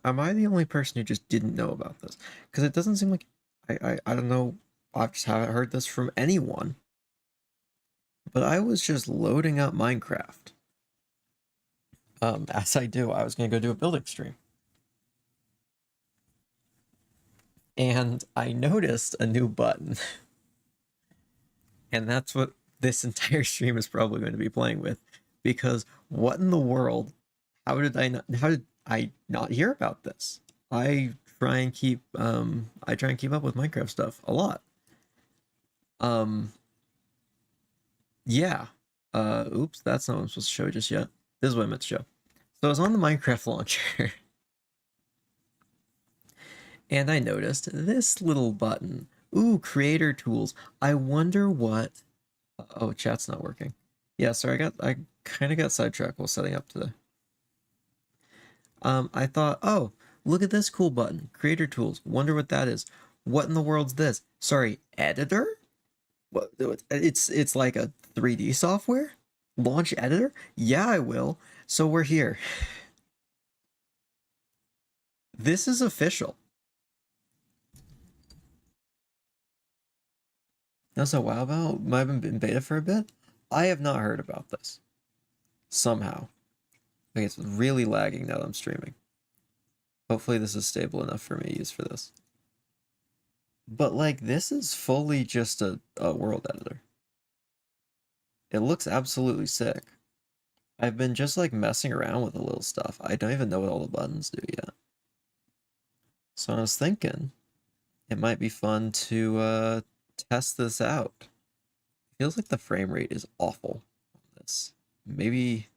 Am I the only person who just didn't know about this? Because it doesn't seem like I don't know. I just haven't heard this from anyone. But I was just loading up Minecraft. As I do, I was gonna go do a building stream, and I noticed a new button, and that's what this entire stream is probably going to be playing with. Because what in the world? How did I not hear about this? I I try and keep up with Minecraft stuff a lot. Um yeah. Oops, that's not what I'm supposed to show just yet. This is what I meant to show. So I was on the Minecraft launcher and I noticed this little button. Ooh, creator tools. I wonder what oh, chat's not working. Yeah, sorry, I kind of got sidetracked while setting up today. I thought, oh, look at this cool button. Creator tools. Wonder what that is. What in the world's this? Sorry, editor? What it's like a 3D software? Launch editor? Yeah, I will. So we're here. This is official. That's a while about. Might have been in beta for a bit. I have not heard about this. Somehow. Like it's really lagging now that I'm streaming. Hopefully this is stable enough for me to use for this. But like this is fully just a world editor. It looks absolutely sick. I've been just like messing around with the little stuff. I don't even know what all the buttons do yet. So I was thinking it might be fun to test this out. Feels like the frame rate is awful on this. Maybe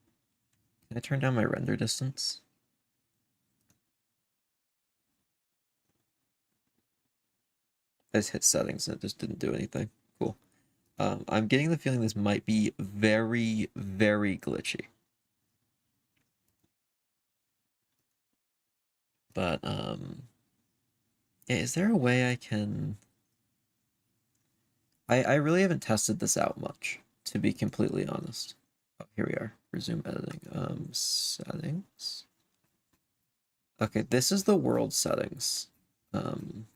can I turn down my render distance? I just hit settings and it just didn't do anything. Cool. I'm getting the feeling this might be very, very glitchy. But yeah, is there a way I can I really haven't tested this out much, to be completely honest. Oh, here we are. Resume editing. Settings. Okay, this is the world settings. Um,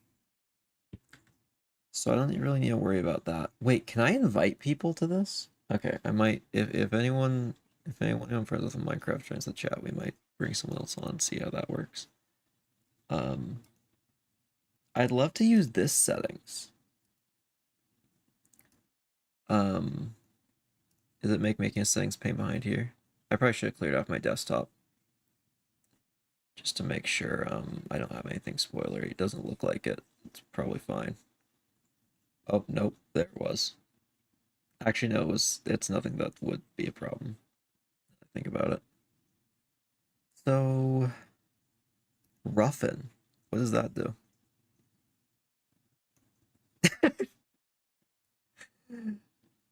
so I don't really need to worry about that. Wait, can I invite people to this? Okay, I might if anyone who I'm friends with in Minecraft joins the chat, we might bring someone else on and see how that works. Um, I'd love to use this settings. Um, does it make making a settings pane behind here? I probably should have cleared off my desktop just to make sure I don't have anything spoilery. It doesn't look like it. It's probably fine. Oh, nope, there it was. Actually, no, it's nothing that would be a problem. I think about it. So, Ruffin, what does that do?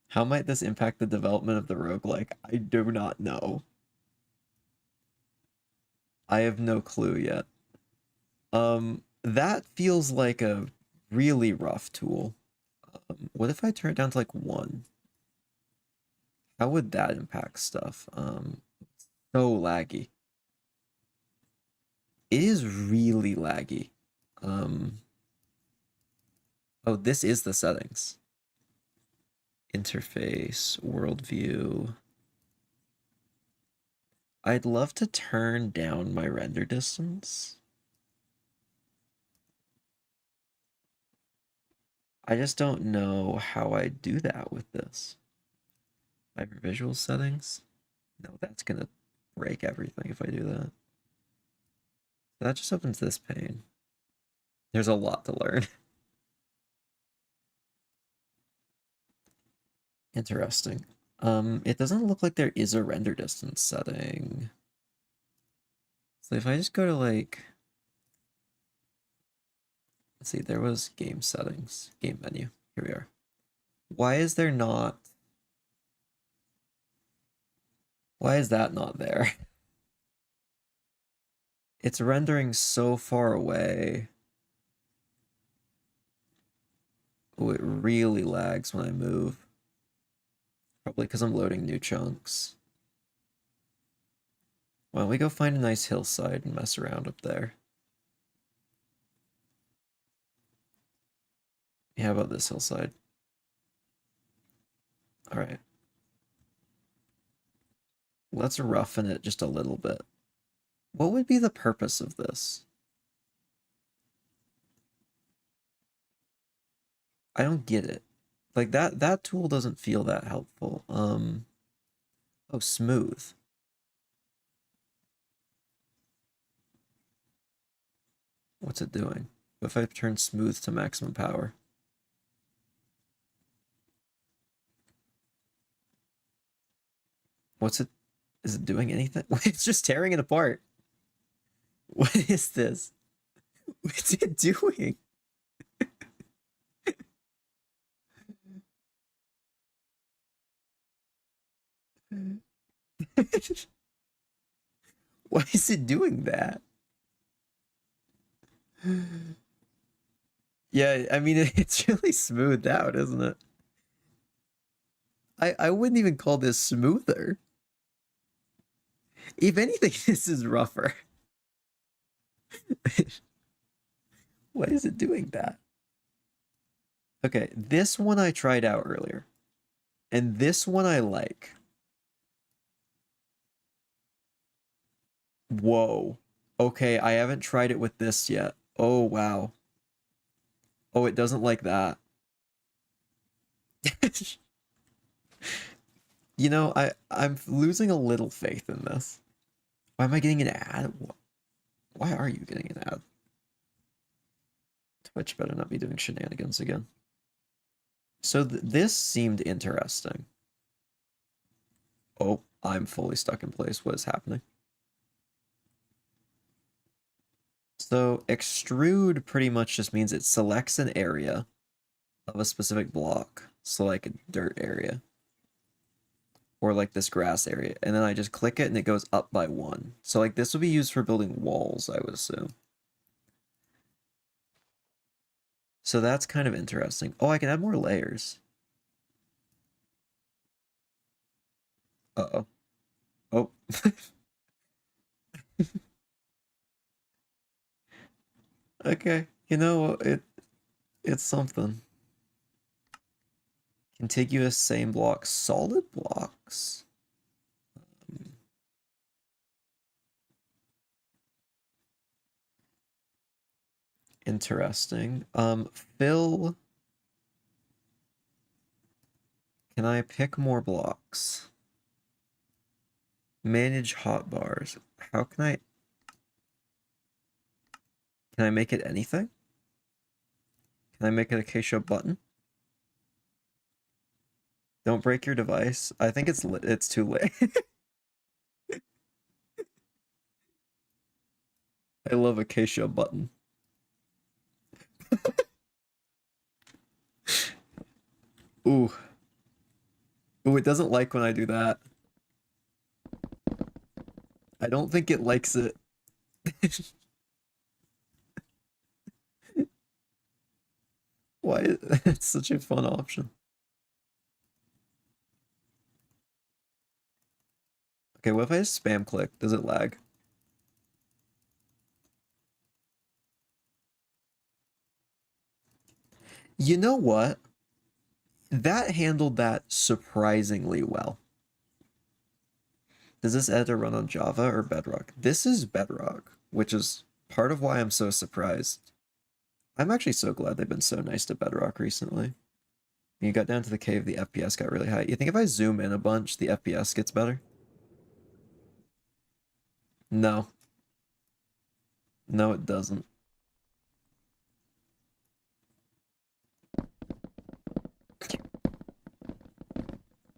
How might this impact the development of the roguelike? I do not know. I have no clue yet. That feels like a really rough tool. What if I turn it down to like 1? How would that impact stuff? So laggy. It is really laggy. Um, oh, this is the settings. Interface, worldview. I'd love to turn down my render distance. I just don't know how I do that with this. Hypervisual settings? No, that's gonna break everything if I do that. That just opens this pane. There's a lot to learn. Interesting. It doesn't look like there is a render distance setting. So if I just go to like, let's see, there was game settings, game menu. Here we are. Why is there not, why is that not there? It's rendering so far away. Oh, it really lags when I move. Probably because I'm loading new chunks. Why don't we go find a nice hillside and mess around up there? Yeah, how about this hillside? All right. Let's roughen it just a little bit. What would be the purpose of this? I don't get it. Like that tool doesn't feel that helpful. Oh, smooth. What's it doing? What if I turn smooth to maximum power? What's it? Is it doing anything? It's just tearing it apart. What is this? What's it doing? Why is it doing that? Yeah, I mean, it's really smoothed out, isn't it? I wouldn't even call this smoother. If anything, this is rougher. Why is it doing that? Okay, this one I tried out earlier. And this one I like. Whoa. Okay, I haven't tried it with this yet. Oh, wow. Oh, it doesn't like that. You know, I'm losing a little faith in this. Why am I getting an ad? Why are you getting an ad? Twitch better not be doing shenanigans again. So this seemed interesting. Oh, I'm fully stuck in place. What is happening? So extrude pretty much just means it selects an area of a specific block. So like a dirt area. Or like this grass area. And then I just click it and it goes up by 1. So like this would be used for building walls, I would assume. So that's kind of interesting. Oh, I can add more layers. Uh-oh. Oh. Okay. You know, it's something. Contiguous same block, solid blocks. Interesting. Fill. Can I pick more blocks? Manage hotbars. How can I make it anything? Can I make it Acacia button? Don't break your device. I think it's too late. I love Acacia button. Ooh. Ooh, it doesn't like when I do that. I don't think it likes it. Why? It's such a fun option. Okay, what if I just spam click? Does it lag? You know what? That handled that surprisingly well. Does this editor run on Java or Bedrock? This is Bedrock, which is part of why I'm so surprised. I'm actually so glad they've been so nice to Bedrock recently. You got down to the cave, the FPS got really high. You think if I zoom in a bunch, the FPS gets better? No. No, it doesn't.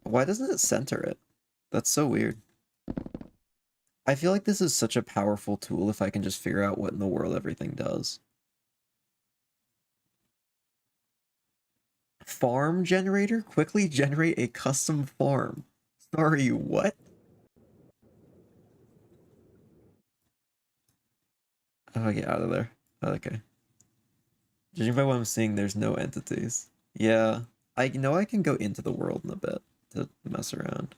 Why doesn't it center it? That's so weird. I feel like this is such a powerful tool if I can just figure out what in the world everything does. Farm generator? Quickly generate a custom farm. Sorry, what? Oh, get out of there. Oh, okay. Judging by what I'm seeing, there's no entities. Yeah. I know I can go into the world in a bit to mess around.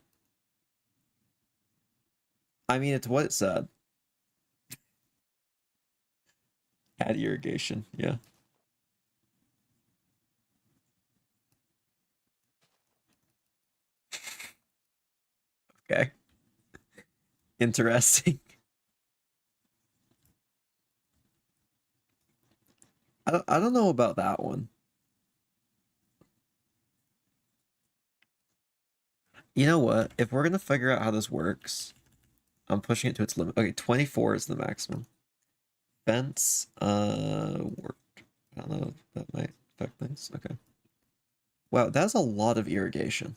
I mean, it's what it said. Add irrigation, yeah. Okay. Interesting. I don't know about that one. You know what? If we're gonna figure out how this works, I'm pushing it to its limit. Okay, 24 is the maximum. Fence, work. I don't know, that might affect things. Okay. Wow, that's a lot of irrigation.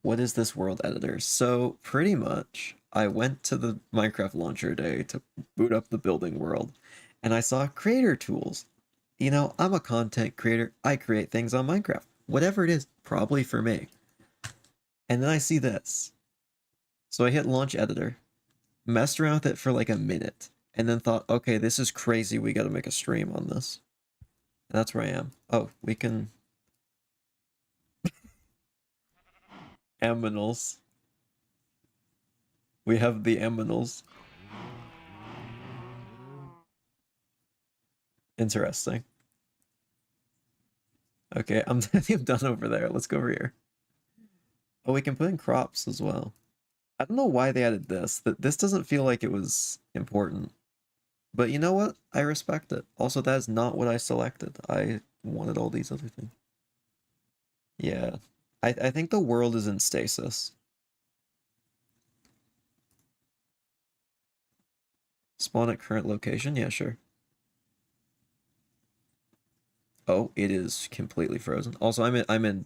What is this world editor? So pretty much, I went to the Minecraft launcher today to boot up the building world, and I saw creator tools. You know, I'm a content creator. I create things on Minecraft. Whatever it is, probably for me. And then I see this. So I hit launch editor, messed around with it for like a minute, and then thought, okay, this is crazy. We got to make a stream on this. And that's where I am. Oh, we can. Aminals. We have the aminals. Interesting. Okay, I think I'm done over there. Let's go over here. Oh, we can put in crops as well. I don't know why they added this. That this doesn't feel like it was important. But you know what? I respect it. Also, that is not what I selected. I wanted all these other things. Yeah. I think the world is in stasis. Spawn at current location? Yeah, sure. Oh, it is completely frozen. Also, I'm in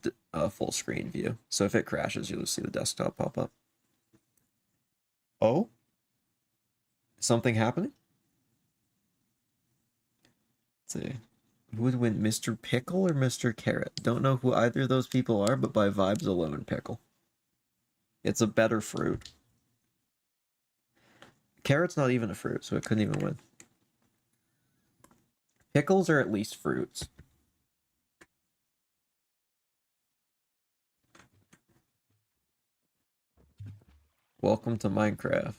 full screen view. So if it crashes, you'll see the desktop pop up. Oh, something happening? Let's see. Who would win, Mr. Pickle or Mr. Carrot? Don't know who either of those people are, but by vibes alone, Pickle. It's a better fruit. Carrot's not even a fruit, so it couldn't even win. Pickles are at least fruits. Welcome to Minecraft.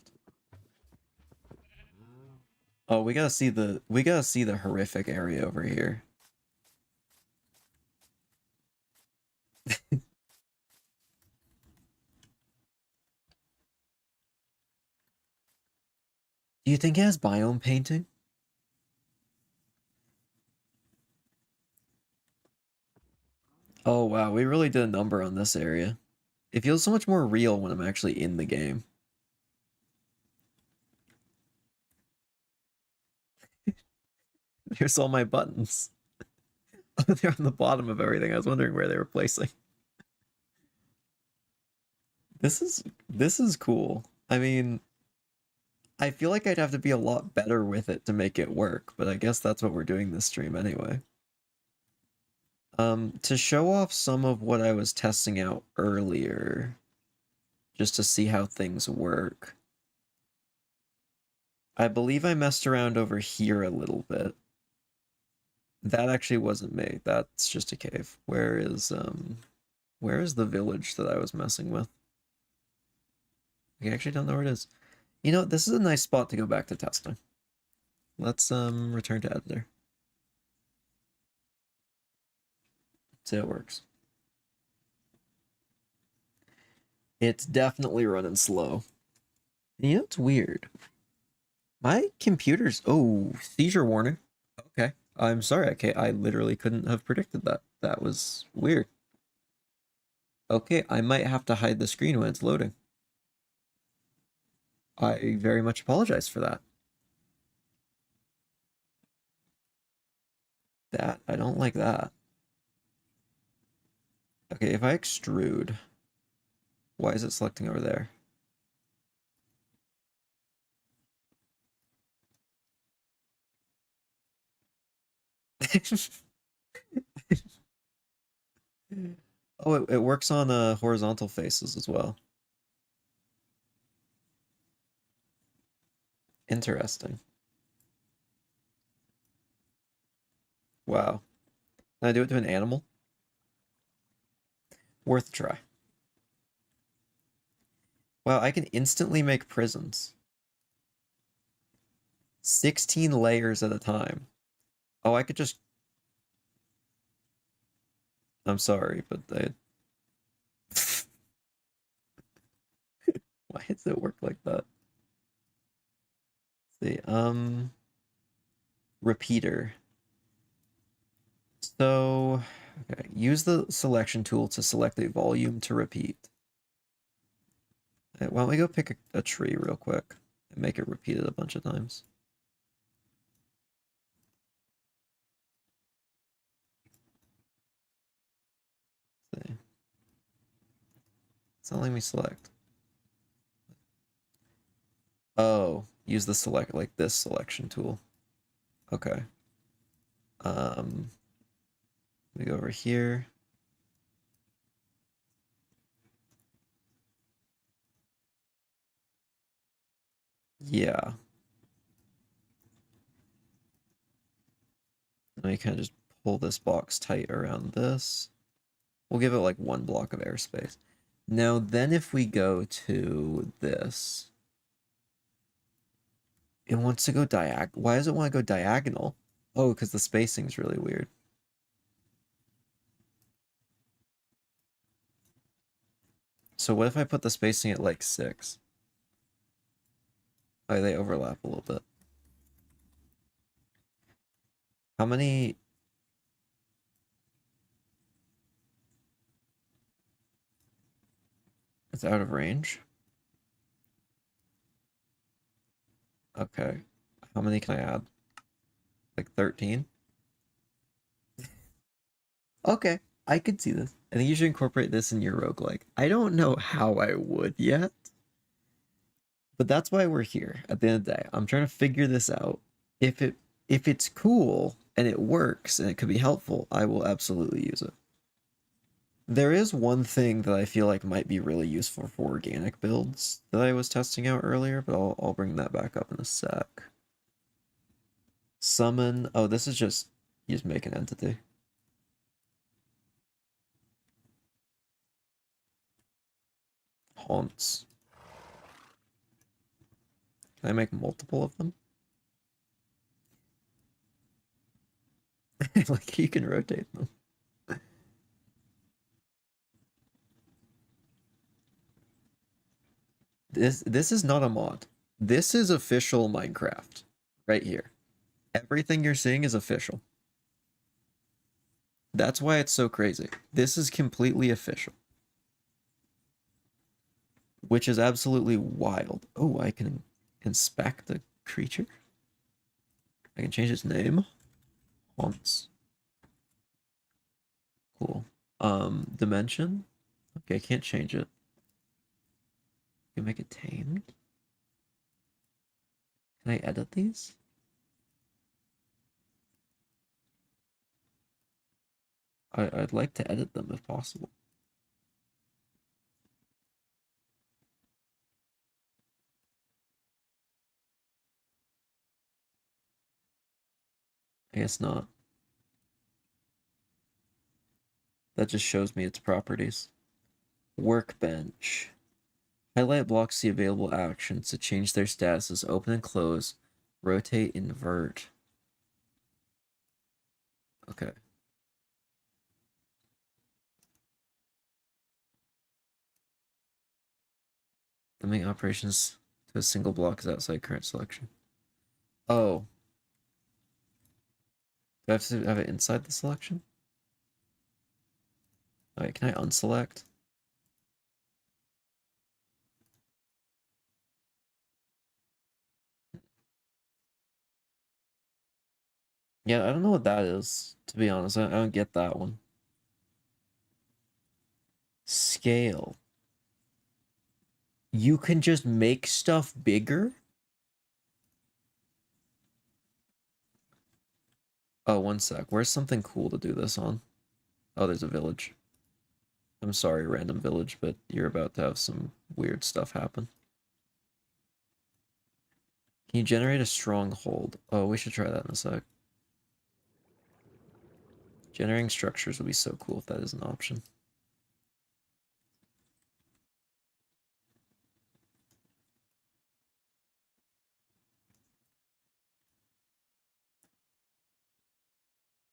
Oh, we gotta see the horrific area over here. Do you think it has biome painting? Oh wow, we really did a number on this area. It feels so much more real when I'm actually in the game. Here's all my buttons. They're on the bottom of everything. I was wondering where they were placing. This is cool. I mean, I feel like I'd have to be a lot better with it to make it work, but I guess that's what we're doing this stream anyway. To show off some of what I was testing out earlier, just to see how things work. I believe I messed around over here a little bit. That actually wasn't me. That's just a cave. Where is the village that I was messing with? I actually don't know where it is. You know, this is a nice spot to go back to testing. Let's return to editor. See how it works. It's definitely running slow. You know, it's weird. My computer's seizure warning. Okay. I'm sorry, I literally couldn't have predicted that. That was weird. Okay, I might have to hide the screen when it's loading. I very much apologize for that. I don't like that. Okay, if I extrude, why is it selecting over there? Oh, it works on horizontal faces as well. Interesting. Wow. Can I do it to an animal? Worth a try. Wow, I can instantly make prisons. 16 layers at a time. Oh, I could just... I'm sorry, but I... Why does it work like that? Let's see, repeater. So, okay, use the selection tool to select a volume to repeat. Why don't we go pick a tree real quick and make it repeated a bunch of times? Let's see. It's not letting me select. Oh, use the select, like this selection tool. Okay. We go over here. Yeah. Let me kind of just pull this box tight around this. We'll give it like 1 block of airspace. Now, then if we go to this, it wants to go diagonal. Why does it want to go diagonal? Oh, because the spacing's really weird. So what if I put the spacing at like 6? Oh, they overlap a little bit. How many... It's out of range? Okay. How many can I add? Like 13? Okay, I could see this. I think you should incorporate this in your roguelike. I don't know how I would yet, but that's why we're here at the end of the day. I'm trying to figure this out. If it's cool and it works and it could be helpful, I will absolutely use it. There is one thing that I feel like might be really useful for organic builds that I was testing out earlier, but I'll bring that back up in a sec. Summon. Oh, this is just you just make an entity. Haunts. Can I make multiple of them? Like you can rotate them. This is not a mod. This is official Minecraft right here. Everything you're seeing is official. That's why it's so crazy. This is completely official. Which is absolutely wild. Oh, I can inspect the creature. I can change its name. Haunts. Cool. Dimension. Okay, I can't change it. I can make it tamed. Can I edit these? I'd like to edit them if possible. I guess not. That just shows me its properties. Workbench. Highlight blocks the available actions to change their statuses, open and close, rotate, invert. Okay. Limiting operations to a single block is outside current selection. Oh. Do I have to have it inside the selection? Alright, can I unselect? Yeah, I don't know what that is, to be honest. I don't get that one. Scale. You can just make stuff bigger? Oh, one sec. Where's something cool to do this on? Oh, there's a village. I'm sorry, random village, but you're about to have some weird stuff happen. Can you generate a stronghold? Oh, we should try that in a sec. Generating structures would be so cool if that is an option.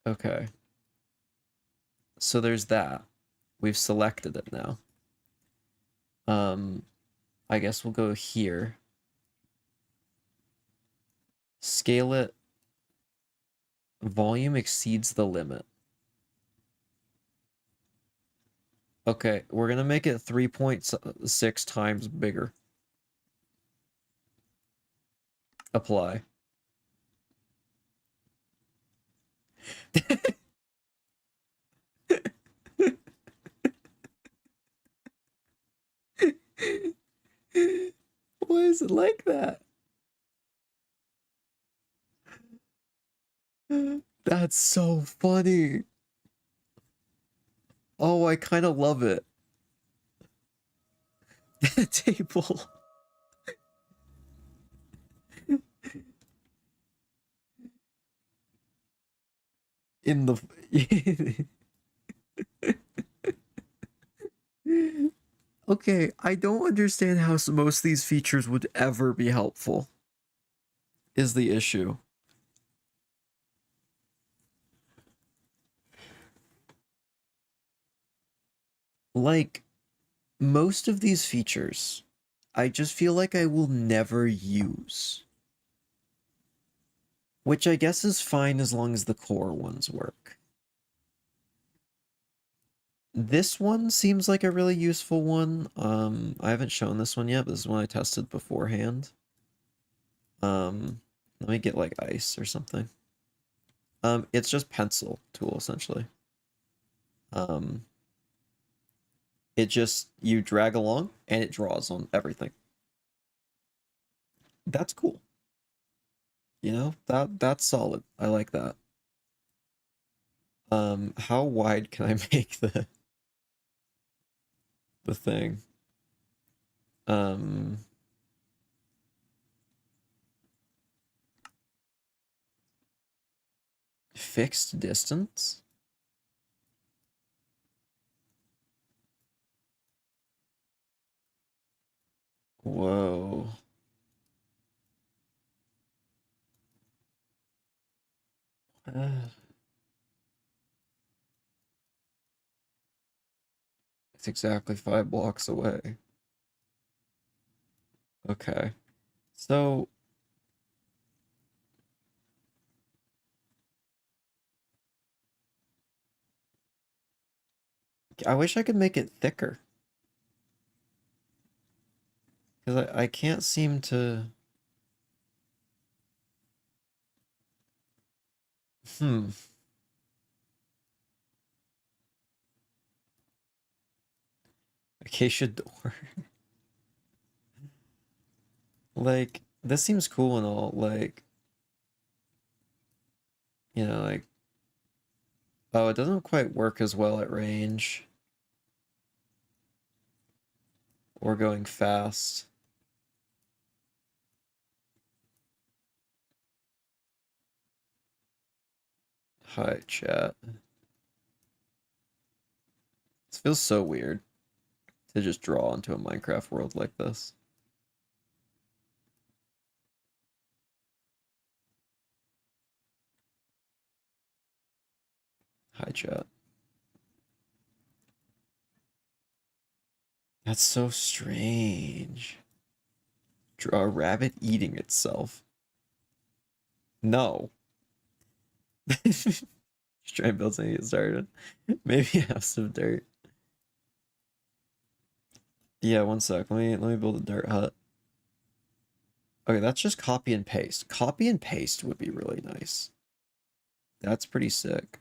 Okay. So there's that. We've selected it now. I guess we'll go here. Scale it. Volume exceeds the limit. Okay, we're gonna make it 3.6 times bigger. Apply. Why is it like that? That's so funny. Oh, I kind of love it. Table. In the Okay, I don't understand how most of these features would ever be helpful. Is the issue. Like most of these features, I just feel like I will never use. Which I guess is fine as long as the core ones work. This one seems like a really useful one. I haven't shown this one yet, but this is one I tested beforehand. Let me get like ice or something. It's just pencil tool essentially. Um, it just you drag along and it draws on everything. That's cool. You know, that's solid. I like that. How wide can I make the thing? Um, Fixed distance? Whoa. It's exactly 5 blocks away. Okay. So I wish I could make it thicker. Because I can't seem to. Hmm. Acacia door. Like, this seems cool and all. Like, like. Oh, it doesn't quite work as well at range. Or going fast. Hi, chat. This feels so weird to just draw into a Minecraft world like this. Hi, chat. That's so strange. Draw a rabbit eating itself. No. Just try and build something to get started. Maybe have some dirt. Yeah, one sec. Let me build a dirt hut. Okay, that's just copy and paste. Copy and paste would be really nice. That's pretty sick.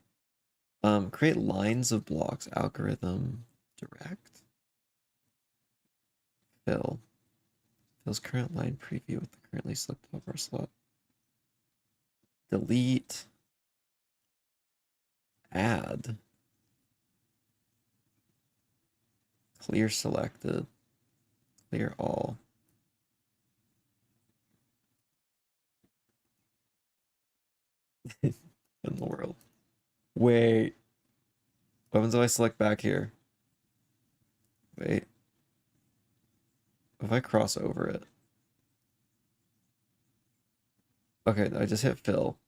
Create lines of blocks, algorithm, direct. Fill. Fills current line preview with the currently selected over slot. Delete. Add. Clear selected. Clear all. In the world. Wait. What happens if I select back here? Wait. If I cross over it. Okay, I just hit fill.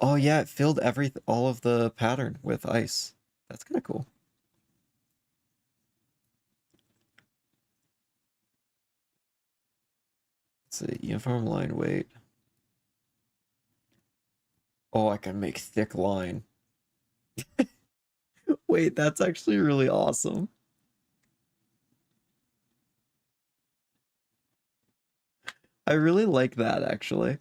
Oh yeah, it filled all of the pattern with ice. That's kind of cool. Let's see, uniform line weight. Oh, I can make thick line. Wait, that's actually really awesome. I really like that actually.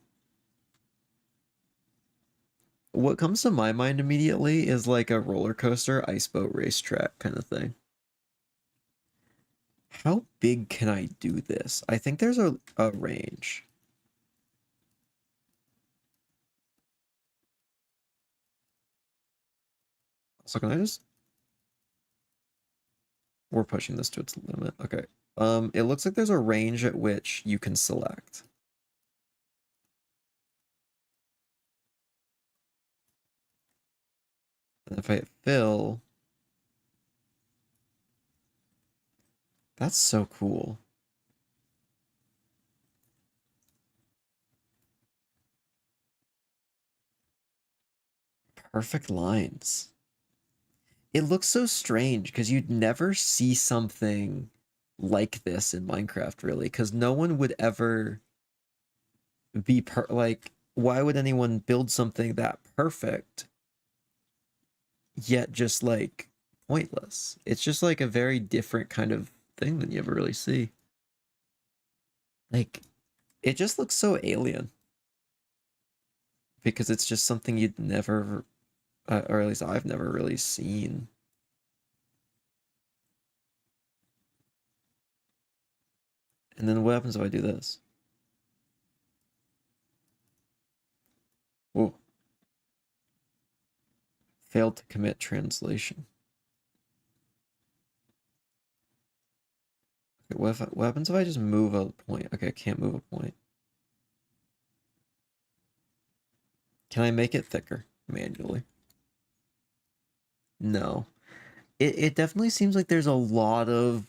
What comes to my mind immediately is like a roller coaster, ice boat racetrack kind of thing. How big can I do this? I think there's a range. So can I just... We're pushing this to its limit. Okay. It looks like there's a range at which you can select. And if I hit fill, that's so cool. Perfect lines. It looks so strange because you'd never see something like this in Minecraft, really, because no one would ever be like, why would anyone build something that perfect yet just like pointless? It's just like a very different kind of thing than you ever really see. Like, it just looks so alien because it's just something you'd never, or at least I've never really seen. And then what happens if I do this? Whoa. Failed to commit translation. Okay, what happens if I just move a point? Okay, I can't move a point. Can I make it thicker manually? No. It definitely seems like there's a lot of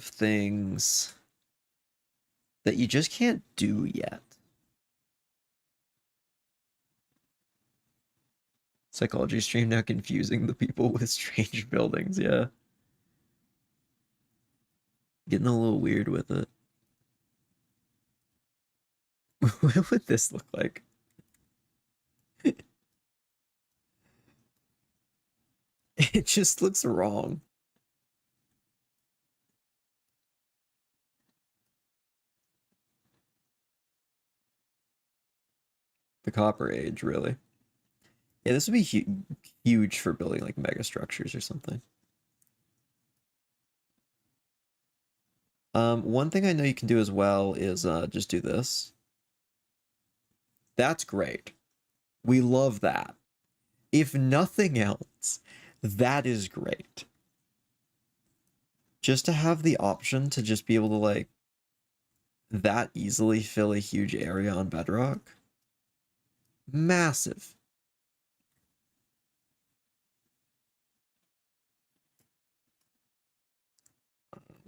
things that you just can't do yet. Psychology stream now confusing the people with strange buildings, yeah. Getting a little weird with it. What would this look like? It just looks wrong. The Copper Age, really. Yeah, this would be huge for building like mega structures or something. One thing I know you can do as well is just do this. That's great. We love that. If nothing else, that is great. Just to have the option to just be able to like that easily fill a huge area on Bedrock. Massive.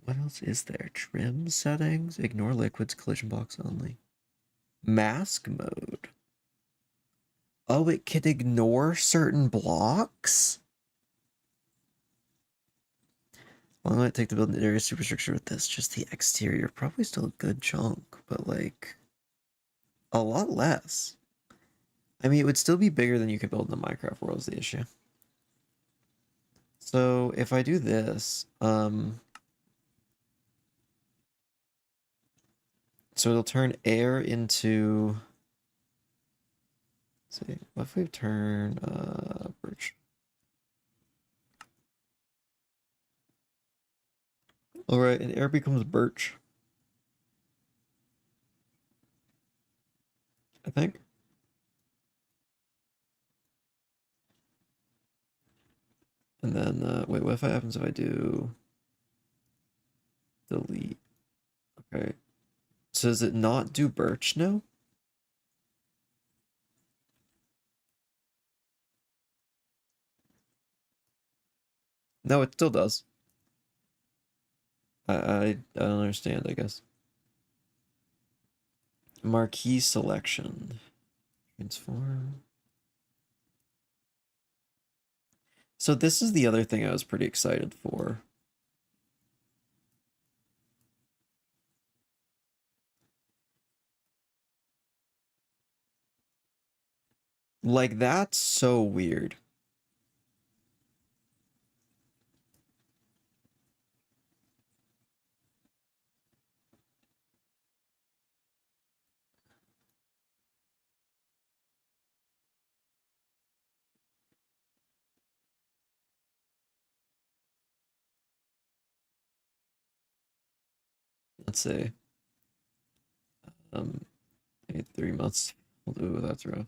What else is there? Trim settings, ignore liquids, collision box only. Mask mode. Oh, it can ignore certain blocks? How long will it take to build an area superstructure with this? Just the exterior. Probably still a good chunk, but like a lot less. I mean, it would still be bigger than you could build in the Minecraft world is the issue. So if I do this, so it'll turn air into, let's see, what if we turn birch? All right, and air becomes birch. I think. And then, wait, what happens if I do delete? Okay. So does it not do birch now? No, it still does. I don't understand, I guess. Marquee selection. Transform. So this is the other thing I was pretty excited for. Like, that's so weird. Let's see. Um, maybe 3 months. Ooh, that's rough.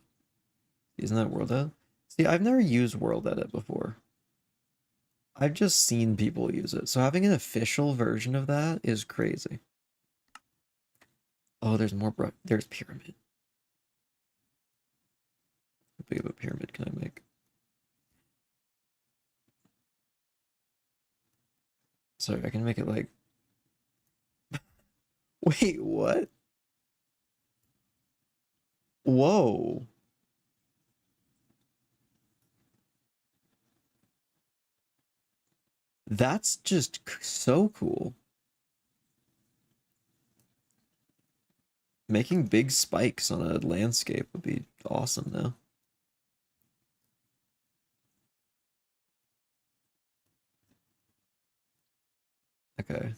Isn't that World Edit? See, I've never used World Edit before. I've just seen people use it. So having an official version of that is crazy. Oh, there's more. There's pyramid. How big of a pyramid can I make? Sorry, I can make it like. Wait, what? Whoa. That's just so cool. Making big spikes on a landscape would be awesome now. Okay.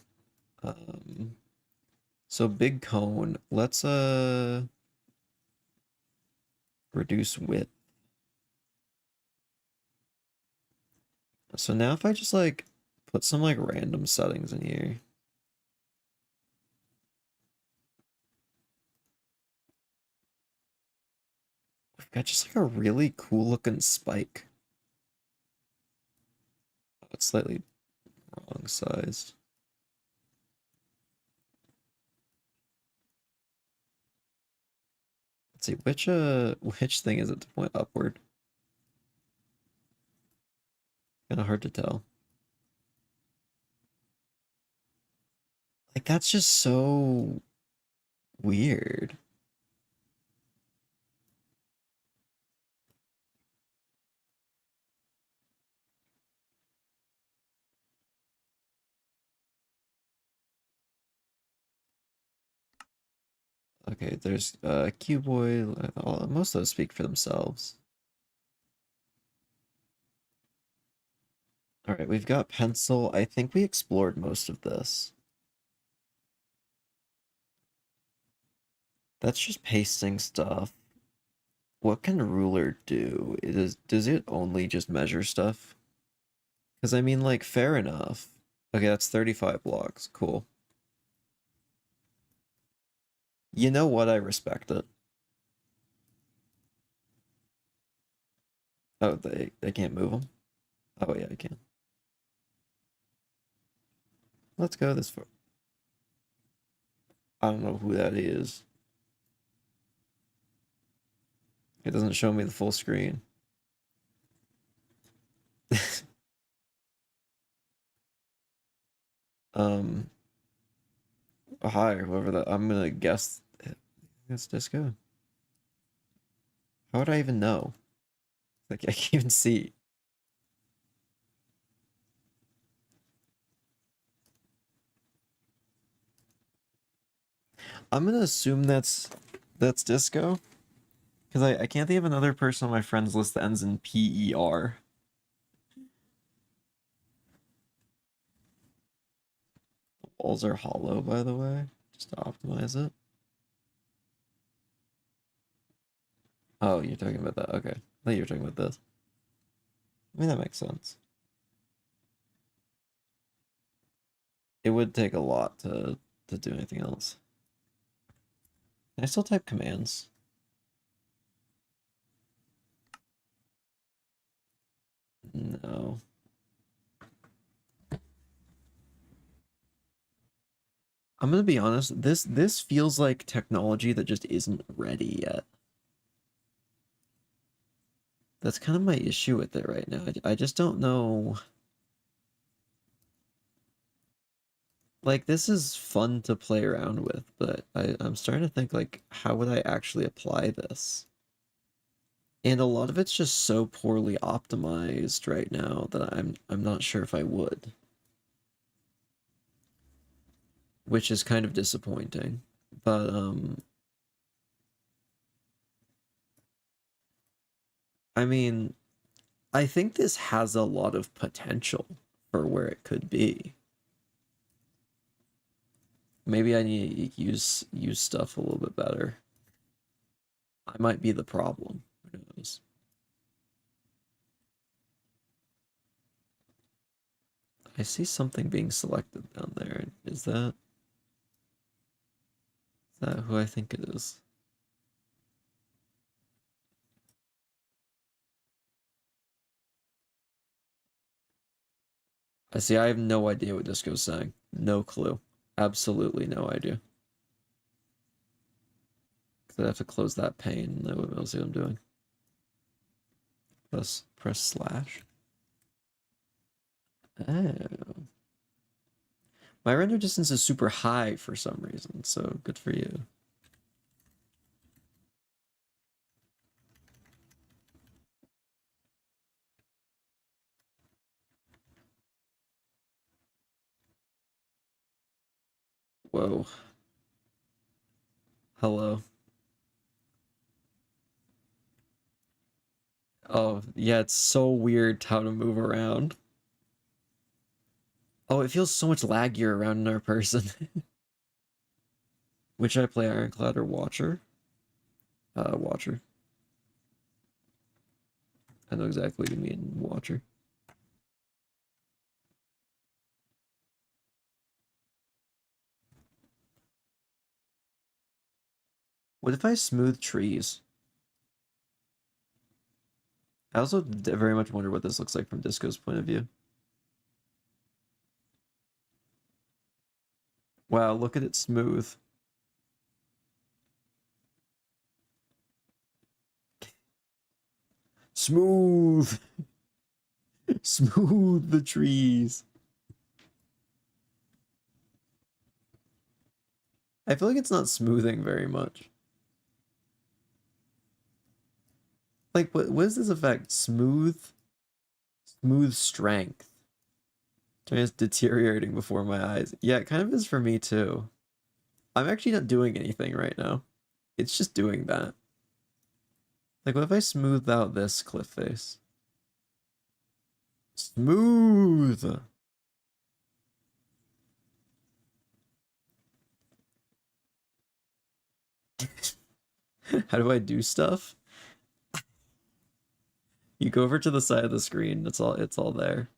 Um, so big cone. Let's reduce width. So now if I just like put some like random settings in here. We've got just like a really cool looking spike. Oh, it's slightly wrong sized. Let's see, which thing is it to point upward? Kind of hard to tell. Like that's just so weird. Okay, there's Cuboid. Most of those speak for themselves. All right, we've got pencil. I think we explored most of this. That's just pasting stuff. What can ruler do? Does it only just measure stuff? Because I mean, like, fair enough. Okay, that's 35 blocks. Cool. You know what? I respect it. Oh, they can't move them? Oh, yeah, I can. Let's go this far. I don't know who that is. It doesn't show me the full screen. Um, Hi, whoever that. I'm gonna guess that's Disco. How would I even know? Like, I can't even see. I'm gonna assume that's Disco. Because I can't think of another person on my friends list that ends in PER. Walls are hollow, by the way, just to optimize it. Oh, you're talking about that. Okay. I thought you were talking about this. I mean, that makes sense. It would take a lot to do anything else. Can I still type commands? No. I'm gonna be honest, this feels like technology that just isn't ready yet. That's kind of my issue with it right now. I just don't know. Like, this is fun to play around with, but I'm starting to think, like, how would I actually apply this And a lot of it's just so poorly optimized right now that I'm not sure if I would, which is kind of disappointing. But I mean, I think this has a lot of potential for where it could be. Maybe I need to use stuff a little bit better. I might be the problem. Who knows? I see something being selected down there. Is that who I think it is? I see. I have no idea what Disco's saying. No clue. Absolutely no idea. Because I'd have to close that pane and I wouldn't be able to see what I'm doing. Press slash. Oh. My render distance is super high for some reason, so good for you. Whoa. Hello. Oh, yeah, it's so weird how to move around. Oh, it feels so much laggier around another person. Which I play, Ironclad or Watcher? Watcher. I know exactly what you mean, Watcher. What if I smooth trees? I also very much wonder what this looks like from Disco's point of view. Wow, look at it smooth. Smooth! Smooth the trees. I feel like it's not smoothing very much. Like, what is this effect? Smooth strength. It's deteriorating before my eyes. Yeah, it kind of is for me too. I'm actually not doing anything right now. It's just doing that. Like, what if I smoothed out this cliff face? Smooth! How do I do stuff? You go over to the side of the screen. It's all there.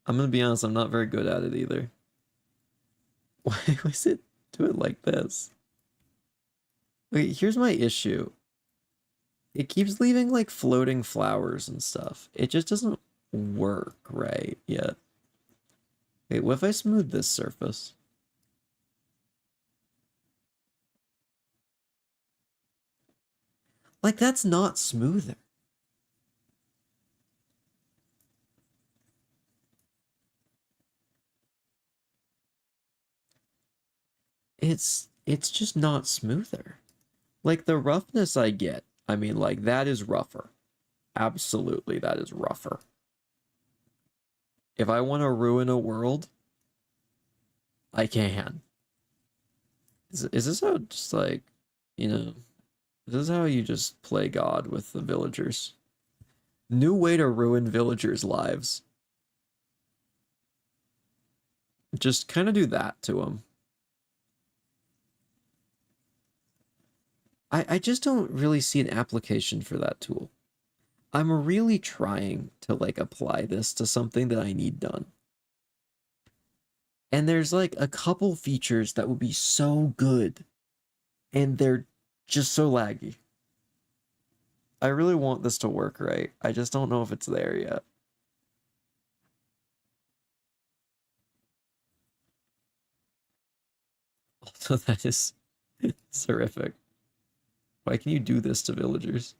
I'm gonna be honest, I'm not very good at it either. Why was it do it like this? Wait, here's my issue. It keeps leaving like floating flowers and stuff. It just doesn't work right yet. Wait, what if I smooth this surface? Like, that's not smoother. It's just not smoother. Like, the roughness I get, I mean, like, that is rougher. Absolutely, that is rougher. If I want to ruin a world, I can. Is this how just like, you know, this is how you just play God with the villagers? New way to ruin villagers' lives. Just kind of do that to them. I just don't really see an application for that tool. I'm really trying to like apply this to something that I need done. And there's like a couple features that would be so good, and they're just so laggy. I really want this to work right. I just don't know if it's there yet. Also, that is terrific. Why can you do this to villagers?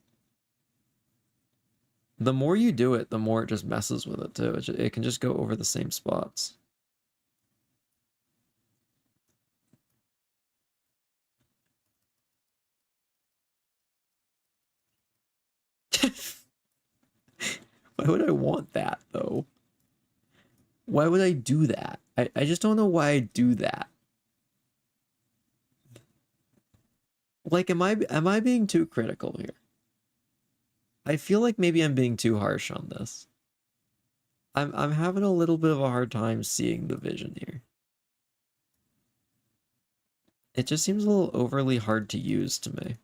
The more you do it, the more it just messes with it too. It can just go over the same spots. Why would I want that though? Why would I do that? I just don't know why I do that. Like, am I being too critical here? I feel like maybe I'm being too harsh on this. I'm having a little bit of a hard time seeing the vision here. It just seems a little overly hard to use to me.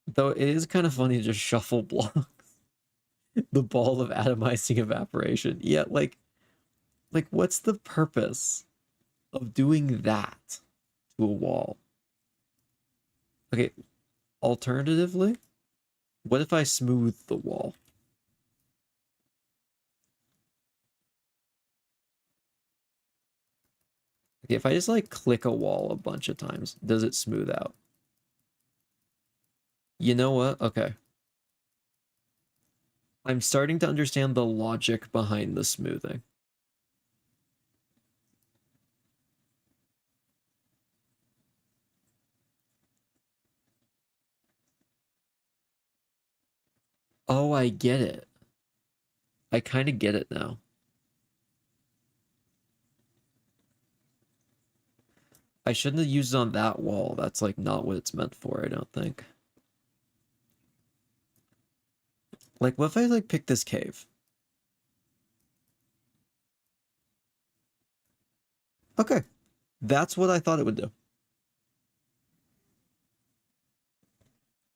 Though it is kind of funny to just shuffle blocks. The ball of atomizing evaporation. Yeah, like what's the purpose of doing that to a wall? Okay, alternatively, what if I smooth the wall? Okay, if I just like click a wall a bunch of times, does it smooth out? You know what? Okay. I'm starting to understand the logic behind the smoothing. Oh, I get it. I kind of get it now. I shouldn't have used it on that wall. That's like not what it's meant for, I don't think. Like, what if I like pick this cave? Okay. That's what I thought it would do.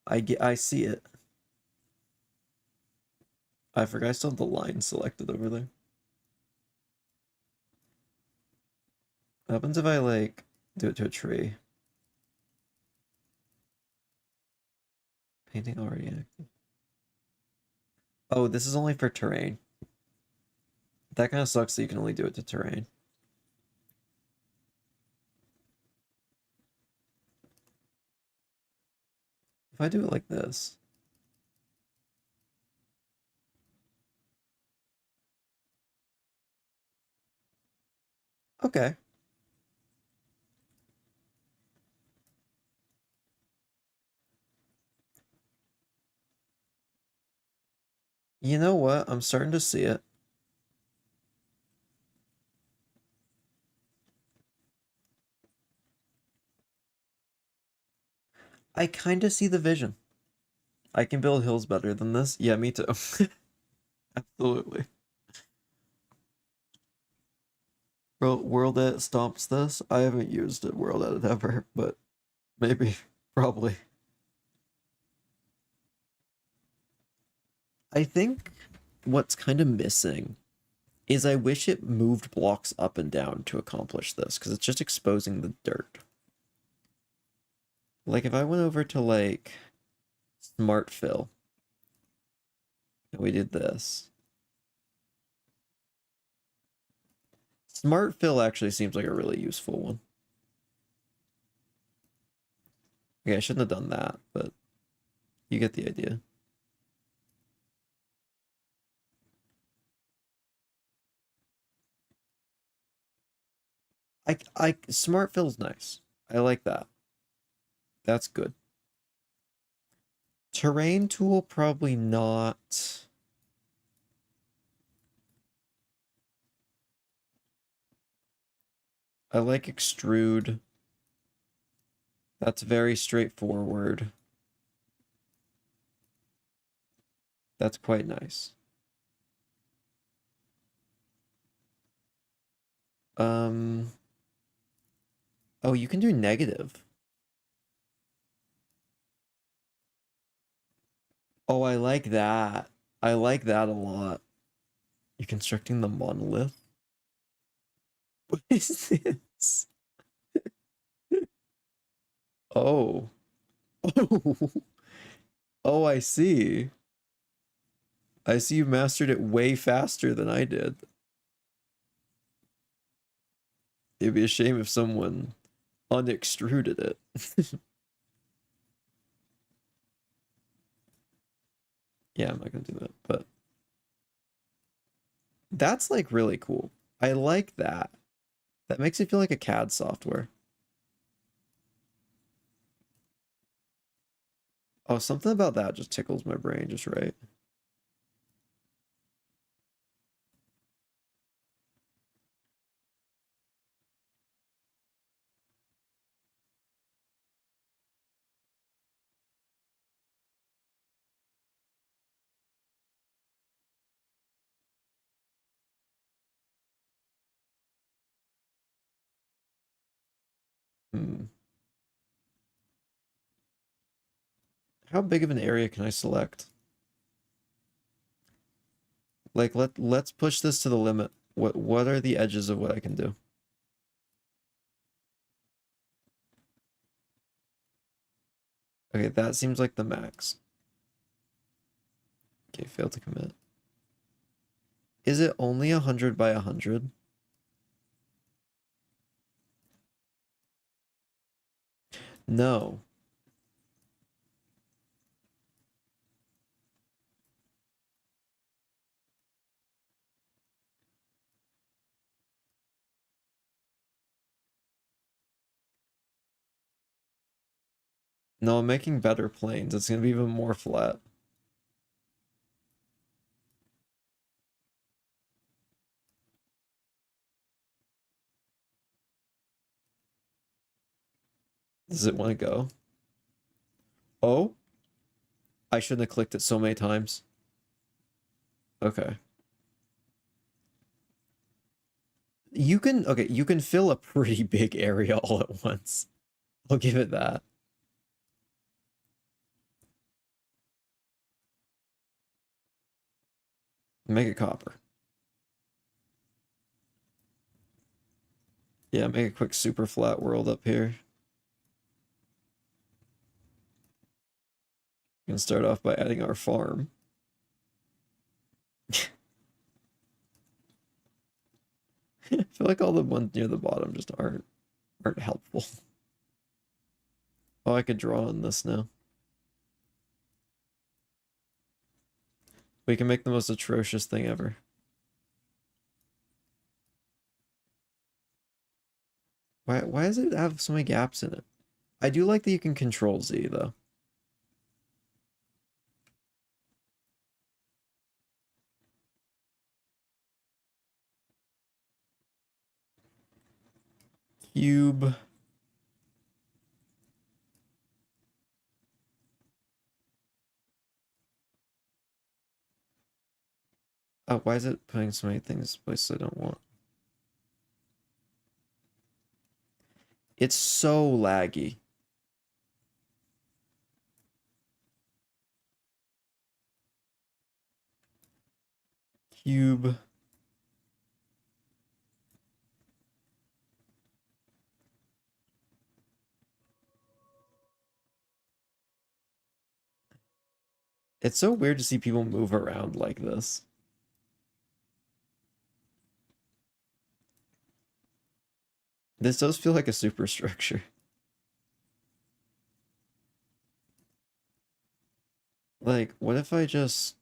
I see it. I forgot I still have the line selected over there. What happens if I like do it to a tree? Painting already active. Oh, this is only for terrain. That kind of sucks that you can only do it to terrain. If I do it like this. Okay. You know what? I'm starting to see it. I kind of see the vision. I can build hills better than this. Yeah, me too. Absolutely. Bro, World Edit stomps this. I haven't used it World Edit ever, but maybe, probably. I think what's kind of missing is I wish it moved blocks up and down to accomplish this, because it's just exposing the dirt. Like if I went over to like Smart Fill and we did this. Smart Fill actually seems like a really useful one. Okay, I shouldn't have done that, but you get the idea. I Smart Fill's nice. I like that. That's good. Terrain tool, probably not. I like extrude. That's very straightforward. That's quite nice. Oh, you can do negative. Oh, I like that. I like that a lot. You're constructing the monolith? What is this? Oh. Oh. Oh, I see. I see you mastered it way faster than I did. It'd be a shame if someone unextruded it. Yeah, I'm not gonna do that, but that's like really cool. I like that. That makes it feel like a CAD software. Oh, something about that just tickles my brain just right. Hmm. How big of an area can I select? Like let's push this to the limit. What are the edges of what I can do? Okay, that seems like the max. Okay, failed to commit. Is it only 100 by 100? No. No, I'm making better planes. It's gonna be even more flat. Does it want to go? Oh, I shouldn't have clicked it so many times. Okay. You can fill a pretty big area all at once. I'll give it that. Make it copper. Yeah, make a quick super flat world up here. We can start off by adding our farm. I feel like all the ones near the bottom just aren't helpful. Oh, I could draw on this now. We can make the most atrocious thing ever. Why does it have so many gaps in it? I do like that you can control Z though. Cube. Oh, why is it putting so many things in places I don't want? It's so laggy. Cube. It's so weird to see people move around like this. This does feel like a superstructure. Like, what if I just...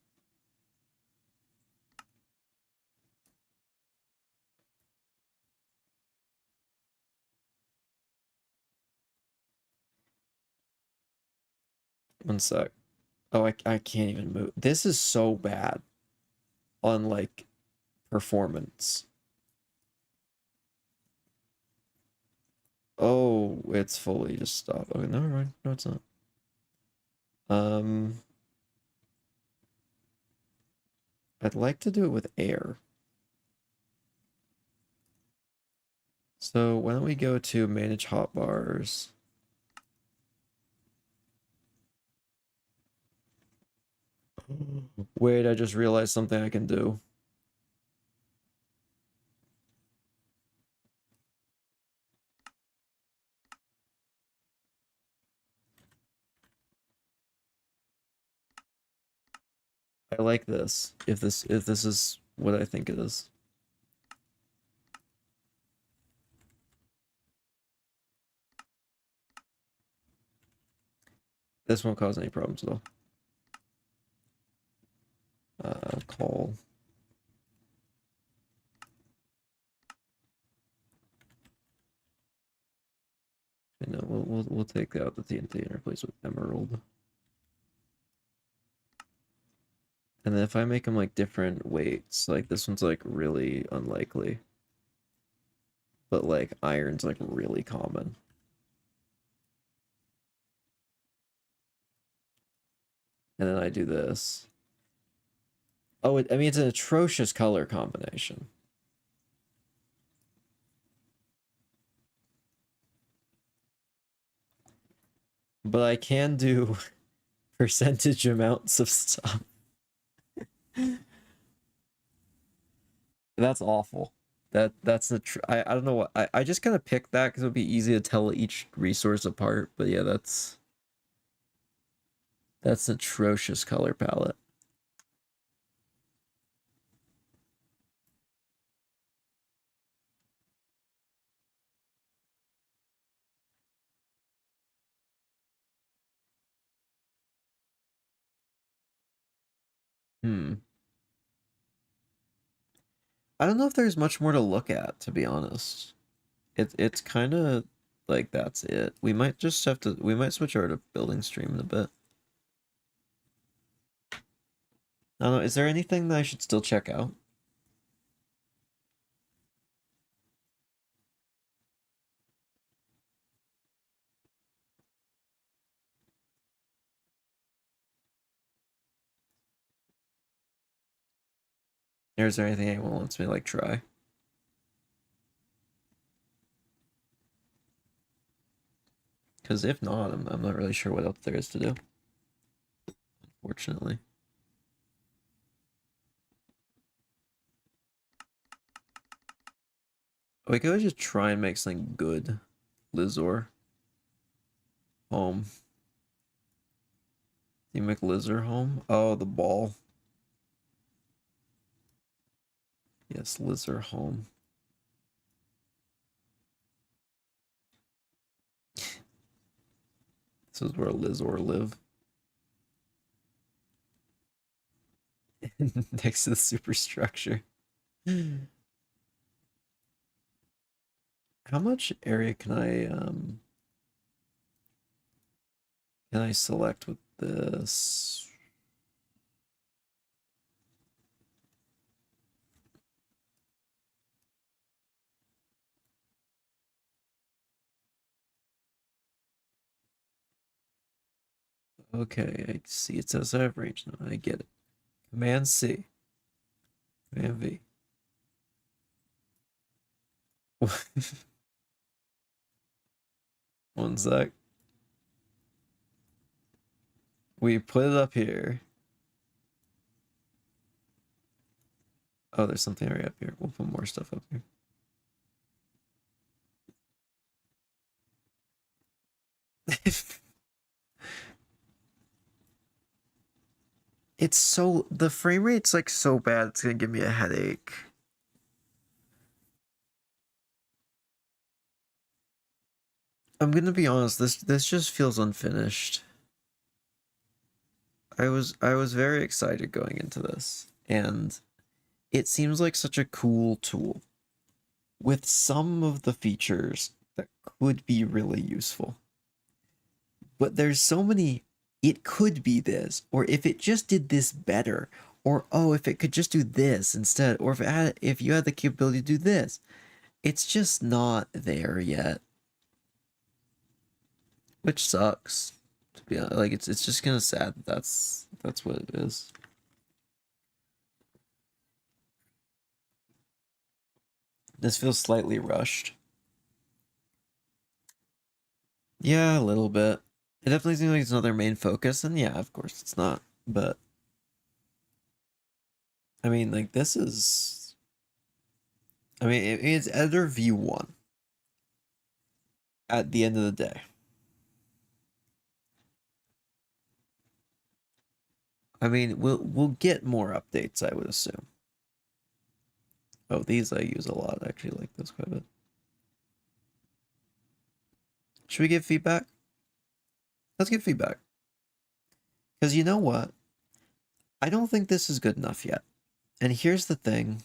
One sec. Oh, I can't even move. This is so bad on, like, performance. Oh, it's fully just stopped. Okay, never mind. No, it's not. Um, I'd like to do it with air. So why don't we go to manage hotbars? Wait, I just realized something I can do. I like this. If this is what I think it is. This won't cause any problems at all. Call. You know, we'll take out the TNT and replace it with emerald. And then if I make them like different weights, like this one's like really unlikely, but like iron's like really common. And then I do this. Oh, I mean, it's an atrocious color combination. But I can do percentage amounts of stuff. That's awful. That's the I don't know what I just kind of picked that because it would be easy to tell each resource apart. But yeah, that's an atrocious color palette. Hmm. I don't know if there's much more to look at, to be honest. It's kind of like that's it. We might just have to. We might switch over to building stream in a bit. I don't know. Is there anything that I should still check out? Or is there anything anyone wants me to like try? Because if not, I'm not really sure what else there is to do. Unfortunately. We could just try and make something good. Lizor. Home. You make Lizor home? Oh, the ball. Yes, Lizor home. This is where Lizor live. Next to the superstructure. How much area can I select with this? Okay, I see it says I have range now. I get it. Command C. Command V. One sec. We put it up here. Oh, there's something already up here. We'll put more stuff up here. It's so the frame rate's like so bad it's gonna give me a headache. I'm gonna be honest, this just feels unfinished. I was very excited going into this, and it seems like such a cool tool with some of the features that could be really useful. But there's so many it could be this, or if it just did this better, or oh, if it could just do this instead, or if you had the capability to do this. It's just not there yet, which sucks. To be honest, like it's just kind of sad that that's what it is. This feels slightly rushed. Yeah, a little bit. It definitely seems like it's not their main focus, and yeah, of course it's not. But I mean, like this is. I mean, it's editor view one. At the end of the day, I mean, we'll get more updates, I would assume. Oh, these I use a lot. I actually like this quite a bit. Should we give feedback? Let's give feedback. Because you know what? I don't think this is good enough yet. And here's the thing.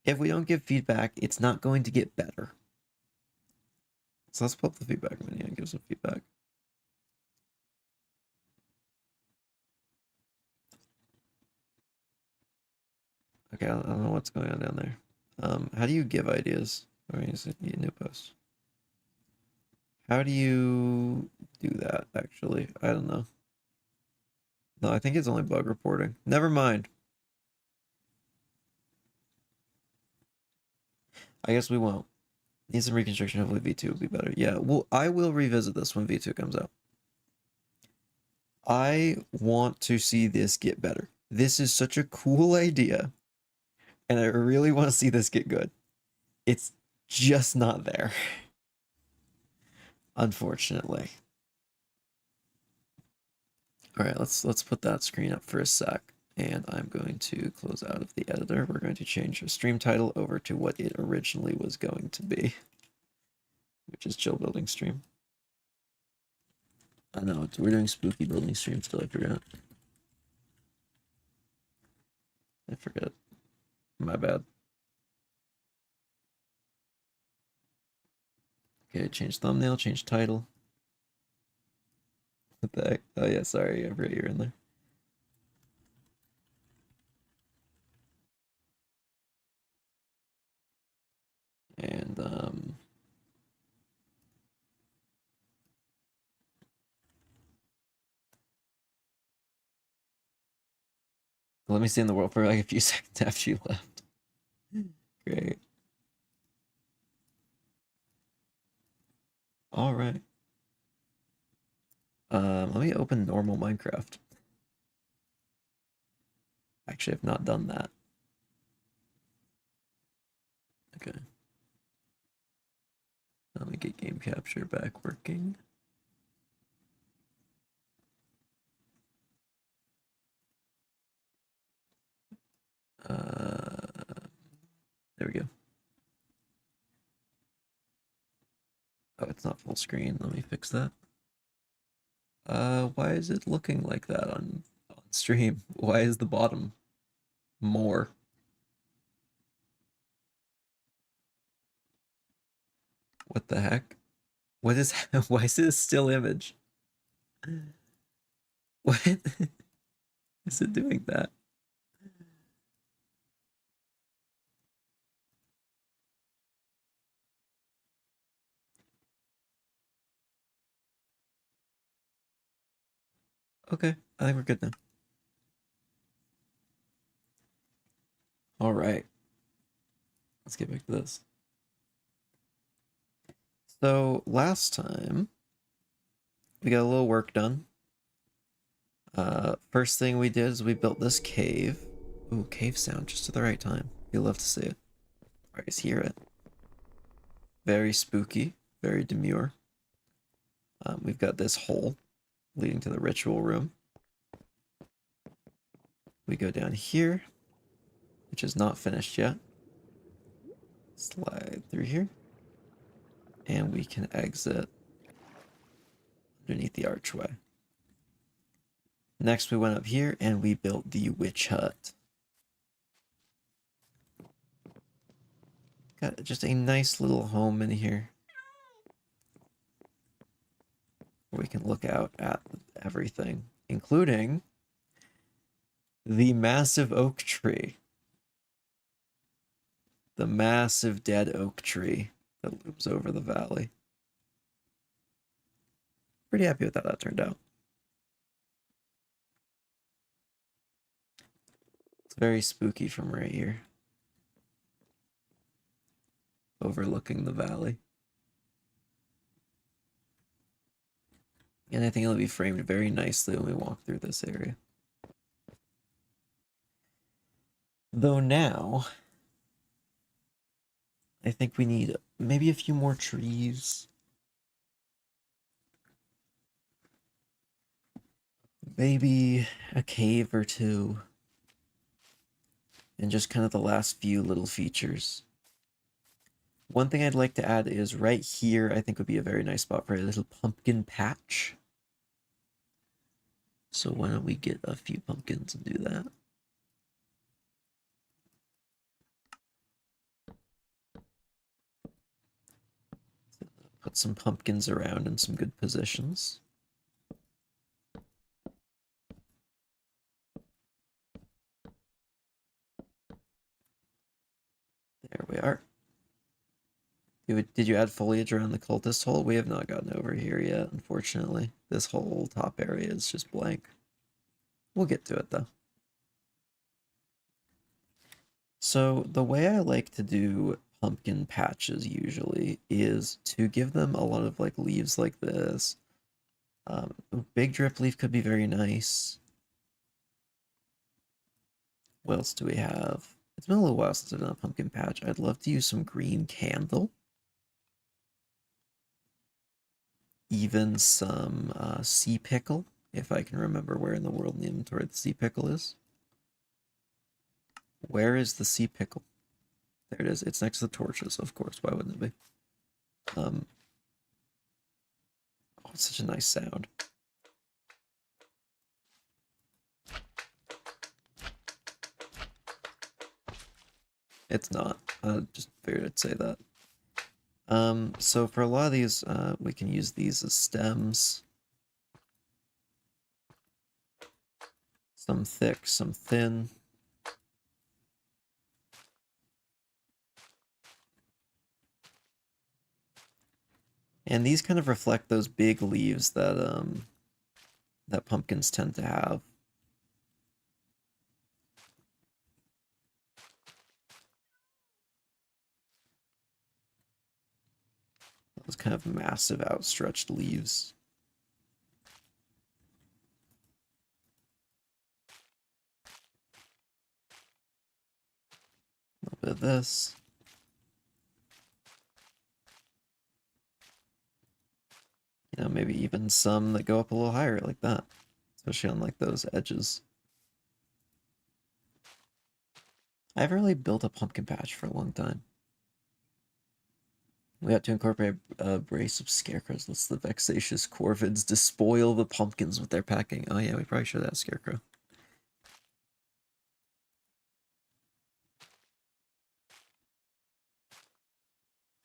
If we don't give feedback, it's not going to get better. So let's pull up the feedback menu and give some feedback. Okay, I don't know what's going on down there. How do you give ideas? Or is it a new post? How do you do that, actually? I don't know. No, I think it's only bug reporting. Never mind. I guess we won't. Needs some reconstruction. Hopefully V2 will be better. Yeah, well, I will revisit this when V2 comes out. I want to see this get better. This is such a cool idea, and I really want to see this get good. It's just not there, unfortunately. All right, let's put that screen up for a sec, and I'm going to close out of the editor. We're going to change the stream title over to what it originally was going to be, which is Chill Building Stream. I know, we're doing Spooky Building Stream still, I forgot. I forget. My bad. Okay, change thumbnail, change title. What the heck? Oh yeah, sorry, I forgot you're in there. And let me stay in the world for like a few seconds after you left. Great. All right. Let me open normal Minecraft. Actually, I've not done that. Okay. Let me get game capture back working. There we go. Oh, it's not full screen. Let me fix that. Why is it looking like that on stream? Why is the bottom more? What the heck? What is why is it a still image? What is it doing that? Okay, I think we're good now. All right. Let's get back to this. So last time we got a little work done. First thing we did is we built this cave. Ooh, cave sound just at the right time. You'll love to see it. Or just hear it. Very spooky, very demure. We've got this hole leading to the ritual room. We go down here, which is not finished yet. Slide through here. And we can exit underneath the archway. Next, we went up here and we built the witch hut. Got just a nice little home in here, where we can look out at everything, including the massive oak tree. The massive dead oak tree that looms over the valley. Pretty happy with how that turned out. It's very spooky from right here, overlooking the valley. And I think it'll be framed very nicely when we walk through this area. Though now, I think we need maybe a few more trees. Maybe a cave or two. And just kind of the last few little features. One thing I'd like to add is right here, I think would be a very nice spot for a little pumpkin patch. So why don't we get a few pumpkins and do that? Put some pumpkins around in some good positions. There we are. Did you add foliage around the cultist hole? We have not gotten over here yet, unfortunately. This whole top area is just blank. We'll get to it, though. So the way I like to do pumpkin patches usually is to give them a lot of like leaves like this. Big drip leaf could be very nice. What else do we have? It's been a little while since I've done a pumpkin patch. I'd love to use some green candle. Even some sea pickle, if I can remember where in the world in the inventory the sea pickle is. Where is the sea pickle? There it is. It's next to the torches, of course. Why wouldn't it be? Oh, it's such a nice sound. It's not. I just figured I'd say that. So for a lot of these, we can use these as stems. Some thick, some thin. And these kind of reflect those big leaves that that pumpkins tend to have. Those kind of massive outstretched leaves. A little bit of this. You know, maybe even some that go up a little higher like that, especially on like those edges. I haven't really built a pumpkin patch for a long time. We have to incorporate a brace of scarecrows. Let's the vexatious corvids despoil the pumpkins with their packing. Oh yeah, we probably should have scarecrow.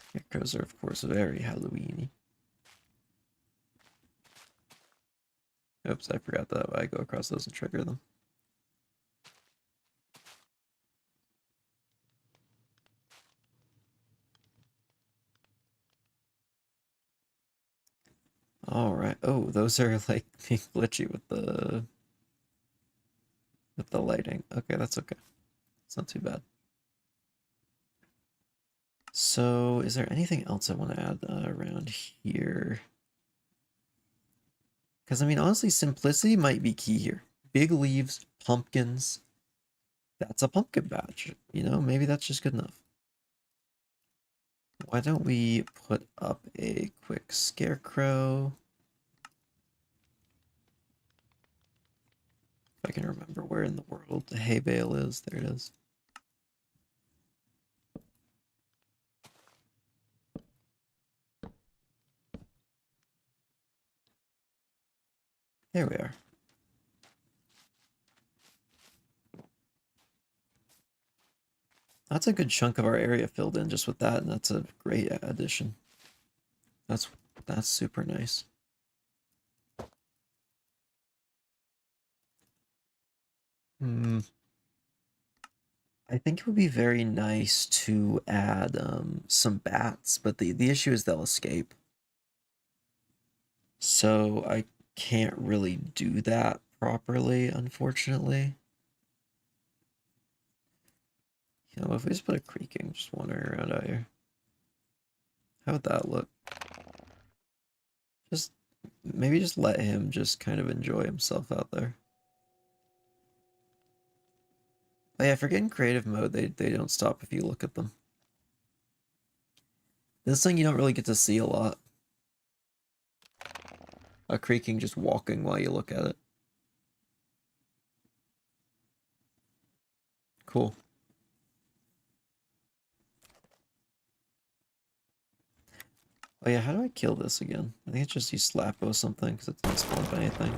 Scarecrows are, of course, very Halloweeny. Oops, I forgot that I go across those and trigger them. All right. Oh, those are like being glitchy with the lighting. Okay, that's okay. It's not too bad. So, is there anything else I want to add around here? Because, I mean, honestly, simplicity might be key here. Big leaves, pumpkins. That's a pumpkin patch. You know, maybe that's just good enough. Why don't we put up a quick scarecrow? If I can remember where in the world the hay bale is. There it is. There we are. That's a good chunk of our area filled in just with that, and that's a great addition. That's super nice. I think it would be very nice to add some bats, but the issue is they'll escape. So I can't really do that properly, unfortunately. You know, if we just put a creaking just wandering around out here. How would that look? Just maybe just let him just kind of enjoy himself out there. Oh yeah, if you're getting creative mode, they don't stop if you look at them. This thing you don't really get to see a lot. A creaking just walking while you look at it. Cool. Oh yeah, how do I kill this again? I think it's just you slap it with something because it doesn't spawn up anything.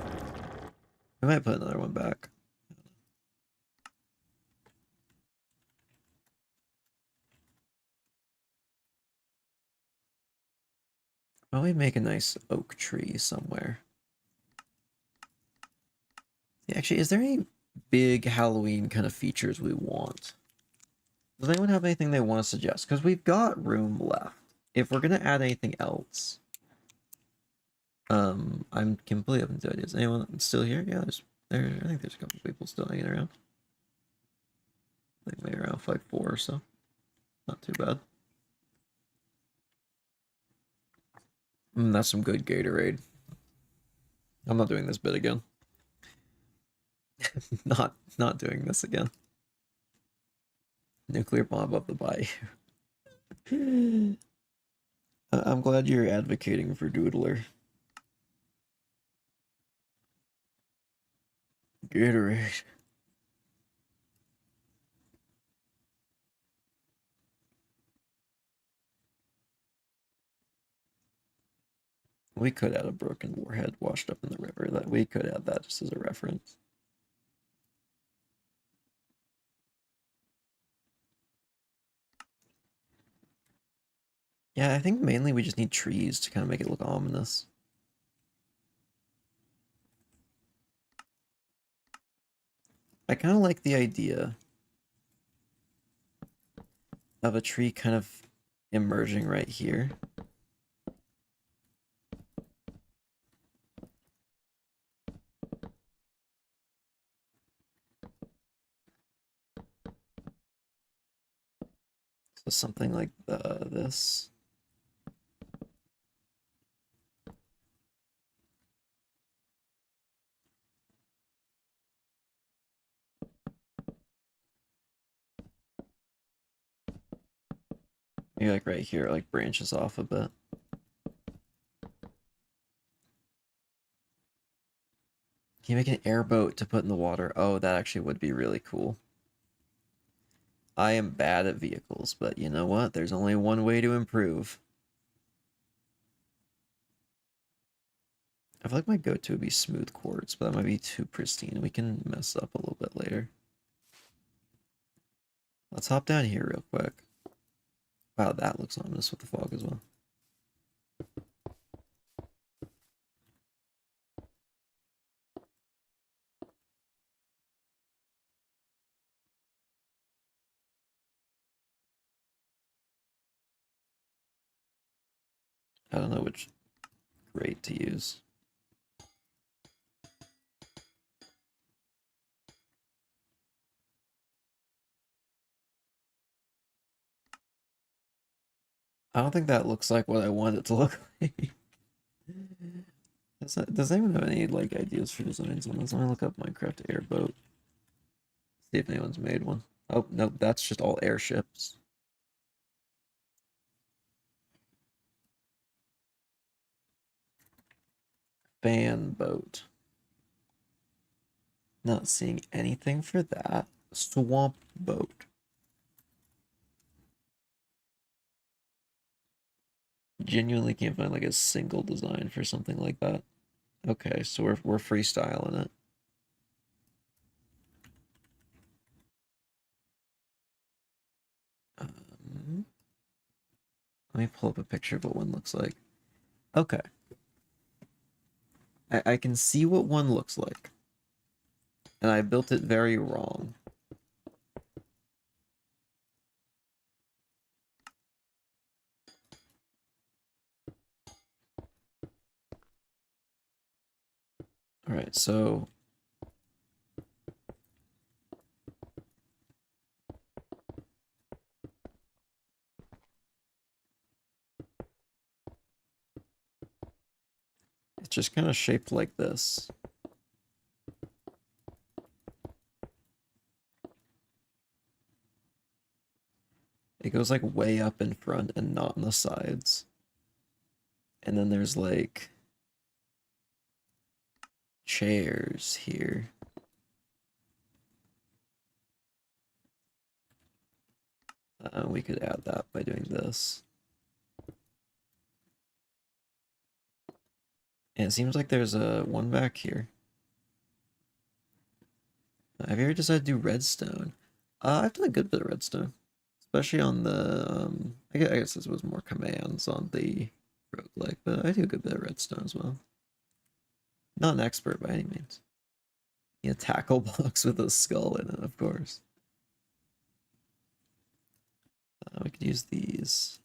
I might put another one back. Probably make a nice oak tree somewhere. Yeah, actually, is there any big Halloween kind of features we want? Does anyone have anything they want to suggest? Because we've got room left. If we're gonna add anything else, I'm completely open to ideas. Anyone still here? Yeah, I think there's a couple people still hanging around. I think maybe around like 4 or so. Not too bad. That's some good Gatorade. I'm not doing this bit again. Not doing this again. Nuclear bomb up the bayou. I'm glad you're advocating for Doodler. Gatorade. We could add a broken warhead washed up in the river. That we could add that just as a reference. Yeah, I think mainly we just need trees to kind of make it look ominous. I kind of like the idea of a tree kind of emerging right here. So something like this. Maybe like right here, like branches off a bit. Can you make an airboat to put in the water? Oh, that actually would be really cool. I am bad at vehicles, but you know what? There's only one way to improve. I feel like my go-to would be smooth quartz, but that might be too pristine. We can mess up a little bit later. Let's hop down here real quick. Wow, that looks ominous with the fog as well. I don't know which grate to use. I don't think that looks like what I want it to look like. Does anyone have any like ideas for designs on this? Let me look up Minecraft airboat. See if anyone's made one. Oh, no, that's just all airships. Fan boat. Not seeing anything for that. Swamp boat. Genuinely can't find like a single design for something like that. Okay, so we're freestyling it. Let me pull up a picture of what one looks like. Okay. I can see what one looks like. And I built it very wrong. Alright, so it's just kind of shaped like this. It goes like way up in front and not on the sides. And then there's like chairs here. We could add that by doing this. And it seems like there's a one back here. Have you ever decided to do redstone? I've done a good bit of redstone, especially on the I guess this was more commands on the roguelike, but I do a good bit of redstone as well. Not an expert by any means. Yeah, tackle box with a skull in it, of course. We could use these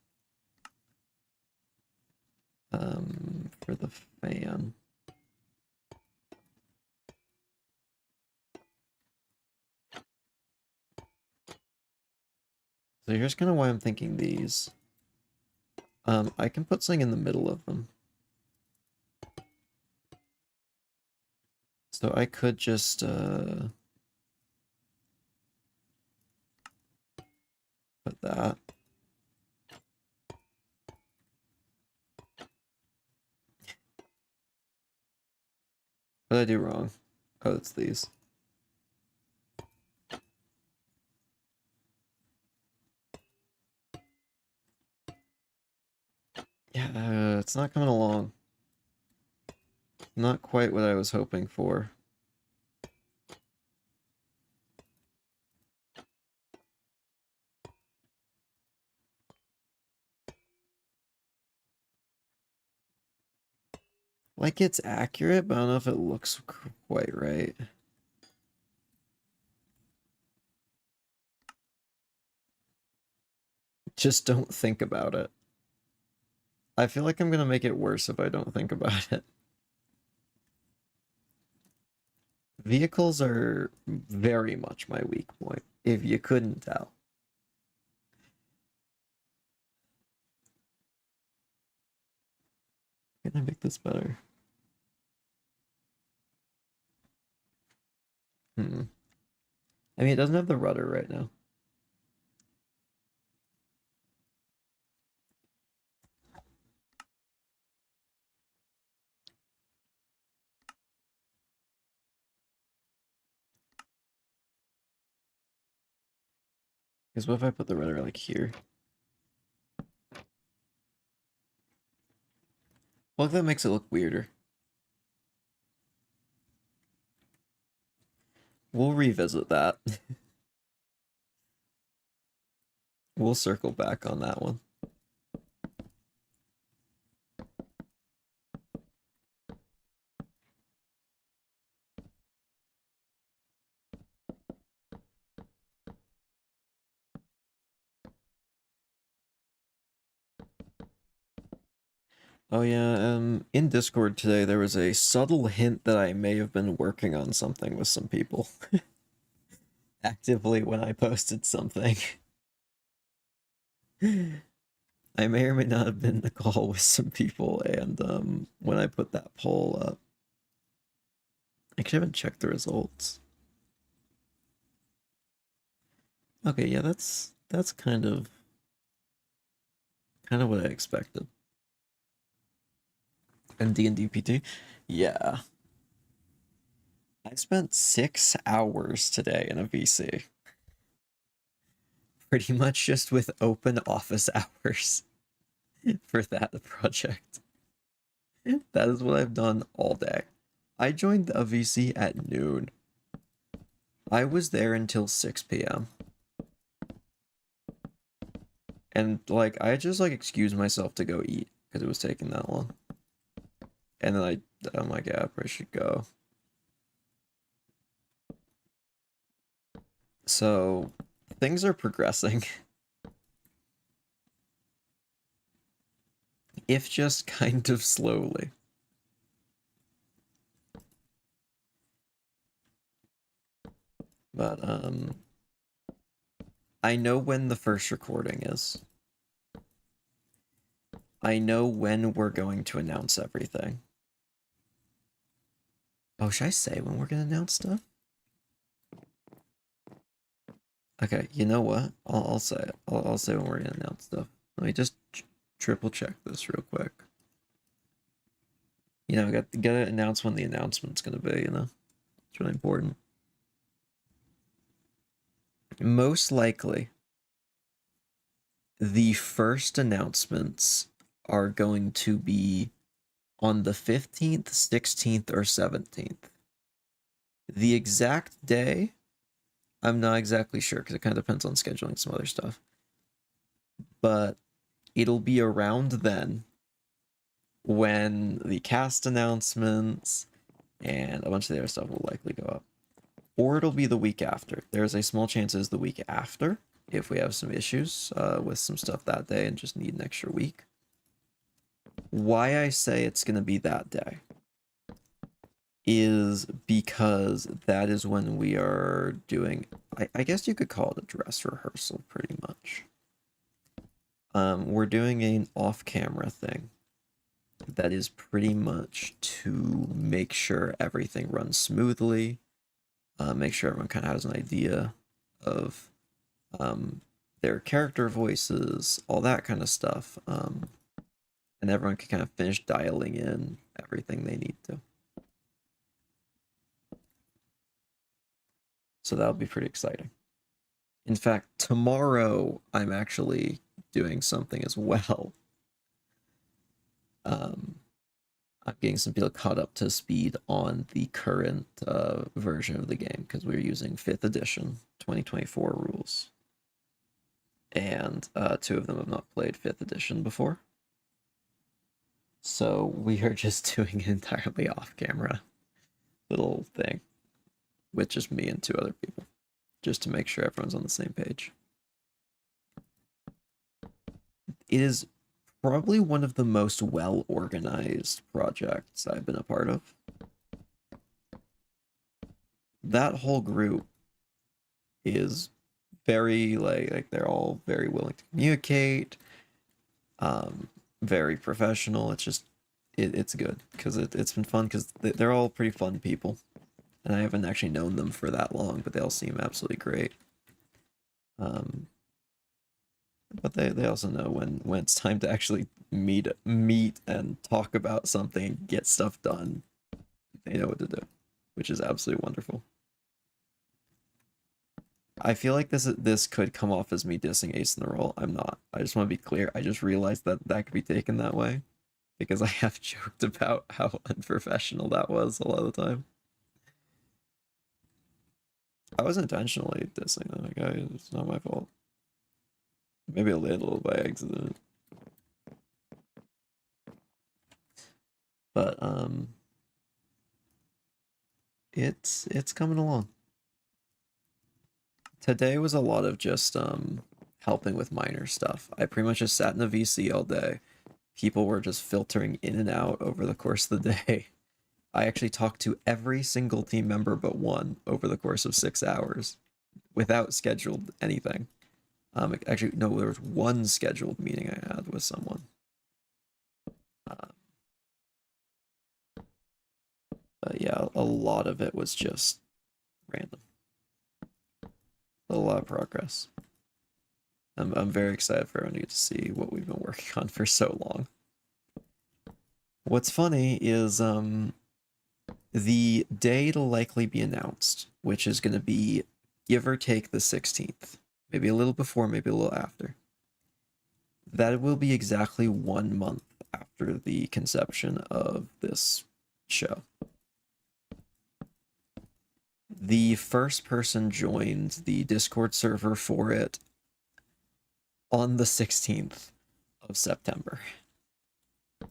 for the fan. So here's kind of why I'm thinking these. I can put something in the middle of them. So I could just put that. What did I do wrong? Oh, it's these. Yeah, it's not coming along. Not quite what I was hoping for. Like, it's accurate, but I don't know if it looks quite right. Just don't think about it. I feel like I'm gonna make it worse if I don't think about it. Vehicles are very much my weak point, if you couldn't tell. Can I make this better? Hmm. I mean, it doesn't have the rudder right now. Because what if I put the rudder like here? Well, that makes it look weirder. We'll revisit that. We'll circle back on that one. Oh yeah, in Discord today there was a subtle hint that I may have been working on something with some people actively when I posted something. I may or may not have been in a call with some people, and when I put that poll up, I actually haven't checked the results. Okay, yeah, that's kind of what I expected. And D&D PT, yeah. I spent 6 hours today in a VC. Pretty much just with open office hours for that project. That is what I've done all day. I joined a VC at noon. I was there until 6 p.m. And like I just like excused myself to go eat because it was taking that long. And then I'm like, yeah, I probably should go. So things are progressing. If just kind of slowly. But I know when the first recording is. I know when we're going to announce everything. Oh, should I say when we're gonna announce stuff? Okay, you know what? I'll say it. I'll say when we're gonna announce stuff. Let me just triple check this real quick. You know, gotta announce when the announcement's gonna be, you know? It's really important. Most likely, the first announcements are going to be on the 15th, 16th, or 17th. The exact day, I'm not exactly sure because it kind of depends on scheduling some other stuff. But it'll be around then when the cast announcements and a bunch of the other stuff will likely go up. Or it'll be the week after. There's a small chance it's the week after if we have some issues with some stuff that day and just need an extra week. Why I say it's going to be that day is because that is when we are doing, I guess you could call it a dress rehearsal pretty much. We're doing an off-camera thing that is pretty much to make sure everything runs smoothly, make sure everyone kind of has an idea of their character voices, all that kind of stuff, and everyone can kind of finish dialing in everything they need to. So that'll be pretty exciting. In fact, tomorrow I'm actually doing something as well. I'm getting some people caught up to speed on the current version of the game because we're using 5th edition 2024 rules. And 2 of them have not played 5th edition before. So we are just doing an entirely off-camera little thing with just me and 2 other people, just to make sure everyone's on the same page. It is probably one of the most well-organized projects I've been a part of. That whole group is very like they're all very willing to communicate, very professional. It's just it's good because it's been fun because they're all pretty fun people, and I haven't actually known them for that long, but they all seem absolutely great. But they also know when it's time to actually meet and talk about something, get stuff done. They know what to do, which is absolutely wonderful. I feel like this could come off as me dissing Ace in the Roll. I'm not. I just want to be clear. I just realized that could be taken that way because I have joked about how unprofessional that was a lot of the time. I was intentionally dissing that guy. It's not my fault. Maybe a little by accident. But it's coming along. Today was a lot of just helping with minor stuff. I pretty much just sat in a VC all day. People were just filtering in and out over the course of the day. I actually talked to every single team member but one over the course of 6 hours without scheduled anything. Actually, no, there was one scheduled meeting I had with someone. But yeah, a lot of it was just random. A lot of progress. I'm very excited for everyone to get to see what we've been working on for so long. What's funny is the day it'll likely be announced, which is going to be give or take the 16th, maybe a little before, maybe a little after. That will be exactly 1 month after the conception of this show. The first person joined the Discord server for it on the 16th of September.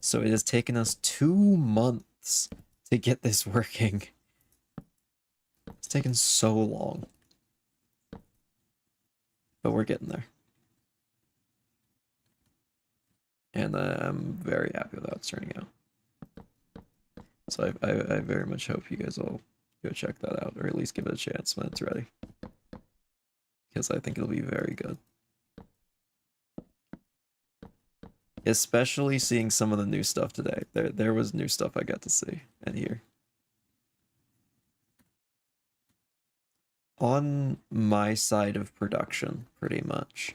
So it has taken us 2 months to get this working. It's taken so long. But we're getting there. And I'm very happy with how it's turning out. So I very much hope you guys all go check that out, or at least give it a chance when it's ready. Because I think it'll be very good. Especially seeing some of the new stuff today. There was new stuff I got to see and hear. On my side of production, pretty much,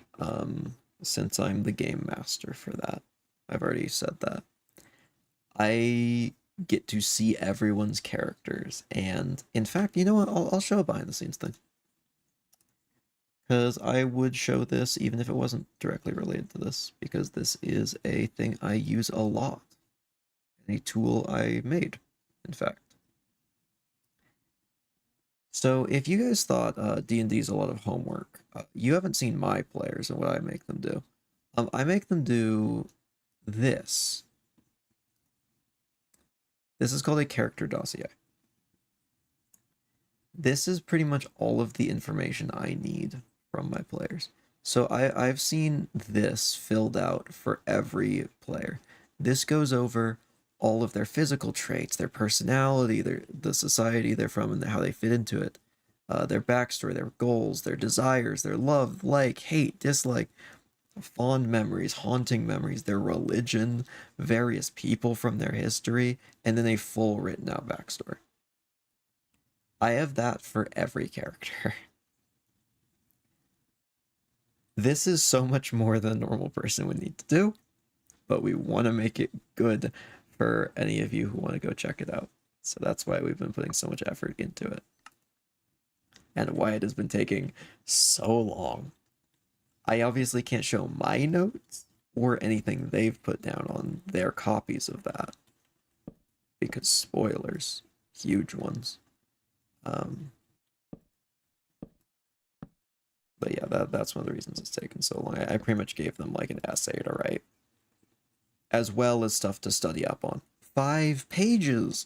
since I'm the game master for that, I've already said that, I get to see everyone's characters, and in fact, you know what, I'll show a behind the scenes thing. Because I would show this even if it wasn't directly related to this, because this is a thing I use a lot. A tool I made, in fact. So if you guys thought D&D is a lot of homework, you haven't seen my players and what I make them do. I make them do this. This is called a character dossier. This is pretty much all of the information I need from my players. So I've seen this filled out for every player. This goes over all of their physical traits, their personality, the society they're from, and how they fit into it, their backstory, their goals, their desires, their love, like, hate, dislike, fond memories, haunting memories, their religion, various people from their history, and then a full written out backstory. I have that for every character. This is so much more than a normal person would need to do, but we want to make it good for any of you who want to go check it out. So that's why we've been putting so much effort into it. And why it has been taking so long. I obviously can't show my notes or anything they've put down on their copies of that. Because spoilers, huge ones. But yeah, that's one of the reasons it's taken so long. I pretty much gave them like an essay to write, as well as stuff to study up on. 5 pages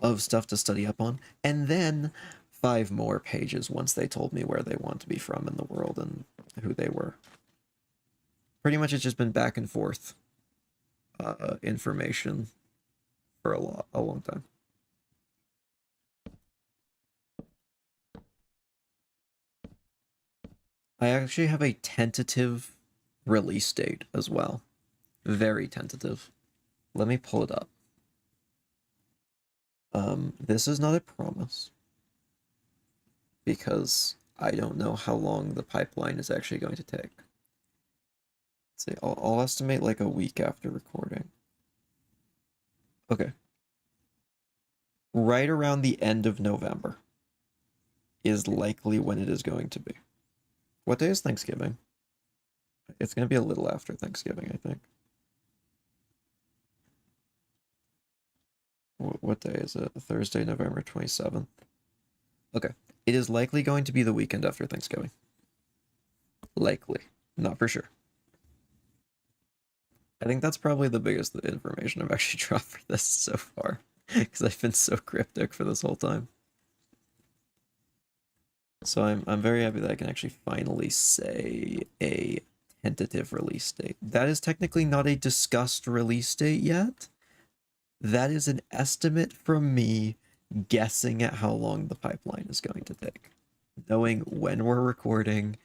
of stuff to study up on, and then 5 more pages once they told me where they want to be from in the world and who they were. Pretty much it's just been back and forth information for a long time. I actually have a tentative release date as well. Very tentative. Let me pull it up. This is not a promise because I don't know how long the pipeline is actually going to take. Let's see, I'll estimate like a week after recording. Okay. Right around the end of November is likely when it is going to be. What day is Thanksgiving? It's going to be a little after Thanksgiving, I think. What day is it? Thursday, November 27th. Okay. It is likely going to be the weekend after Thanksgiving. Likely. Not for sure. I think that's probably the biggest information I've actually dropped for this so far. Because I've been so cryptic for this whole time. So I'm very happy that I can actually finally say a tentative release date. That is technically not a discussed release date yet. That is an estimate from me guessing at how long the pipeline is going to take. Knowing when we're recording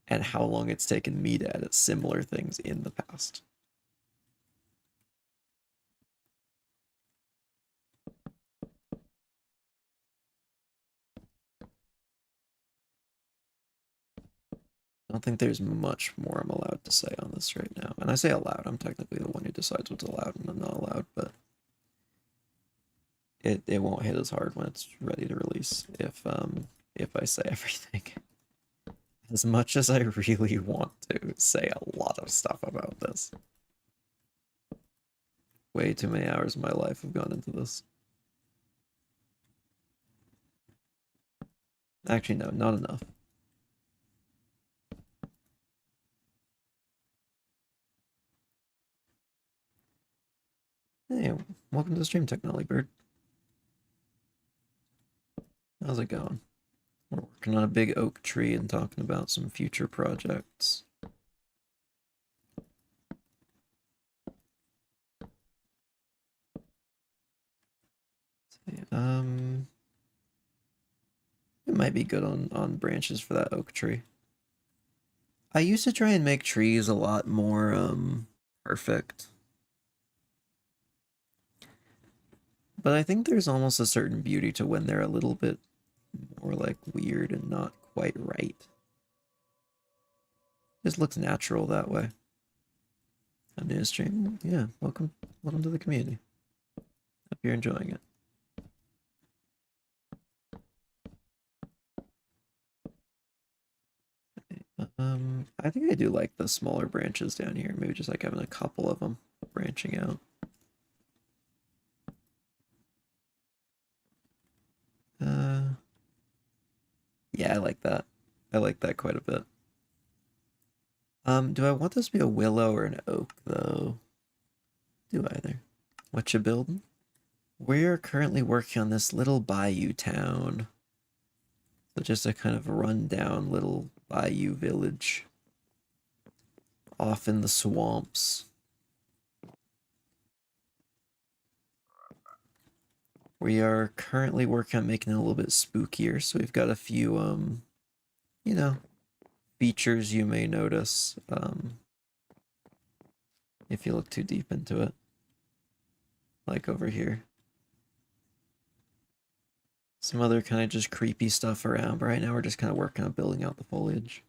and how long it's taken me to edit similar things in the past. I don't think there's much more I'm allowed to say on this right now. And I say allowed, I'm technically the one who decides what's allowed and not allowed, but it won't hit as hard when it's ready to release if I say everything. As much as I really want to say a lot of stuff about this. Way too many hours of my life have gone into this. Actually, no, not enough. Hey, welcome to the stream, Technology Bird. How's it going? We're working on a big oak tree and talking about some future projects. It might be good on branches for that oak tree. I used to try and make trees a lot more perfect. But I think there's almost a certain beauty to when they're a little bit more like weird and not quite right. Just looks natural that way. I'm new to stream. Yeah, welcome to the community. Hope you're enjoying it. I think I do like the smaller branches down here. Maybe just like having a couple of them branching out. Yeah, I like that. I like that quite a bit. Do I want this to be a willow or an oak, though? Do either. What you building? We're currently working on this little bayou town. So just a kind of run-down little bayou village. Off in the swamps. We are currently working on making it a little bit spookier, so we've got a few, you know, features you may notice. if you look too deep into it. Like over here. Some other kind of just creepy stuff around, but right now we're just kind of working on building out the foliage.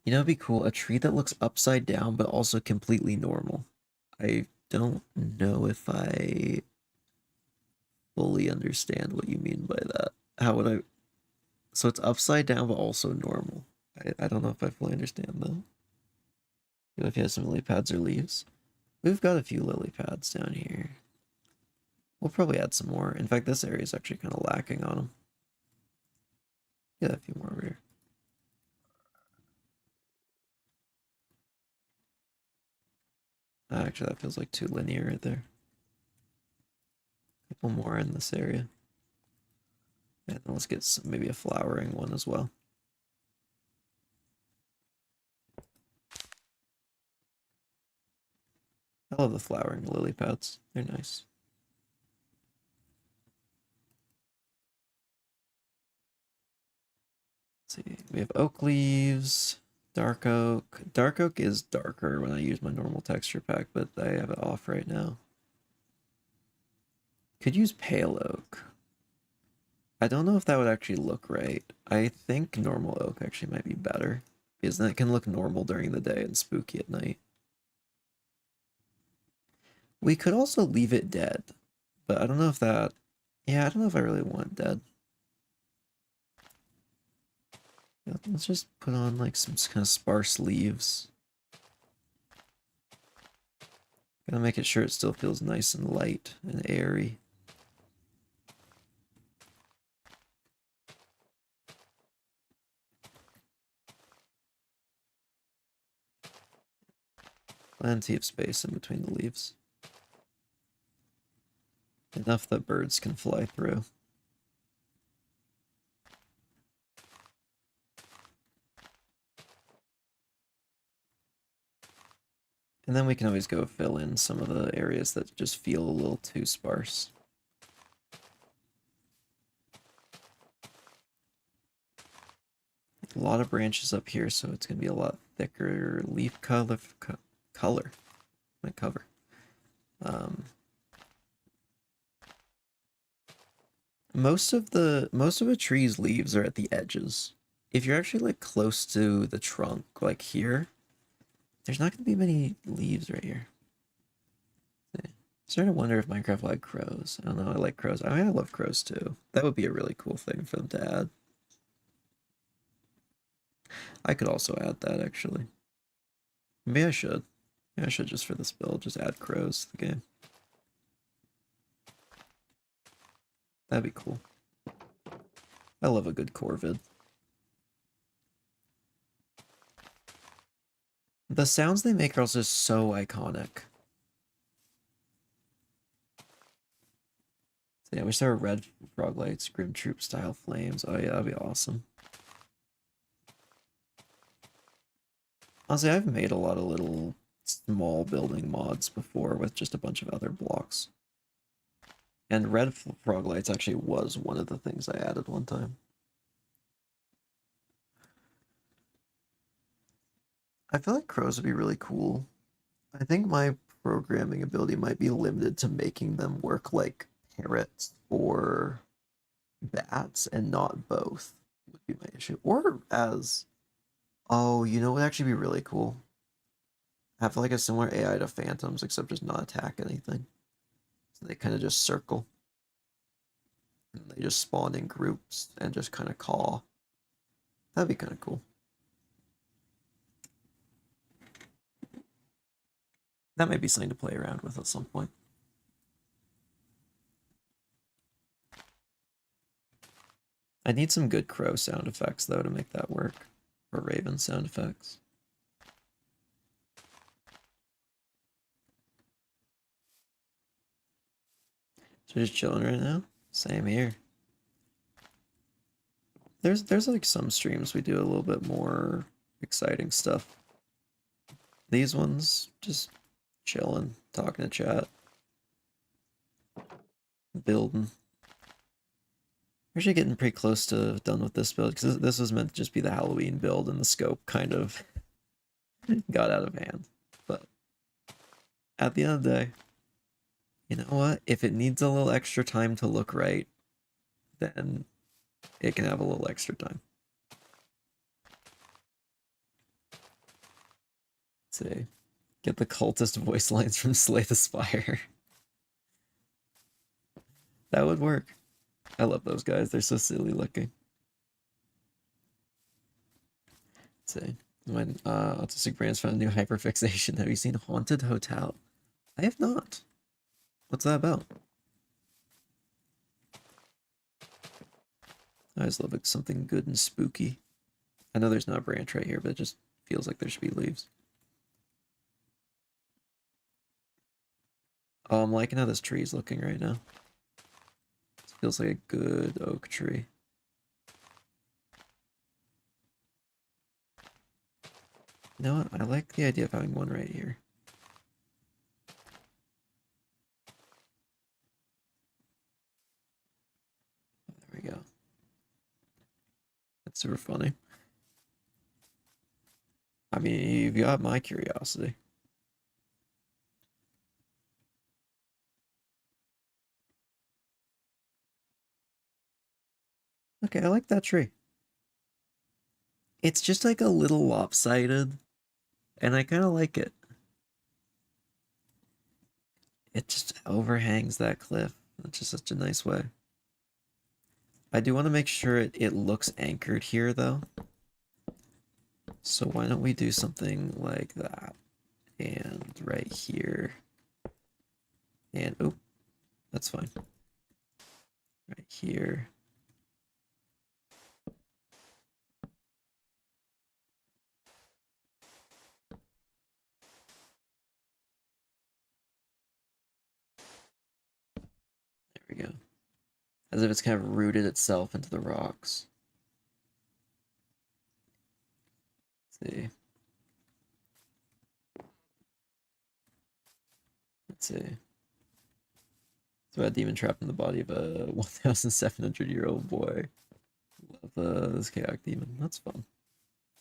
You know, it'd be cool, a tree that looks upside down, but also completely normal. I don't know if I fully understand what you mean by that. How would I... So it's upside down, but also normal. I don't know if I fully understand that. You know, if you have some lily pads or leaves. We've got a few lily pads down here. We'll probably add some more. In fact, this area is actually kind of lacking on them. Get a few more over here. Actually, that feels like too linear right there. A couple more in this area. And then let's get some, maybe a flowering one as well. I love the flowering lily pads. They're nice. Let's see, we have oak leaves, dark oak. Dark oak is darker when I use my normal texture pack, but I have it off right now. Could use pale oak. I don't know if that would actually look right. I think normal oak actually might be better, because then it can look normal during the day and spooky at night. We could also leave it dead, but I don't know if that... Yeah, I don't know if I really want dead. Yeah, let's just put on like some kind of sparse leaves. Gotta make it sure it still feels nice and light and airy. Plenty of space in between the leaves. Enough that birds can fly through. And then we can always go fill in some of the areas that just feel a little too sparse. A lot of branches up here, so it's going to be a lot thicker leaf color. My cover. Most of a tree's leaves are at the edges. If you're actually like close to the trunk, like here, there's not going to be many leaves right here. Starting to wonder if Minecraft will like crows. I don't know. I like crows. I mean, I love crows too. That would be a really cool thing for them to add. I could also add that actually. Maybe I should. Maybe I should just for this build, just add crows to the game. That'd be cool. I love a good Corvid. The sounds they make are also so iconic. So yeah, we start red frog lights, Grim Troop style flames. Oh yeah, that'd be awesome. Honestly, I've made a lot of little small building mods before with just a bunch of other blocks. And red frog lights actually was one of the things I added one time. I feel like crows would be really cool. I think my programming ability might be limited to making them work like parrots or bats and not both would be my issue. Or as, oh, you know what would actually be really cool? Have like a similar AI to phantoms, except just not attack anything. So they kind of just circle. And they just spawn in groups and just kind of caw. That'd be kind of cool. That might be something to play around with at some point. I need some good crow sound effects, though, to make that work. Or raven sound effects. So just chilling right now? Same here. There's like some streams we do a little bit more exciting stuff. These ones, just chilling, talking to chat. Building. We're actually getting pretty close to done with this build, because this was meant to just be the Halloween build, and the scope kind of got out of hand. At the end of the day, you know what? If it needs a little extra time to look right, then it can have a little extra time. Let's see. Get the cultist voice lines from Slay the Spire. That would work. I love those guys. They're so silly looking. Let's see. When Autistic Brands found a new hyperfixation. Have you seen Haunted Hotel? I have not. What's that about? I always love like something good and spooky. I know there's not a branch right here, but it just feels like there should be leaves. Oh, I'm liking how this tree is looking right now. It feels like a good oak tree. You know what? I like the idea of having one right here. There we go. That's super funny. I mean, you've got my curiosity. Okay, I like that tree. It's just like a little lopsided, and I kind of like it. It just overhangs that cliff. It's just such a nice way. I do want to make sure it looks anchored here, though. So why don't we do something like that? And right here. And, oh, that's fine. Right here. There we go. As if it's kind of rooted itself into the rocks. Let's see. Let's see. So a demon trapped in the body of a 1,700-year-old boy. Love this chaotic demon. That's fun.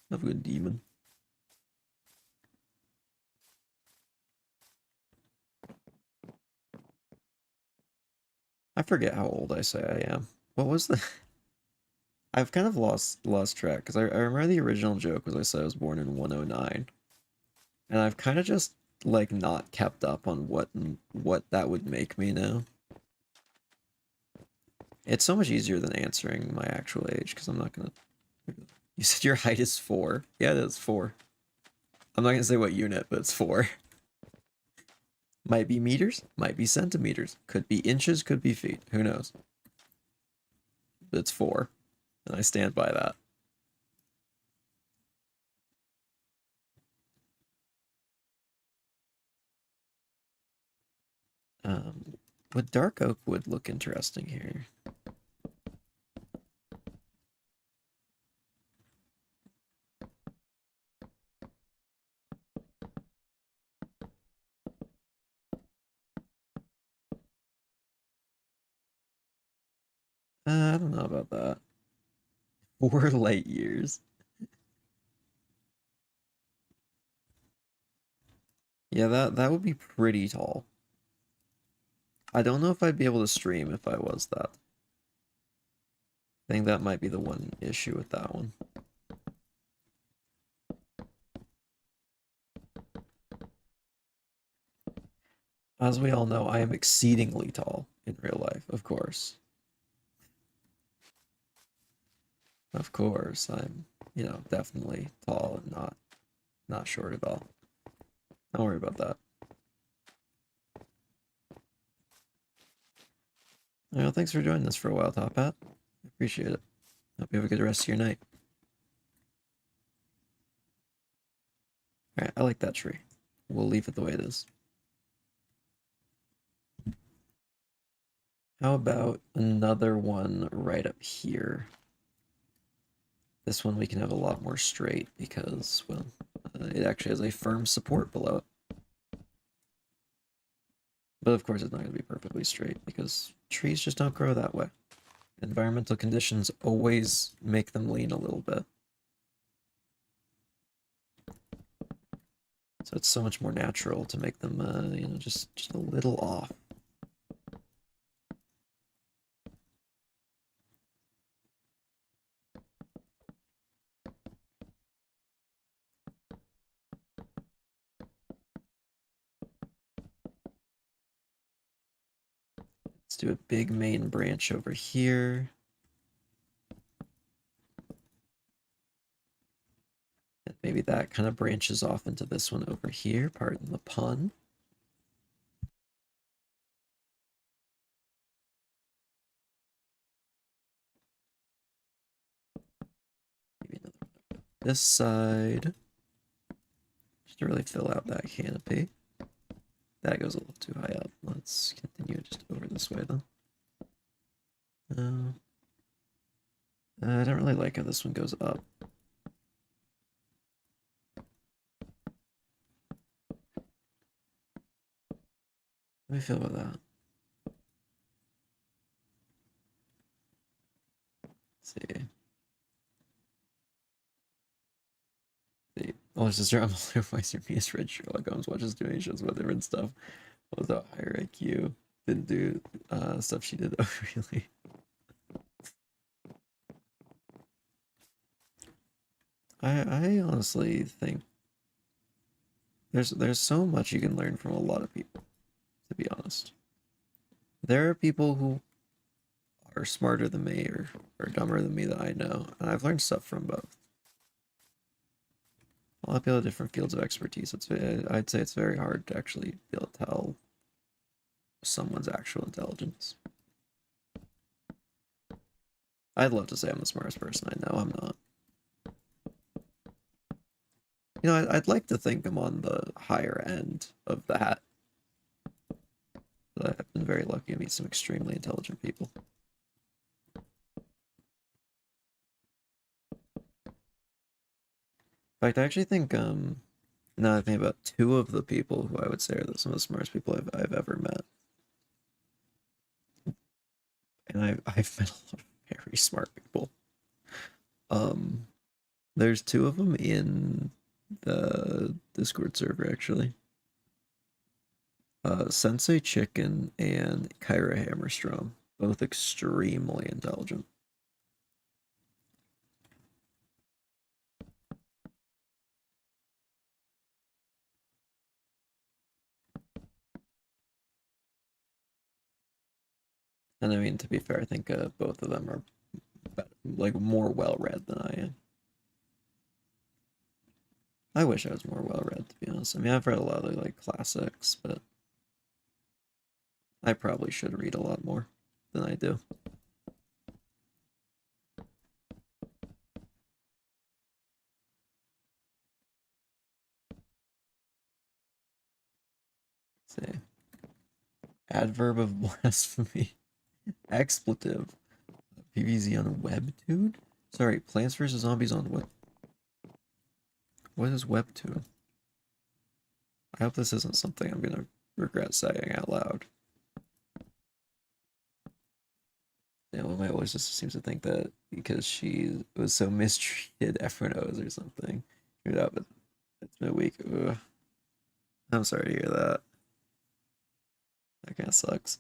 Love a good demon. I forget how old I say I am. What was the... I've kind of lost track, because I remember the original joke was I said I was born in 109. And I've kind of just, like, not kept up on what that would make me now. It's so much easier than answering my actual age, because I'm not gonna... You said your height is 4. Yeah, it is 4. I'm not gonna say what unit, but it's 4. Might be meters, might be centimeters, could be inches, could be feet. Who knows? But it's 4, and I stand by that. Would dark oak wood look interesting here? I don't know about that. 4 light years. Yeah, that would be pretty tall. I don't know if I'd be able to stream if I was that. I think that might be the one issue with that one. As we all know, I am exceedingly tall in real life, of course. Of course, I'm, definitely tall and not short at all. Don't worry about that. Well, thanks for joining us for a while, Top Hat. I appreciate it. Hope you have a good rest of your night. Alright, I like that tree. We'll leave it the way it is. How about another one right up here? This one we can have a lot more straight because, well, it actually has a firm support below it. But of course it's not going to be perfectly straight because trees just don't grow that way. Environmental conditions always make them lean a little bit. So it's so much more natural to make them, you know, just a little off. Let's do a big main branch over here. And maybe that kind of branches off into this one over here, pardon the pun. Maybe another one this side. Just to really fill out that canopy. That goes a little too high up. Let's continue just over this way then. I don't really like how this one goes up. How do you feel about that? Let's see. Oh, sister, I'm only advice your piece read Sherlock Holmes watches donations about different stuff. Without higher IQ. Didn't do stuff she did. Oh, really? I honestly think there's so much you can learn from a lot of people, to be honest. There are people who are smarter than me or dumber than me that I know, and I've learned stuff from both. A lot of people have different fields of expertise. I'd say it's very hard to actually be able to tell someone's actual intelligence. I'd love to say I'm the smartest person I know. I'm not. You know, I'd like to think I'm on the higher end of that. But I've been very lucky to meet some extremely intelligent people. In fact, I actually think, now that I think about two of the people who I would say are some of the smartest people I've ever met. And I've met a lot of very smart people. Um, there's two of them in the Discord server, actually. Sensei Chicken and Kyra Hammerstrom, both extremely intelligent. And I mean, to be fair, I think both of them are like more well-read than I am. I wish I was more well-read, to be honest. I mean, I've read a lot of like classics, but I probably should read a lot more than I do. Say, adverb of blasphemy, expletive, PVZ on Webtoon. Sorry, Plants vs Zombies on what? What is Webtoon? I hope this isn't something I'm gonna regret saying out loud. Yeah, well, my voice just seems to think that because she was so mistreated, everyone owes or something. Screwed up, but it's been a week. Ugh. I'm sorry to hear that. That kind of sucks.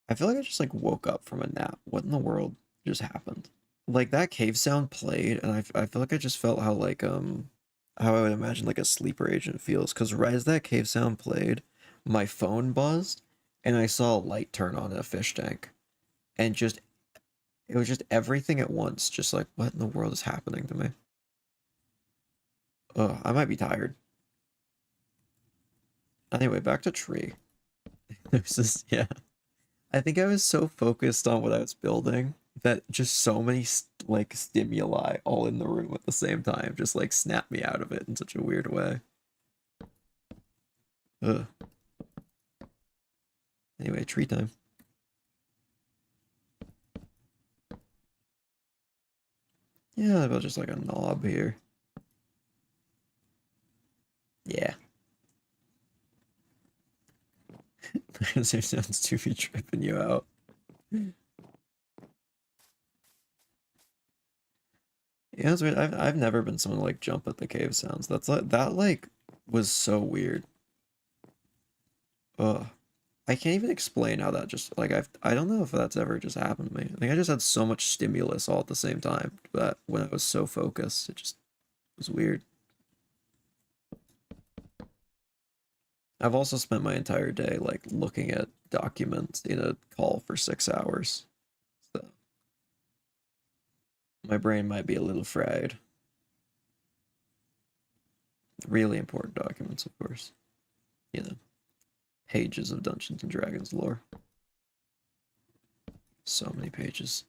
I feel like I just like woke up from a nap. What in the world just happened? Like that cave sound played, and I feel like I just felt how I would imagine like a sleeper agent feels. Because right as that cave sound played, my phone buzzed, and I saw a light turn on in a fish tank, and just it was just everything at once. Just like what in the world is happening to me? Ugh, I might be tired. Anyway, back to tree. There's this, yeah. I think I was so focused on what I was building that just so many like stimuli all in the room at the same time just like snapped me out of it in such a weird way. Ugh. Anyway, tree time. Yeah, about just like a knob here. Yeah. sounds to be tripping you out. Yeah, it's weird. I've never been someone to like jump at the cave sounds. That's like that like was so weird. Ugh. I can't even explain how that just like I don't know if that's ever just happened to me. I think I just had so much stimulus all at the same time that when I was so focused, it just was weird. I've also spent my entire day like looking at documents in a call for 6 hours. So my brain might be a little fried. Really important documents, of course. You know, pages of Dungeons and Dragons lore. So many pages.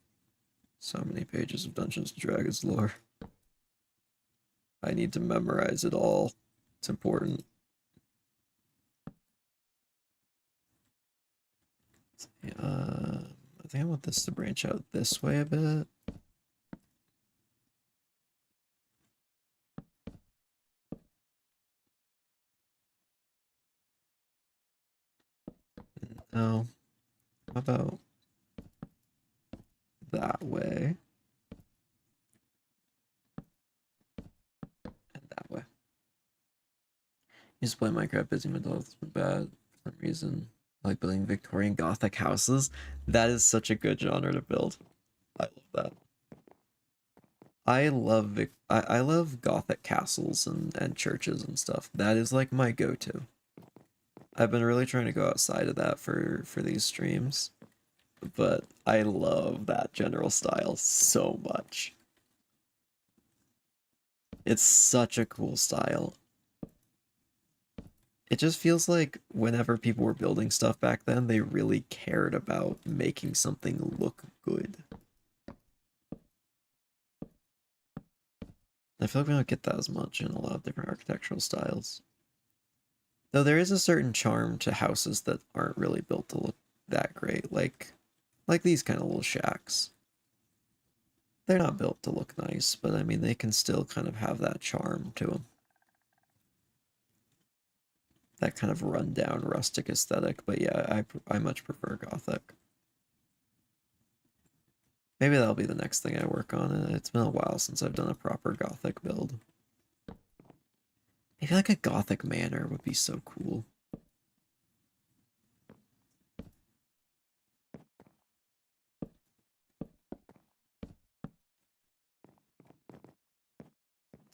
So many pages of Dungeons and Dragons lore. I need to memorize it all. It's important. I think I want this to branch out this way a bit. No. How about that way? And that way. Used to play Minecraft busy mental health has been bad for some reason. I like building Victorian Gothic houses. That is such a good genre to build. I love that. I love Gothic castles and churches and stuff. That is like my go-to. I've been really trying to go outside of that for these streams, but I love that general style so much. It's such a cool style. It just feels like whenever people were building stuff back then, they really cared about making something look good. I feel like we don't get that as much in a lot of different architectural styles. Though there is a certain charm to houses that aren't really built to look that great, like these kind of little shacks. They're not built to look nice, but I mean they can still kind of have that charm to them. That kind of rundown rustic aesthetic, but yeah, I much prefer Gothic. Maybe that'll be the next thing I work on. It's been a while since I've done a proper Gothic build. Maybe like a Gothic manor would be so cool.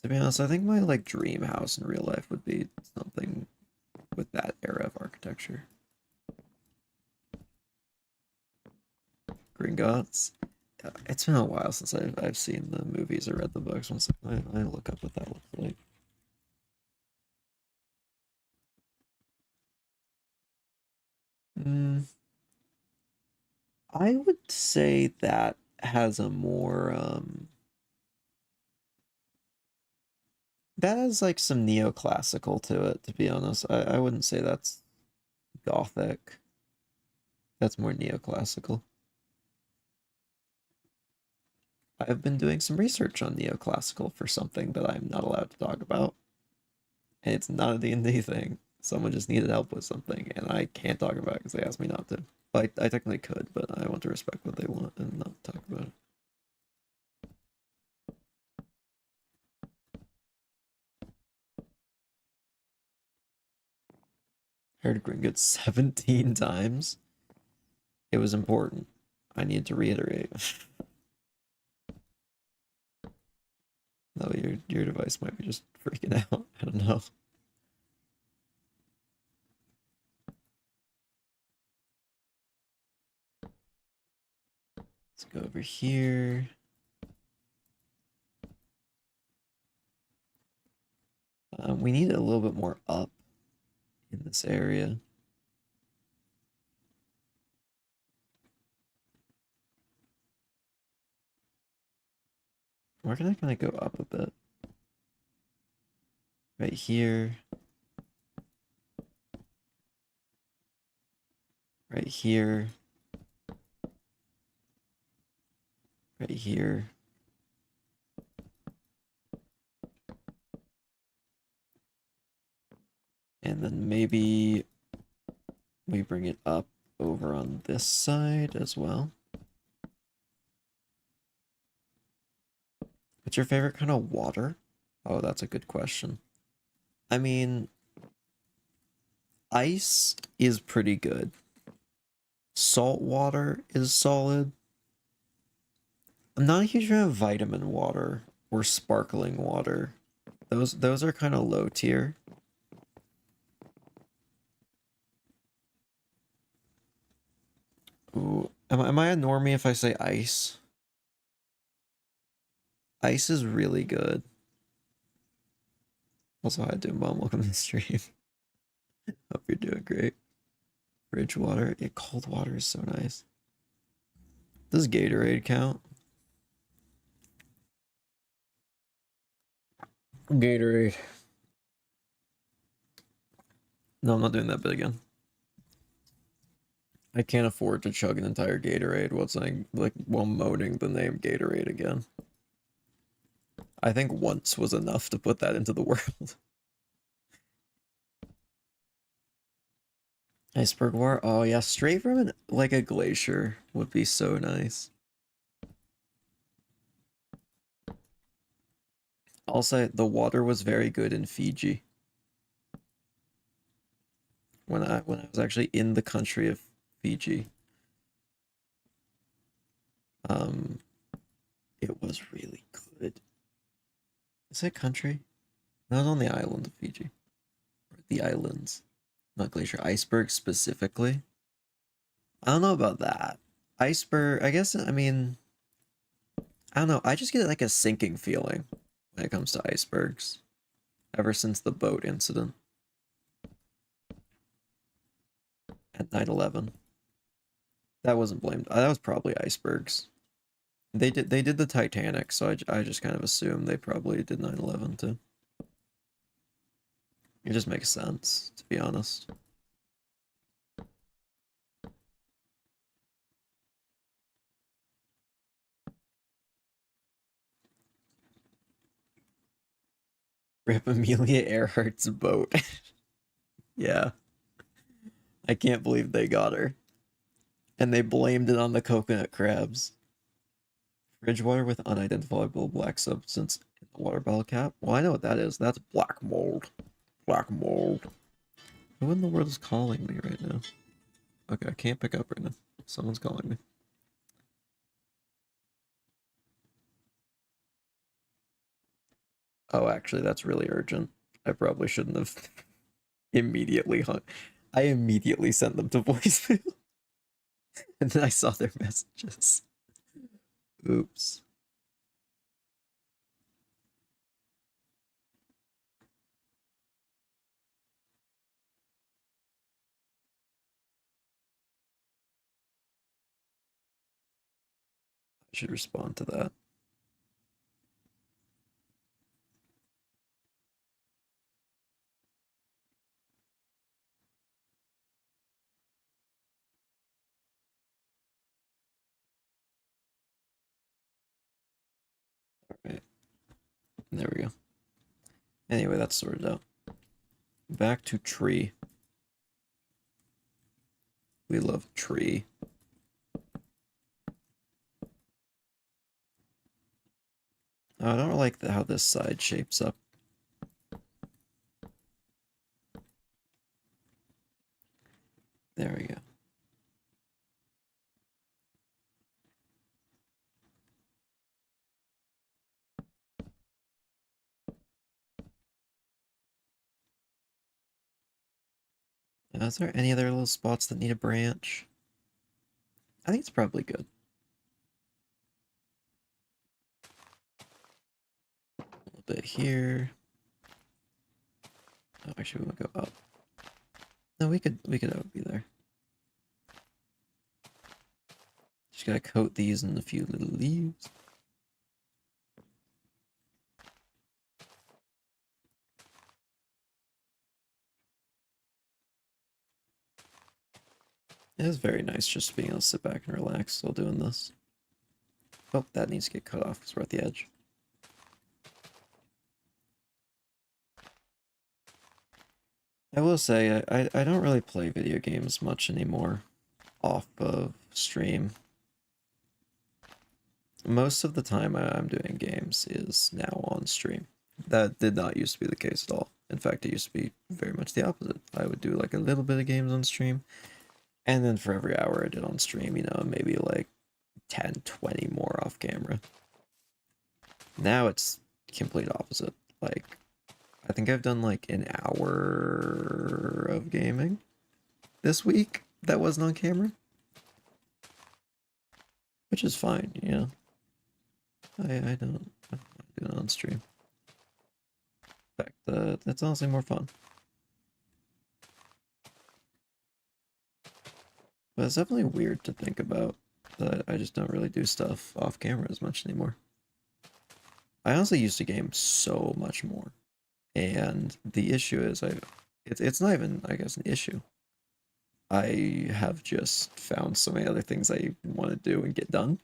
To be honest, I think my like dream house in real life would be something with that era of architecture. Gringotts. It's been a while since I've seen the movies or read the books. Once I look up what that looks like. Mm, I would say that has a more that has like some neoclassical to it, to be honest. I wouldn't say that's Gothic. That's more neoclassical. I've been doing some research on neoclassical for something that I'm not allowed to talk about. And it's not a D&D thing. Someone just needed help with something, and I can't talk about it because they asked me not to. I technically could, but I want to respect what they want and not talk about it. Heard Gringotts 17 times. It was important. I need to reiterate. No, your device might be just freaking out. I don't know. Let's go over here. We need it a little bit more up in this area. We're gonna kind of go up a bit. Right here. Right here. Right here. And then maybe we bring it up over on this side as well. What's your favorite kind of water? Oh, that's a good question. I mean, ice is pretty good. Salt water is solid. I'm not a huge fan of vitamin water or sparkling water. Those are kind of low tier. Ooh, am I a normie if I say ice? Ice is really good. Also, hi Doombomb, welcome to the stream. Hope you're doing great. Fridge water, yeah, cold water is so nice. Does Gatorade count? Gatorade. No, I'm not doing that bit again. I can't afford to chug an entire Gatorade while moaning the name Gatorade again. I think once was enough to put that into the world. Iceberg water? Oh yeah, straight from a glacier would be so nice. Also, the water was very good in Fiji. When I was actually in the country of Fiji. Um it was really good. Is it country? No, I was on the island of Fiji. Or the islands. Not glacier. Iceberg specifically. I don't know about that. Iceberg, I guess, I mean, I don't know. I just get like a sinking feeling when it comes to icebergs ever since the boat incident at 9/11. That wasn't blamed. That was probably icebergs. They did the Titanic, so I just kind of assume they probably did 9/11 too. It just makes sense, to be honest. Rip Amelia Earhart's boat. Yeah, I can't believe they got her. And they blamed it on the coconut crabs. Fridge water with unidentifiable black substance in the water bottle cap? Well, I know what that is. That's black mold. Black mold. Who in the world is calling me right now? Okay, I can't pick up right now. Someone's calling me. Oh, actually, that's really urgent. I probably shouldn't have immediately hung. I immediately sent them to voicemail. And then I saw their messages. Oops. I should respond to that. Alright. There we go. Anyway, that's sorted out. Back to tree. We love tree. I don't like how this side shapes up. There we go. Is there any other little spots that need a branch? I think it's probably good. A little bit here. Oh, actually, we want to go up. No, we could be there. Just gotta coat these in a few little leaves. It is very nice just being able to sit back and relax while doing this. Oh, that needs to get cut off because we're at the edge. I will say I don't really play video games much anymore off of stream. Most of the time I'm doing games is now on stream. That did not used to be the case at all. In fact, it used to be very much the opposite. I would do like a little bit of games on stream, and then for every hour I did on stream, maybe like 10, 20 more off camera. Now it's complete opposite. Like, I think I've done like an hour of gaming this week that wasn't on camera, which is fine, I don't do it on stream. In fact, that's honestly more fun. But it's definitely weird to think about that I just don't really do stuff off camera as much anymore. I honestly used to game so much more. And the issue is it's not even, I guess, an issue. I have just found so many other things I want to do and get done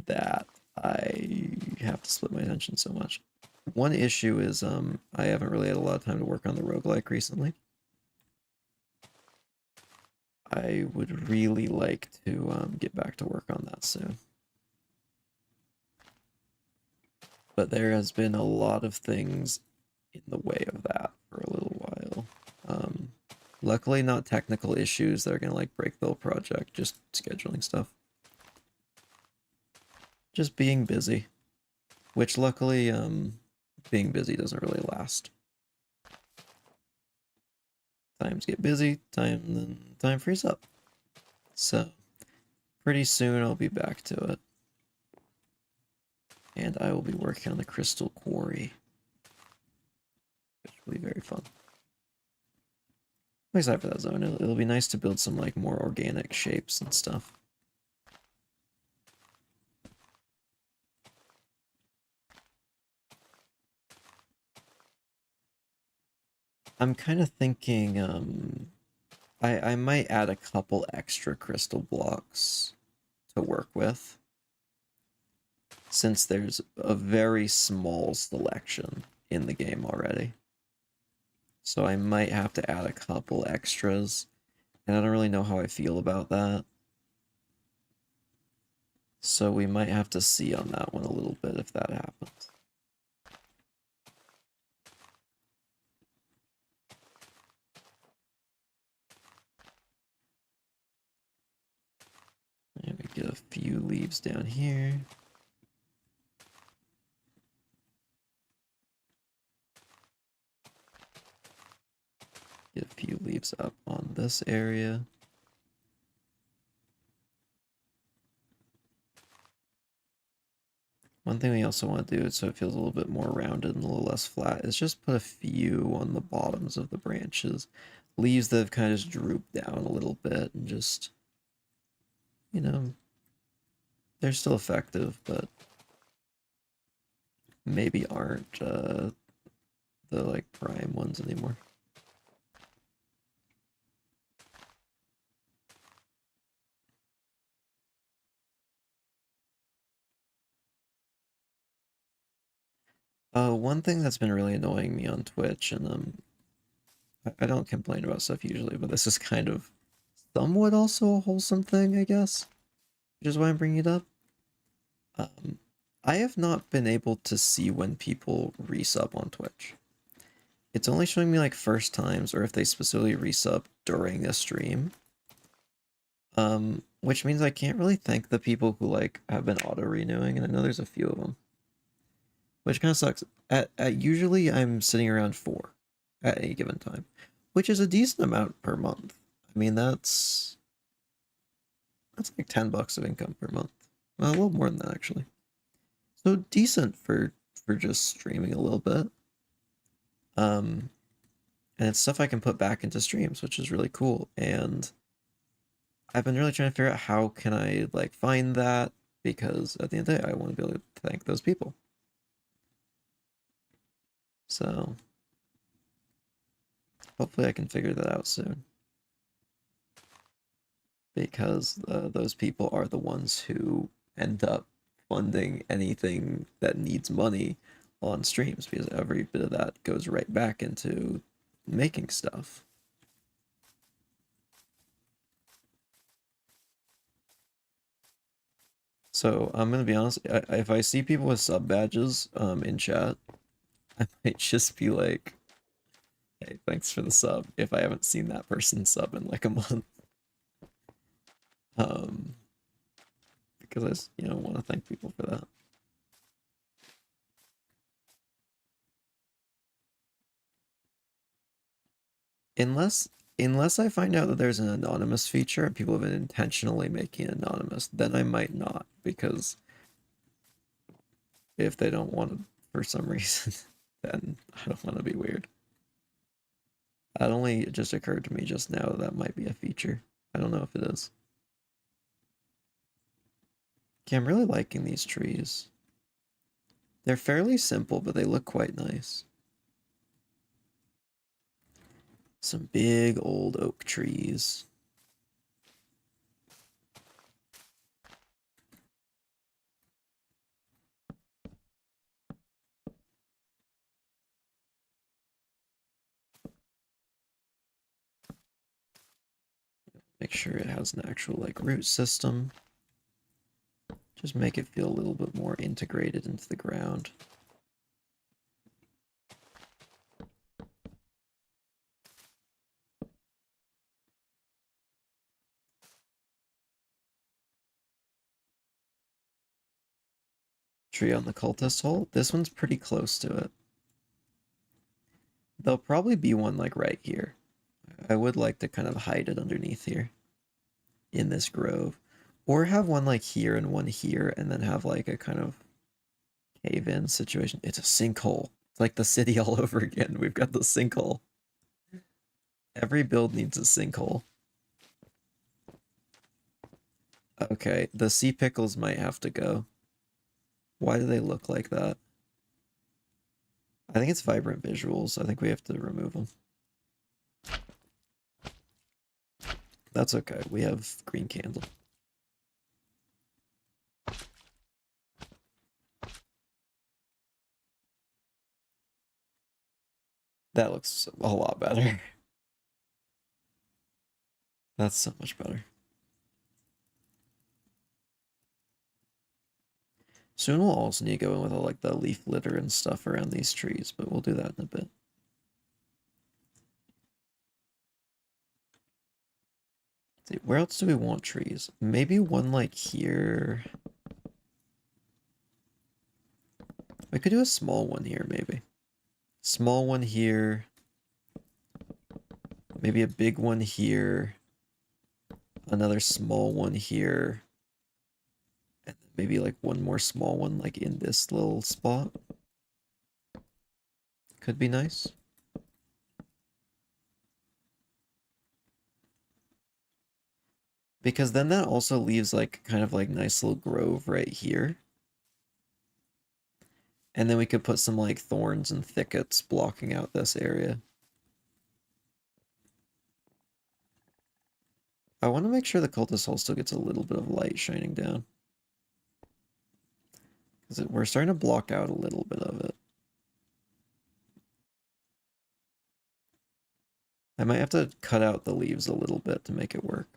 that I have to split my attention so much. One issue is I haven't really had a lot of time to work on the roguelike recently. I would really like to get back to work on that soon. But there has been a lot of things in the way of that for a little while. Luckily not technical issues that are gonna like break the whole project, just scheduling stuff. Just being busy. Which luckily, being busy doesn't really last. Times get busy, time frees up. So, pretty soon I'll be back to it. And I will be working on the Crystal Quarry, which will be very fun. I'm excited for that zone. It'll be nice to build some like more organic shapes and stuff. I'm kind of thinking I might add a couple extra crystal blocks to work with, since there's a very small selection in the game already. So I might have to add a couple extras, and I don't really know how I feel about that. So we might have to see on that one a little bit if that happens. And we get a few leaves down here. Get a few leaves up on this area. One thing we also want to do, so it feels a little bit more rounded and a little less flat, is just put a few on the bottoms of the branches. Leaves that have kind of just drooped down a little bit and just, they're still effective, but maybe aren't the like prime ones anymore. One thing that's been really annoying me on Twitch, and I don't complain about stuff usually, but this is kind of somewhat also a wholesome thing, I guess, which is why I'm bringing it up. I have not been able to see when people resub on Twitch. It's only showing me like first times or if they specifically resub during a stream. Which means I can't really thank the people who like have been auto renewing, and I know there's a few of them. Which kind of sucks. At usually I'm sitting around 4 at any given time, which is a decent amount per month. I mean that's like $10 of income per month. Well, a little more than that actually. So decent for just streaming a little bit. And it's stuff I can put back into streams, which is really cool. And I've been really trying to figure out how can I like find that, because at the end of the day I want to be able to thank those people. So hopefully I can figure that out soon, because those people are the ones who end up funding anything that needs money on streams, because every bit of that goes right back into making stuff. So I'm gonna be honest, if I see people with sub badges in chat, I might just be like, hey, thanks for the sub if I haven't seen that person sub in like a month. Um, because I just, want to thank people for that. Unless I find out that there's an anonymous feature and people have been intentionally making it anonymous, then I might not, because if they don't want to for some reason, then I don't want to be weird. That only just occurred to me just now that might be a feature. I don't know if it is. Okay, I'm really liking these trees. They're fairly simple, but they look quite nice. Some big old oak trees. Make sure it has an actual like root system. Just make it feel a little bit more integrated into the ground. Tree on the cultist hole. This one's pretty close to it. There'll probably be one like right here. I would like to kind of hide it underneath here in this grove. Or have one like here and one here, and then have like a kind of cave-in situation. It's a sinkhole. It's like the city all over again. We've got the sinkhole. Every build needs a sinkhole. Okay, the sea pickles might have to go. Why do they look like that? I think it's vibrant visuals. I think we have to remove them. That's okay. We have green candle. That looks a lot better. That's so much better. Soon we'll also need to go in with all like the leaf litter and stuff around these trees, but we'll do that in a bit. Let's see, where else do we want trees? Maybe one like here. We could do a small one here, maybe. Small one here. Maybe a big one here. Another small one here. And maybe like one more small one like in this little spot. Could be nice. Because then that also leaves like kind of like nice little grove right here. And then we could put some like thorns and thickets blocking out this area. I want to make sure the cultist hole still gets a little bit of light shining down. Because we're starting to block out a little bit of it. I might have to cut out the leaves a little bit to make it work.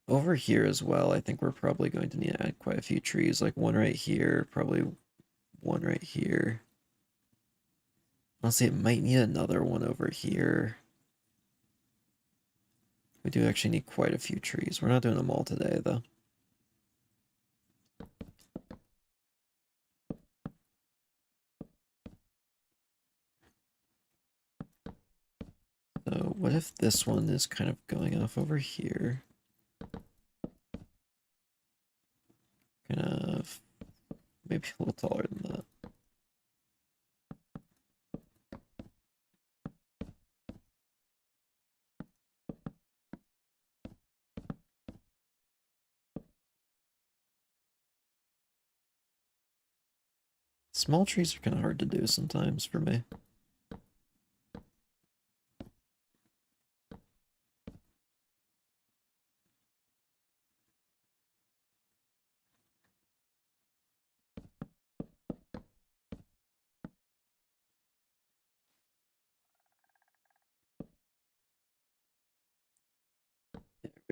Over here as well, I think we're probably going to need to add quite a few trees, like one right here, probably one right here. Honestly, it might need another one over here. We do actually need quite a few trees. We're not doing them all today, though. So what if this one is kind of going off over here? Kind of maybe a little taller than that. Small trees are kind of hard to do sometimes for me.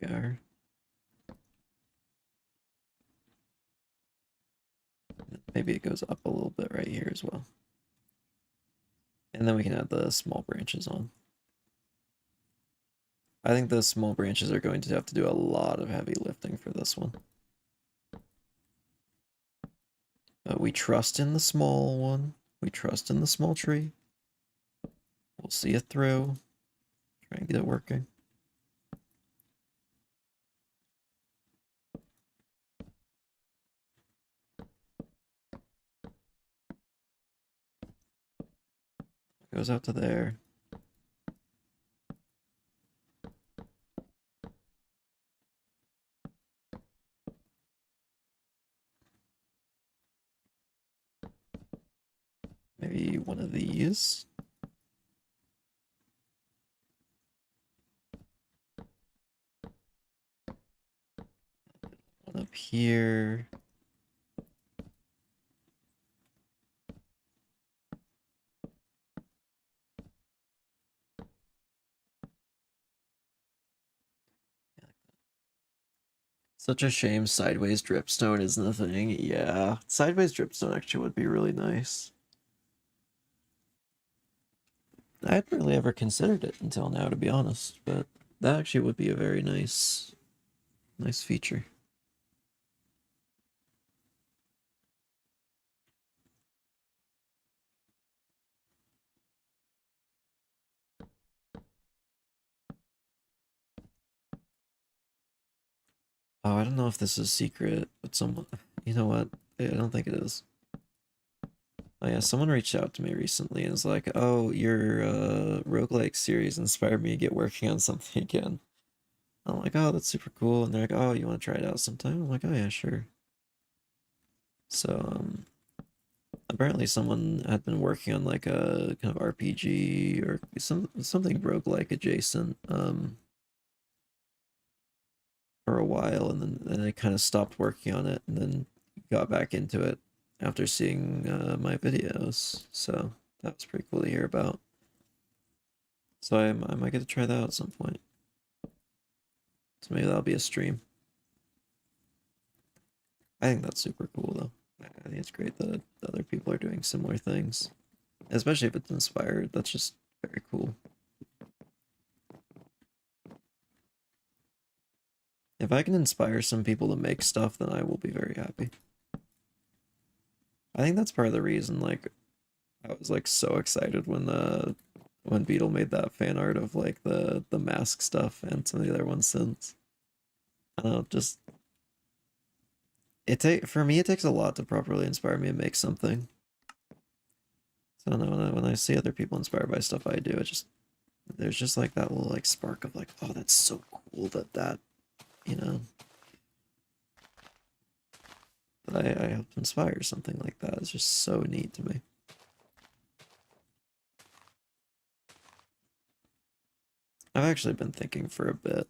are. Maybe it goes up a little bit right here as well. And then we can add the small branches on. I think the small branches are going to have to do a lot of heavy lifting for this one. But we trust in the small one. We trust in the small tree. We'll see it through. Try and get it working. Goes out to there. Maybe one of these. One up here. Such a shame sideways dripstone isn't a thing. Yeah, sideways dripstone actually would be really nice. I hadn't really ever considered it until now, to be honest, but that actually would be a very nice feature. Oh, I don't know if this is secret, but someone, you know what? I don't think it is. Oh yeah, someone reached out to me recently and was like, "Oh, your roguelike series inspired me to get working on something again." I'm like, "Oh, that's super cool." And they're like, "Oh, you want to try it out sometime?" I'm like, "Oh yeah, sure." So apparently someone had been working on like a kind of RPG or something roguelike adjacent for a while, and then I kind of stopped working on it and then got back into it after seeing my videos. So that was pretty cool to hear about. So I might get to try that out at some point. So maybe that'll be a stream. I think that's super cool though. I think it's great that other people are doing similar things, especially if it's inspired. That's just very cool. If I can inspire some people to make stuff, then I will be very happy. I think that's part of the reason, like, I was like so excited when Beetle made that fan art of like the mask stuff and some of the other ones since. I don't know, just for me it takes a lot to properly inspire me to make something. So I don't know, when I see other people inspired by stuff I do, it just there's just like that little like spark of like, oh, that's so cool that you know that I helped inspire something like that. It's just so neat to me. I've actually been thinking for a bit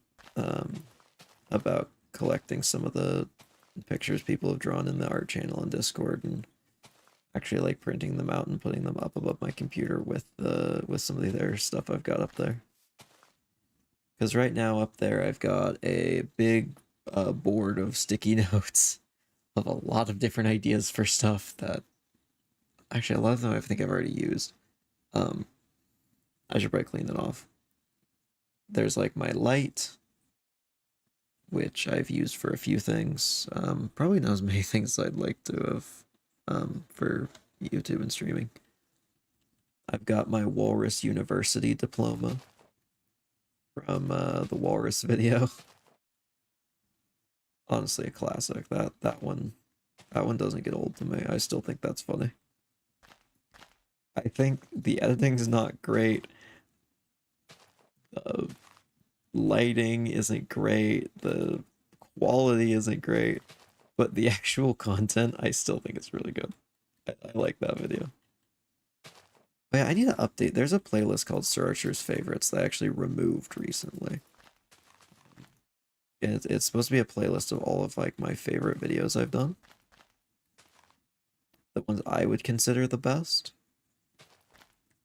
about collecting some of the pictures people have drawn in the art channel and Discord, and actually like printing them out and putting them up above my computer with some of the other stuff I've got up there. Because right now up there I've got a big board of sticky notes of a lot of different ideas for stuff that actually a lot of them I think I've already used. Um, I should probably clean it off. There's like my light, which I've used for a few things. Probably not as many things I'd like to have for YouTube and streaming. I've got my Walrus University diploma from the Walrus video. Honestly, a classic. That one doesn't get old to me. I still think that's funny. I think the editing's not great. The lighting isn't great. The quality isn't great. But the actual content, I still think it's really good. I like that video. But yeah, I need to update. There's a playlist called Sir Archer's Favorites that I actually removed recently. And it's supposed to be a playlist of all of like my favorite videos I've done. The ones I would consider the best.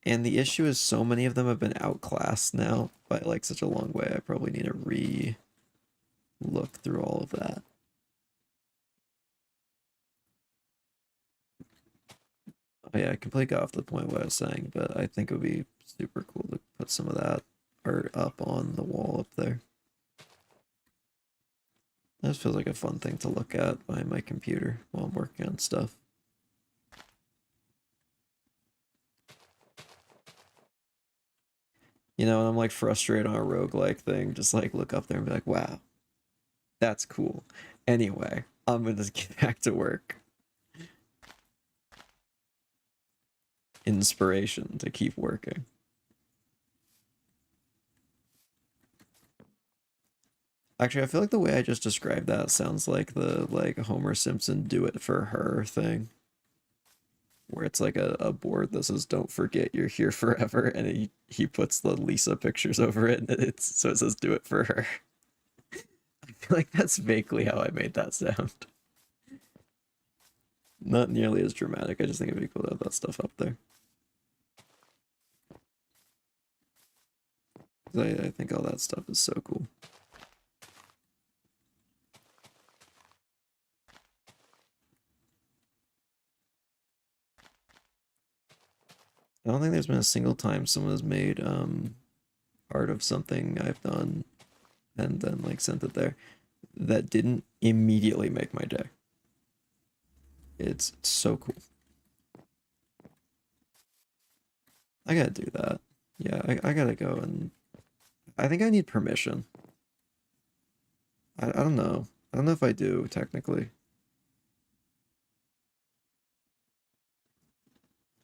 And the issue is so many of them have been outclassed now by like such a long way. I probably need to look through all of that. Oh, yeah, I completely got off the point of what I was saying, but I think it would be super cool to put some of that art up on the wall up there. That just feels like a fun thing to look at behind my computer while I'm working on stuff. You know, and I'm like frustrated on a roguelike thing, just like look up there and be like, wow, that's cool. Anyway, I'm gonna just get back to work. Inspiration to keep working. Actually, I feel like the way I just described that sounds like the like Homer Simpson do it for her thing. Where it's like a board that says "Don't forget you're here forever," and he puts the Lisa pictures over it, and it's so it says "Do it for her." I feel like that's vaguely how I made that sound. Not nearly as dramatic. I just think it'd be cool to have that stuff up there. I think all that stuff is so cool. I don't think there's been a single time someone has made art of something I've done and then like sent it there that didn't immediately make my day. It's so cool. I gotta do that. Yeah, I gotta go and I think I need permission. I don't know. I don't know if I do technically.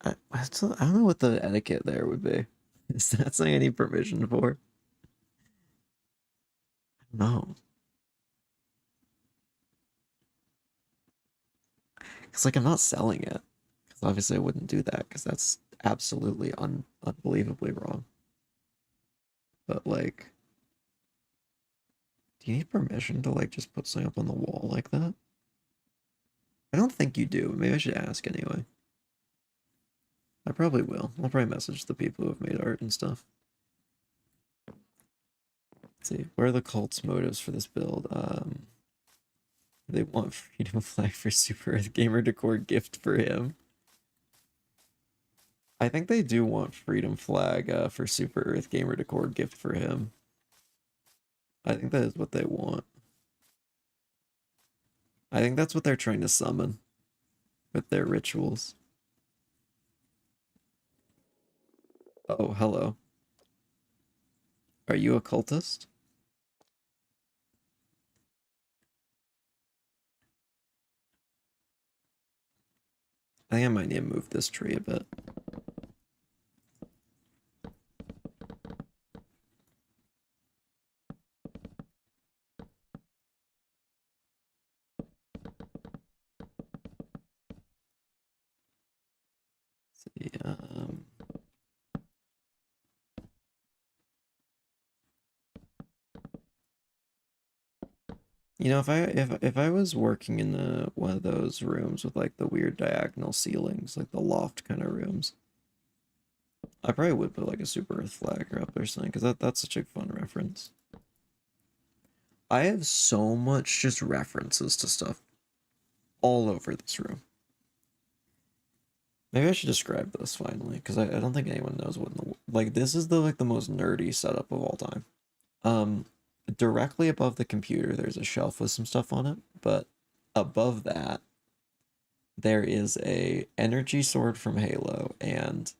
I don't know what the etiquette there would be. Is that something I need permission for? No. Because like I'm not selling it. Because obviously I wouldn't do that because that's absolutely unbelievably wrong. But like, do you need permission to like just put something up on the wall like that? I don't think you do. Maybe I should ask anyway. I probably will. I'll probably message the people who have made art and stuff. Let's see, what are the cult's motives for this build? They want freedom flag for Super Earth Gamer Decor gift for him. I think they do want freedom flag for Super Earth Gamer Decor gift for him. I think that is what they want. I think that's what they're trying to summon with their rituals. Oh, hello. Are you a cultist? I think I might need to move this tree a bit. Let's see, you know, if I was working in one of those rooms with like the weird diagonal ceilings, like the loft kind of rooms, I probably would put like a Super Earth flag up there or something because that's such a fun reference. I have so much just references to stuff all over this room. Maybe I should describe this finally because I don't think anyone knows what in the like this is the like the most nerdy setup of all time. Um, Directly above the computer, there's a shelf with some stuff on it, but above that, there is a energy sword from Halo and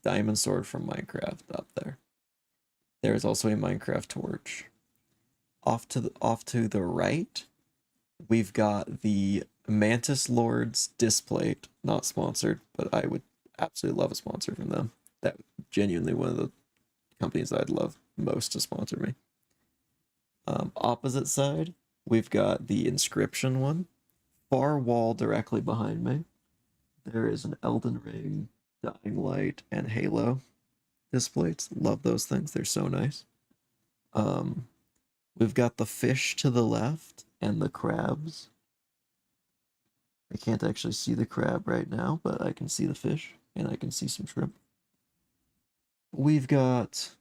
diamond sword from Minecraft up there. There is also a Minecraft torch. Off to the right, we've got the Mantis Lords displate, not sponsored, but I would absolutely love a sponsor from them. That genuinely one of the companies I'd love most to sponsor me. Opposite side, we've got the inscription one. Far wall directly behind me, there is an Elden Ring, Dying Light, and Halo displays. Love those things. They're so nice. Um, we've got the fish to the left and the crabs. I can't actually see the crab right now, but I can see the fish and I can see some shrimp. We've got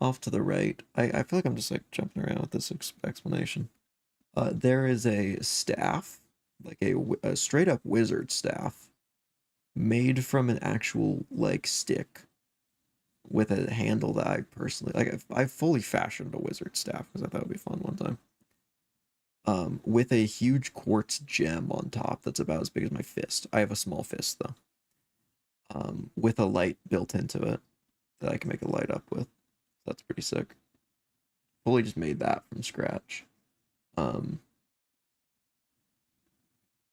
off to the right. I feel like I'm just like jumping around with this explanation. There is a staff, like a straight up wizard staff, made from an actual like stick with a handle that I personally like. I fully fashioned a wizard staff because I thought it would be fun one time. With a huge quartz gem on top that's about as big as my fist. I have a small fist though. With a light built into it that I can make a light up with. That's pretty sick. Fully just made that from scratch. Um,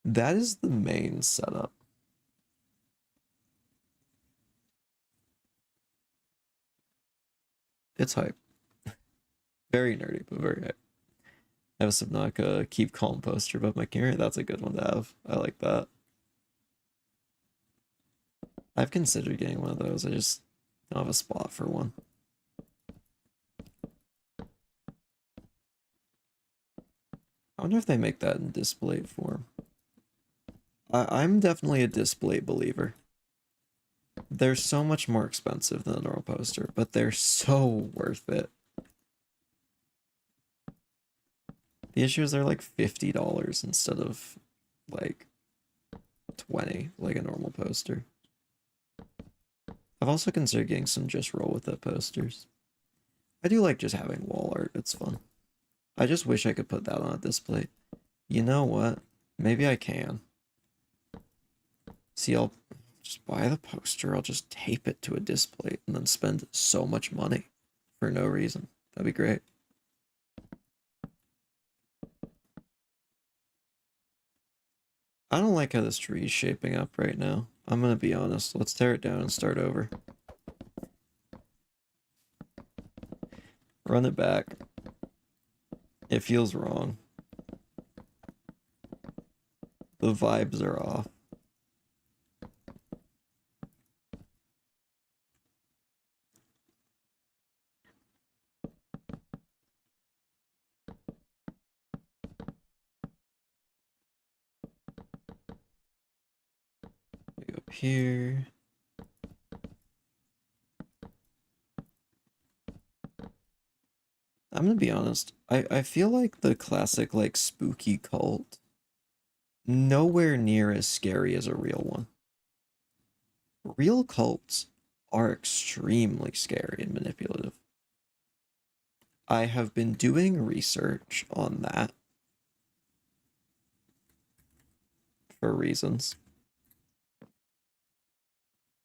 that is the main setup. It's hype. Very nerdy, but very hype. I have a Subnautica Keep Calm poster above my camera. That's a good one to have. I like that. I've considered getting one of those. I just don't have a spot for one. I wonder if they make that in display form. I'm definitely a display believer. They're so much more expensive than a normal poster, but they're so worth it. The issue is they're like $50 instead of like 20, like a normal poster. I've also considered getting some Just Roll With It posters. I do like just having wall art, it's fun. I just wish I could put that on a display. You know what? Maybe I can. See, I'll just buy the poster, I'll just tape it to a display and then spend so much money for no reason. That'd be great. I don't like how this tree is shaping up right now. I'm gonna be honest. Let's tear it down and start over. Run it back. It feels wrong. The vibes are off. Go up here. I'm gonna be honest. I feel like the classic like spooky cult nowhere near as scary as a real one. Real cults are extremely scary and manipulative. I have been doing research on that for reasons.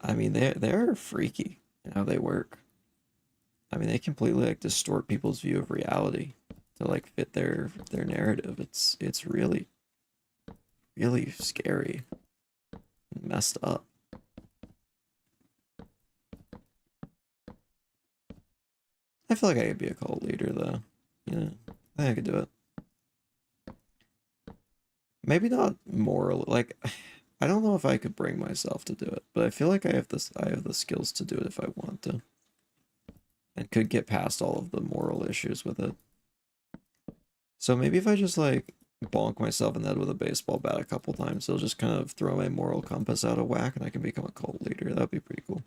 I mean, they're freaky in how they work. I mean, they completely like distort people's view of reality to like fit their narrative. It's really really scary, and messed up. I feel like I could be a cult leader though. You know, I think I could do it. Maybe not moral. Like, I don't know if I could bring myself to do it, but I feel like I have this. I have the skills to do it if I want to, and could get past all of the moral issues with it. So maybe if I just like bonk myself in the head with a baseball bat a couple times, it'll just kind of throw my moral compass out of whack, and I can become a cult leader. That'd be pretty cool.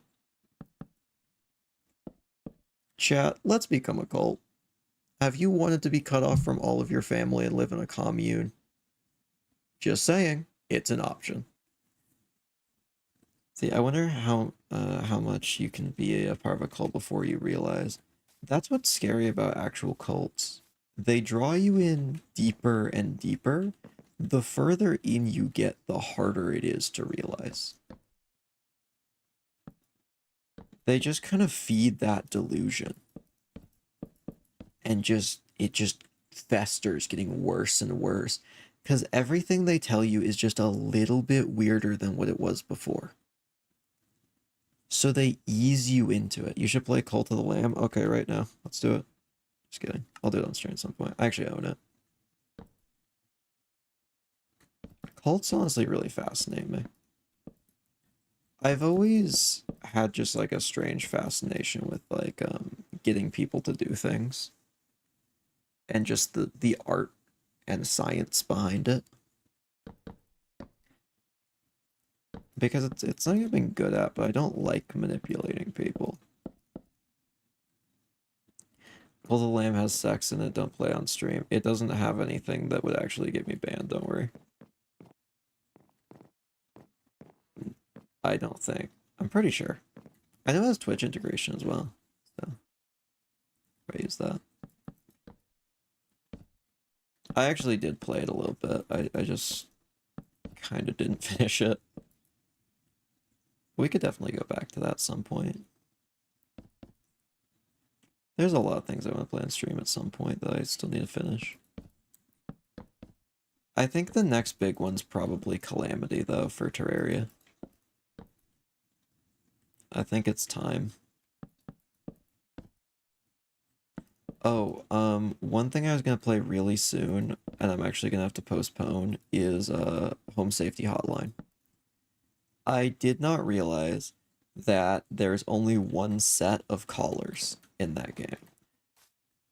Chat, let's become a cult. Have you wanted to be cut off from all of your family and live in a commune? Just saying, it's an option. See, I wonder how much you can be a part of a cult before you realize. That's what's scary about actual cults. They draw you in deeper and deeper. The further in you get, the harder it is to realize. They just kind of feed that delusion. And it just festers, getting worse and worse. Because everything they tell you is just a little bit weirder than what it was before. So they ease you into it. You should play Cult of the Lamb. Okay, right now. Let's do it. Just kidding. I'll do it on stream at some point. I actually own it. Cults honestly really fascinate me. I've always had just like a strange fascination with like getting people to do things. And just the art and science behind it. Because it's something I've been good at, but I don't like manipulating people. Pull the Lamb has sex in it, don't play on stream. It doesn't have anything that would actually get me banned, don't worry. I don't think. I'm pretty sure. I know it has Twitch integration as well. So I use that. I actually did play it a little bit. I just kind of didn't finish it. We could definitely go back to that at some point. There's a lot of things I want to play on stream at some point that I still need to finish. I think the next big one's probably Calamity, though, for Terraria. I think it's time. Oh, one thing I was gonna play really soon, and I'm actually gonna have to postpone, is Home Safety Hotline. I did not realize that there's only one set of callers in that game.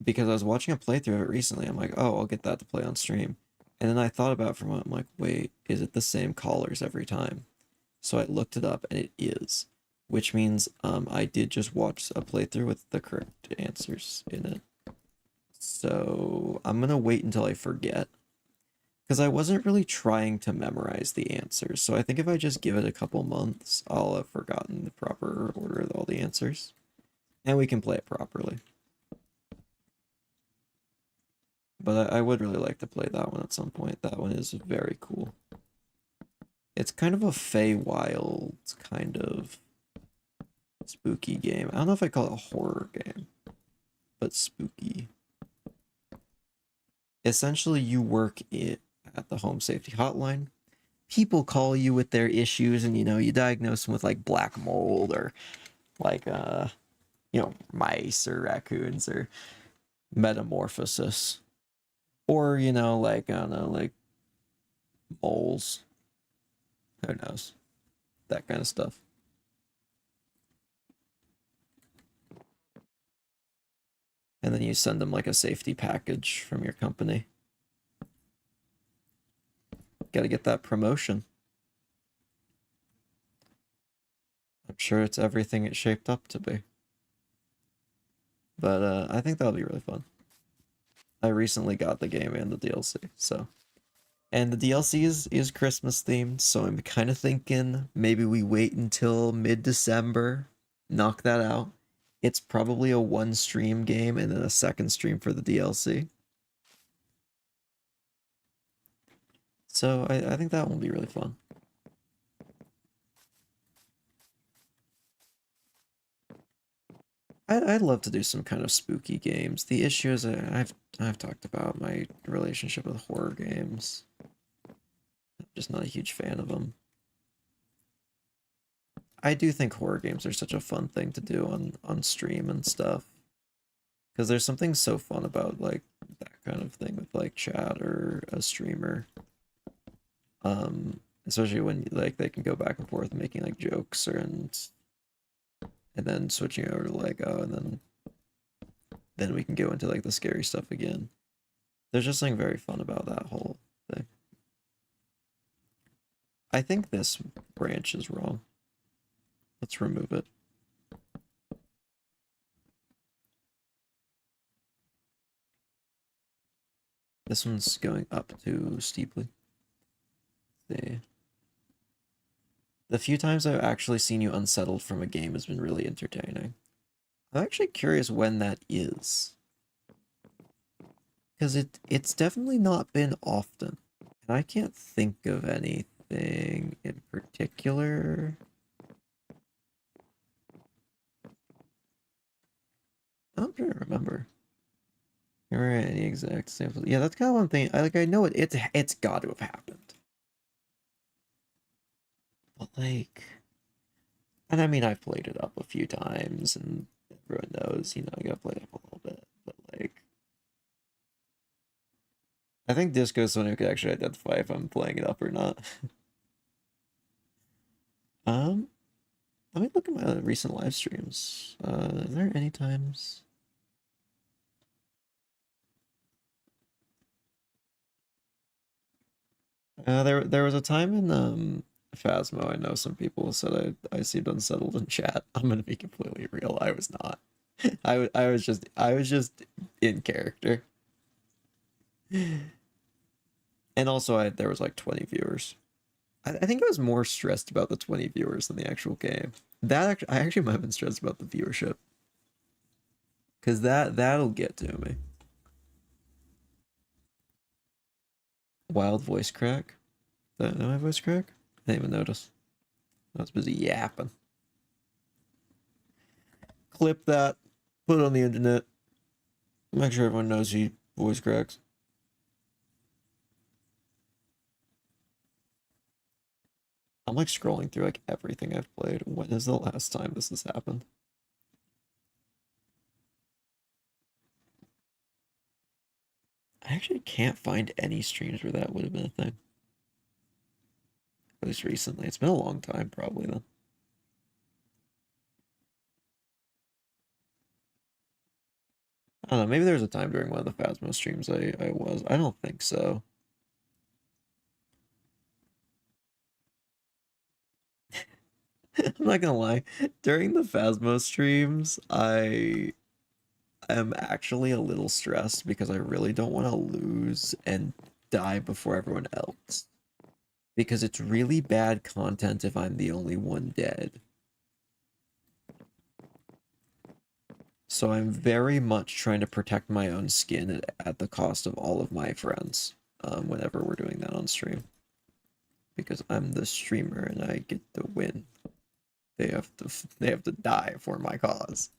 Because I was watching a playthrough of it recently, I'm like, oh, I'll get that to play on stream. And then I thought about it for a moment, I'm like, wait, is it the same callers every time? So I looked it up, and it is. Which means I did just watch a playthrough with the correct answers in it. So I'm gonna wait until I forget. Because I wasn't really trying to memorize the answers. So I think if I just give it a couple months, I'll have forgotten the proper order of all the answers. And we can play it properly. But I would really like to play that one at some point. That one is very cool. It's kind of a Feywild kind of spooky game. I don't know if I call it a horror game, but spooky. Essentially, you work at the Home Safety Hotline. People call you with their issues, and you diagnose them with like black mold or like mice or raccoons or metamorphosis, or like I don't know, like moles. Who knows? That kind of stuff. And then you send them like a safety package from your company. Got to get that promotion. I'm sure it's everything it's shaped up to be. But I think that'll be really fun. I recently got the game and the DLC, so. And the DLC is Christmas themed, so I'm kind of thinking maybe we wait until mid-December, knock that out. It's probably a one stream game and then a second stream for the DLC. So I think that will be really fun. I'd love to do some kind of spooky games. The issue is I've talked about my relationship with horror games. I'm just not a huge fan of them. I do think horror games are such a fun thing to do on stream and stuff. Because there's something so fun about like that kind of thing with like chat or a streamer. Especially when like they can go back and forth making like jokes and then switching over to like and then we can go into like the scary stuff again. There's just something very fun about that whole thing. I think this branch is wrong. Let's remove it. This one's going up too steeply. See. The few times I've actually seen you unsettled from a game has been really entertaining. I'm actually curious when that is. Because it's definitely not been often. And I can't think of anything in particular. I'm trying to remember. Are any exact samples? Yeah, that's kind of one thing. I know it's got to have happened. But like, and I mean, I've played it up a few times, and everyone knows, I gotta play it up a little bit. But like, I think Disco is someone who could actually identify if I'm playing it up or not. Let me look at my recent live streams. Are there any times? There was a time in Phasmo. I know some people said I seemed unsettled in chat. I'm gonna be completely real. I was not. I was just in character. And also there was like 20 viewers. I think I was more stressed about the 20 viewers than the actual game. I actually might have been stressed about the viewership. Cause that'll get to me. Wild voice crack. That my voice crack? I didn't even notice. I was busy yapping. Clip that. Put it on the internet. Make sure everyone knows he voice cracks. I'm like scrolling through like everything I've played. When is the last time this has happened? I actually can't find any streams where that would have been a thing. At least recently. It's been a long time, probably then. I don't know. Maybe there was a time during one of the Phasmo streams I was. I don't think so. I'm not gonna lie. During the Phasmo streams, I am actually a little stressed because I really don't want to lose and die before everyone else. Because it's really bad content if I'm the only one dead. So I'm very much trying to protect my own skin at the cost of all of my friends whenever we're doing that on stream. Because I'm the streamer and I get to win. They have to die for my cause.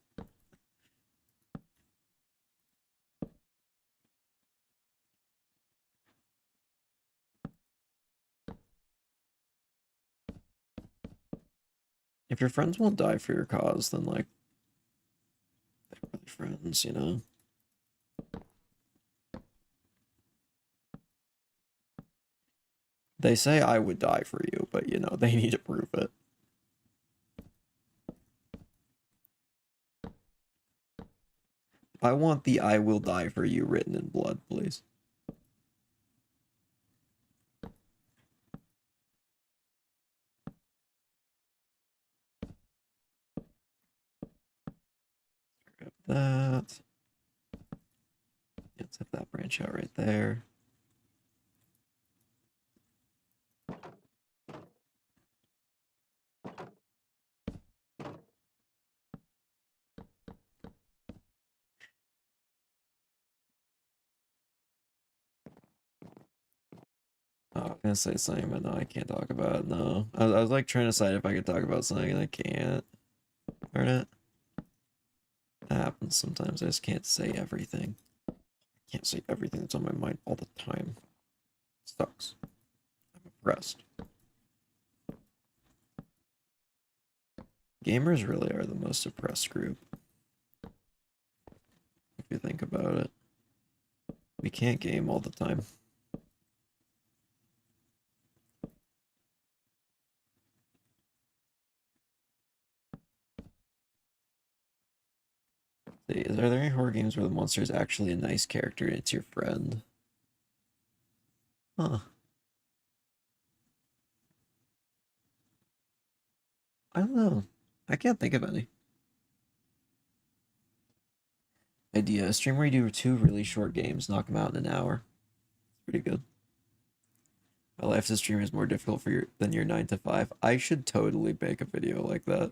If your friends won't die for your cause, then like they're really friends, you know? They say I would die for you, but you know, they need to prove it. I want the I will die for you written in blood, please. Grab that. Let's have that branch out right there. Oh, I was gonna say something, but no, I can't talk about it. No, I was like trying to decide if I could talk about something, and I can't. Darn it. That happens sometimes. I just can't say everything. I can't say everything that's on my mind all the time. It sucks. I'm oppressed. Gamers really are the most oppressed group. If you think about it. We can't game all the time. See, are there any horror games where the monster is actually a nice character and it's your friend? Huh. I don't know. I can't think of any. Idea, a stream where you do 2 really short games, knock them out in an hour. It's pretty good. My life as a streamer is more difficult for your than your 9 to 5. I should totally make a video like that.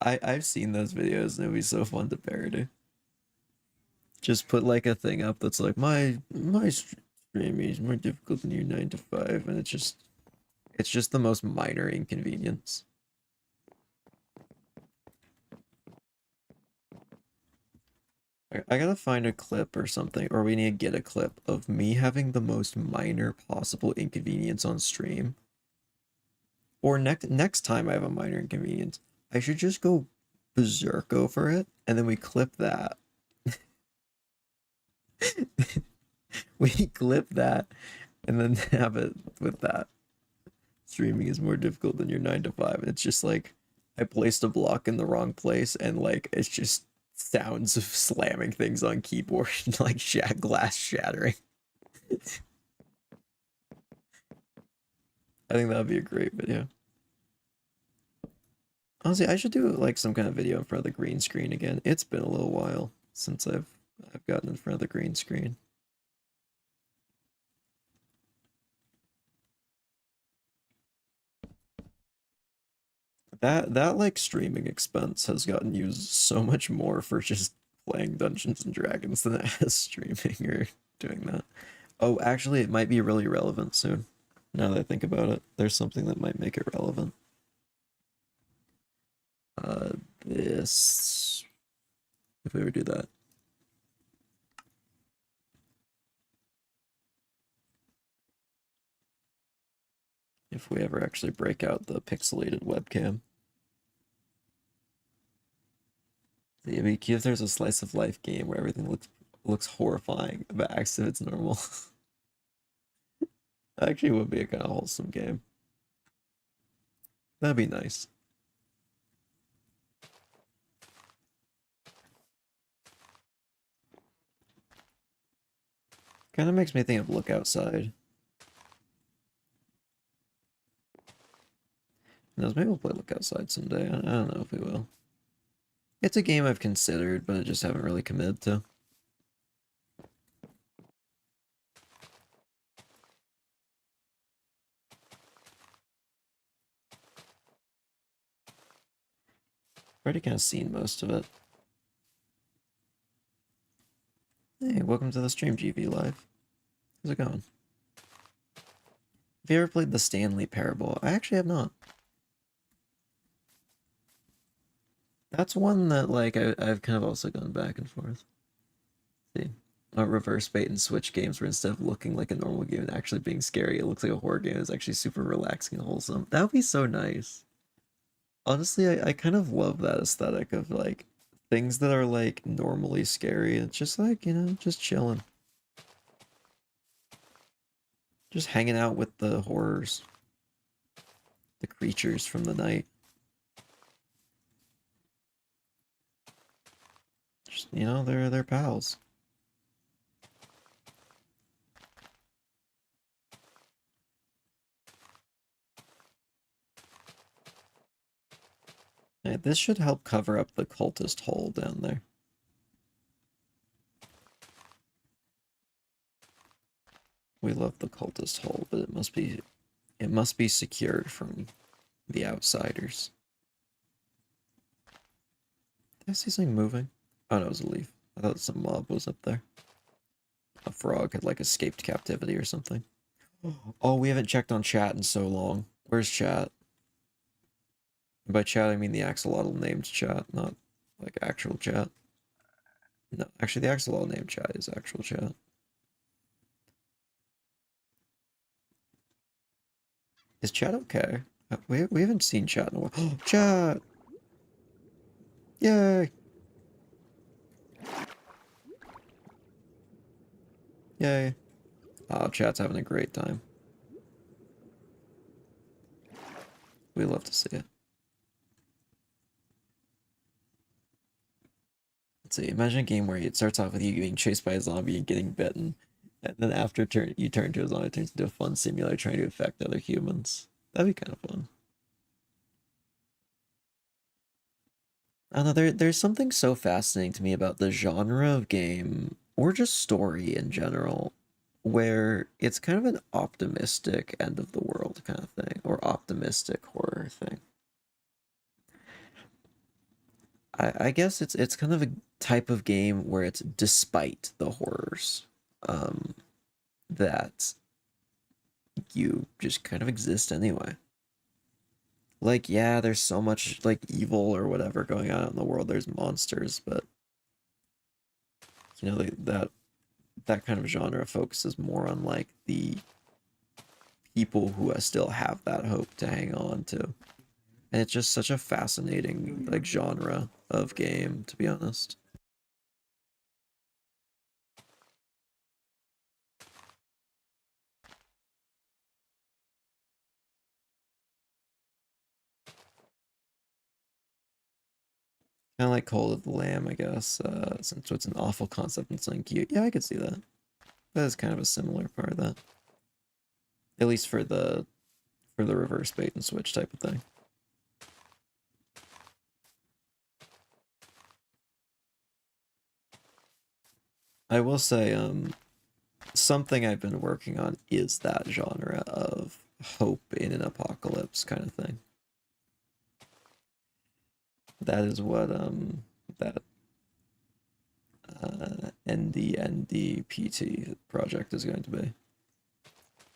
I've seen those videos and it'd be so fun to parody. Just put like a thing up that's like my streaming is more difficult than your 9 to 5, and it's just the most minor inconvenience. I gotta find a clip or something, or we need to get a clip of me having the most minor possible inconvenience on stream. Or next time I have a minor inconvenience, I should just go berserk over it, and then we clip that. We clip that, and then have it with that. Streaming is more difficult than your 9 to 5. And it's just like I placed a block in the wrong place, and like it's just sounds of slamming things on keyboard and like glass shattering. I think that would be a great video. Honestly, I should do like some kind of video in front of the green screen again. It's been a little while since I've gotten in front of the green screen. That like streaming expense has gotten used so much more for just playing Dungeons and Dragons than it has streaming or doing that. Oh, actually, it might be really relevant soon. Now that I think about it, there's something that might make it relevant. Uh, this if we ever do that. If we ever actually break out the pixelated webcam. It'd be cute if there's a slice of life game where everything looks horrifying, but acts if it's normal. Actually would be a kind of wholesome game. That'd be nice. Kind of makes me think of Look Outside. Knows, maybe we'll play Look Outside someday. I don't know if we will. It's a game I've considered, but I just haven't really committed to. Already kind of seen most of it. Hey, welcome to the stream, GV Live. How's it going? Have you ever played the Stanley Parable? I actually have not. That's one that like I've kind of also gone back and forth. See, reverse bait and switch games where instead of looking like a normal game and actually being scary, it looks like a horror game. It's actually super relaxing and wholesome. That would be so nice. Honestly, I kind of love that aesthetic of like things that are like normally scary. It's just like, just chilling. Just hanging out with the horrors, the creatures from the night. Just, they're pals. Yeah, this should help cover up the cultist hole down there. We love the cultist hole, but it must be secured from the outsiders. Did I see something moving? Oh no, it was a leaf. I thought some mob was up there. A frog had like escaped captivity or something. Oh, we haven't checked on chat in so long. Where's chat? And by chat, I mean the axolotl named chat, not like actual chat. No, actually, the axolotl named chat is actual chat. Is chat okay? We haven't seen chat in a while. Oh, chat! Yay! Yay! Oh, chat's having a great time. We love to see it. Let's see. Imagine a game where it starts off with you being chased by a zombie and getting bitten, and then after you turn to a zombie, it turns into a fun simulator trying to affect other humans. That'd be kind of fun. I don't know. There's something so fascinating to me about the genre of game, or just story in general, where it's kind of an optimistic end of the world kind of thing, or optimistic horror thing. I guess it's kind of a type of game where it's despite the horrors, um, that you just kind of exist anyway. Like, yeah, there's so much like evil or whatever going on in the world. There's monsters, but that kind of genre focuses more on like the people who still have that hope to hang on to. And it's just such a fascinating like genre of game, to be honest. Kind of like Cult of the Lamb, I guess, since it's an awful concept and something cute. Yeah, I could see that. That is kind of a similar part of that. At least for the reverse bait and switch type of thing. I will say, something I've been working on is that genre of hope in an apocalypse kind of thing. That is what that NDNDPT project is going to be.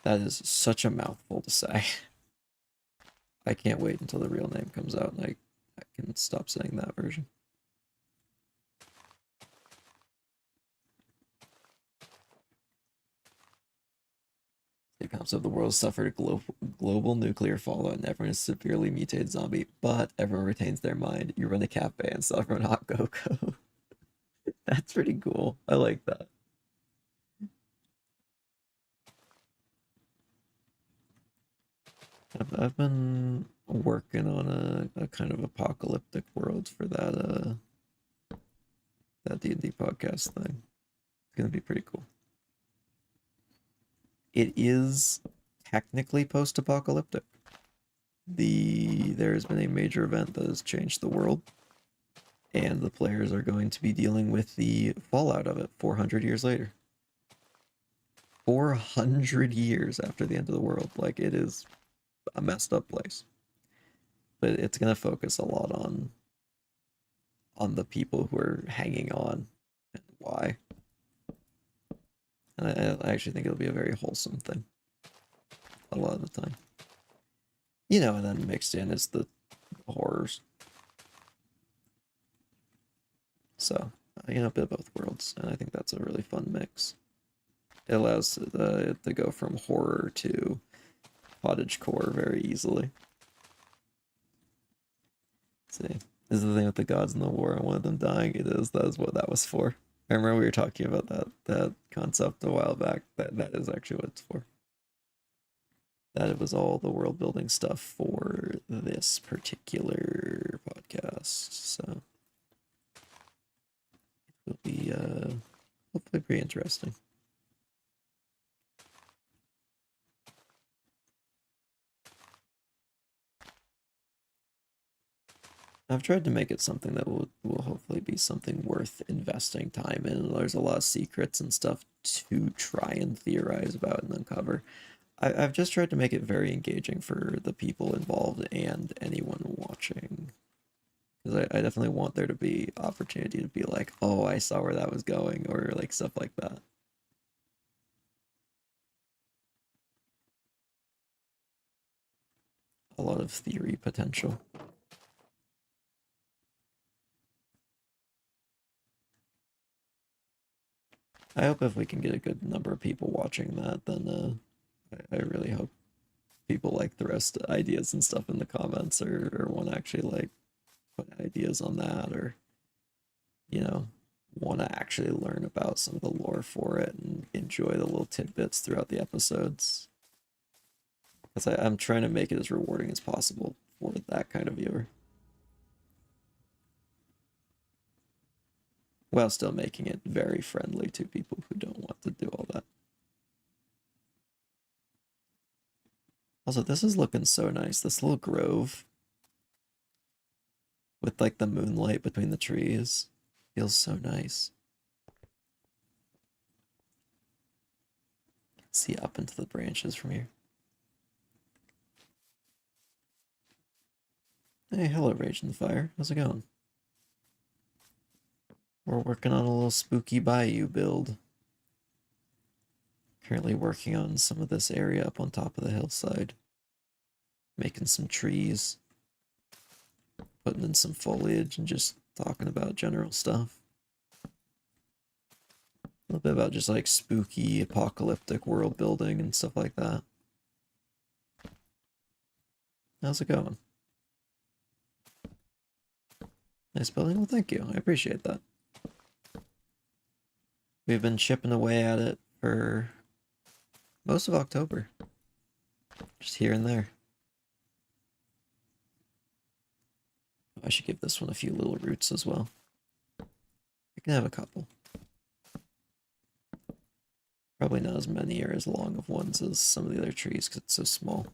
That is such a mouthful to say. I can't wait until the real name comes out and I can stop saying that version. The concept of the world suffered a global nuclear fallout and everyone is severely mutated zombie, but everyone retains their mind. You run a cafe and sell everyone hot cocoa. That's pretty cool. I like that. I've been working on a kind of apocalyptic world for that D&D podcast thing. It's gonna be pretty cool. It is technically post-apocalyptic. There's been a major event that has changed the world, and the players are going to be dealing with the fallout of it 400 years later. 400 years after the end of the world. Like, it is a messed up place. But it's going to focus a lot on the people who are hanging on and why. And I actually think it'll be a very wholesome thing a lot of the time. You know, and then mixed in is the horrors. So, you know, a bit of both worlds, and I think that's a really fun mix. It allows it to go from horror to cottagecore very easily. Let's see, this is the thing with the gods in the war and one of them dying. It is, that is what that was for. I remember we were talking about that concept a while back. That is actually what it's for. That it was all the world building stuff for this particular podcast. So it will be hopefully pretty interesting. I've tried to make it something that will hopefully be something worth investing time in. There's a lot of secrets and stuff to try and theorize about and uncover. I've just tried to make it very engaging for the people involved and anyone watching. Because I definitely want there to be opportunity to be like, oh, I saw where that was going, or like stuff like that. A lot of theory potential. I hope if we can get a good number of people watching that, then I really hope people like the rest of ideas and stuff in the comments, or want to actually like put ideas on that, or you know, want to actually learn about some of the lore for it and enjoy the little tidbits throughout the episodes. Because I'm trying to make it as rewarding as possible for that kind of viewer, while still making it very friendly to people who don't want to do all that. Also, this is looking so nice. This little grove with like the moonlight between the trees feels so nice. You can see up into the branches from here. Hey, hello, Raging Fire. How's it going? We're working on a little spooky bayou build. Currently working on some of this area up on top of the hillside. Making some trees. Putting in some foliage and just talking about general stuff. A little bit about just like spooky, apocalyptic world building and stuff like that. How's it going? Nice building? Well, thank you. I appreciate that. We've been chipping away at it for most of October. Just here and there. I should give this one a few little roots as well. I can have a couple. Probably not as many or as long of ones as some of the other trees because it's so small.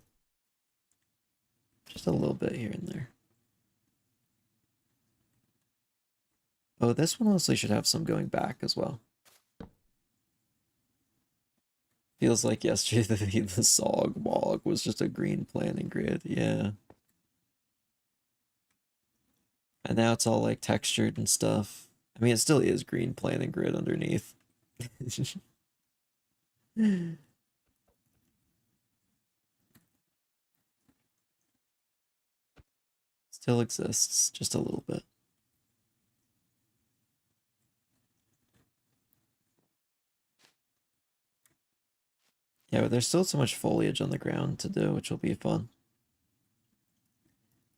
Just a little bit here and there. Oh, this one honestly should have some going back as well. Feels like yesterday the Sog Bog was just a green planting grid. Yeah. And now it's all like textured and stuff. I mean, it still is green planting grid underneath. Still exists, just a little bit. Yeah, but there's still so much foliage on the ground to do, which will be fun.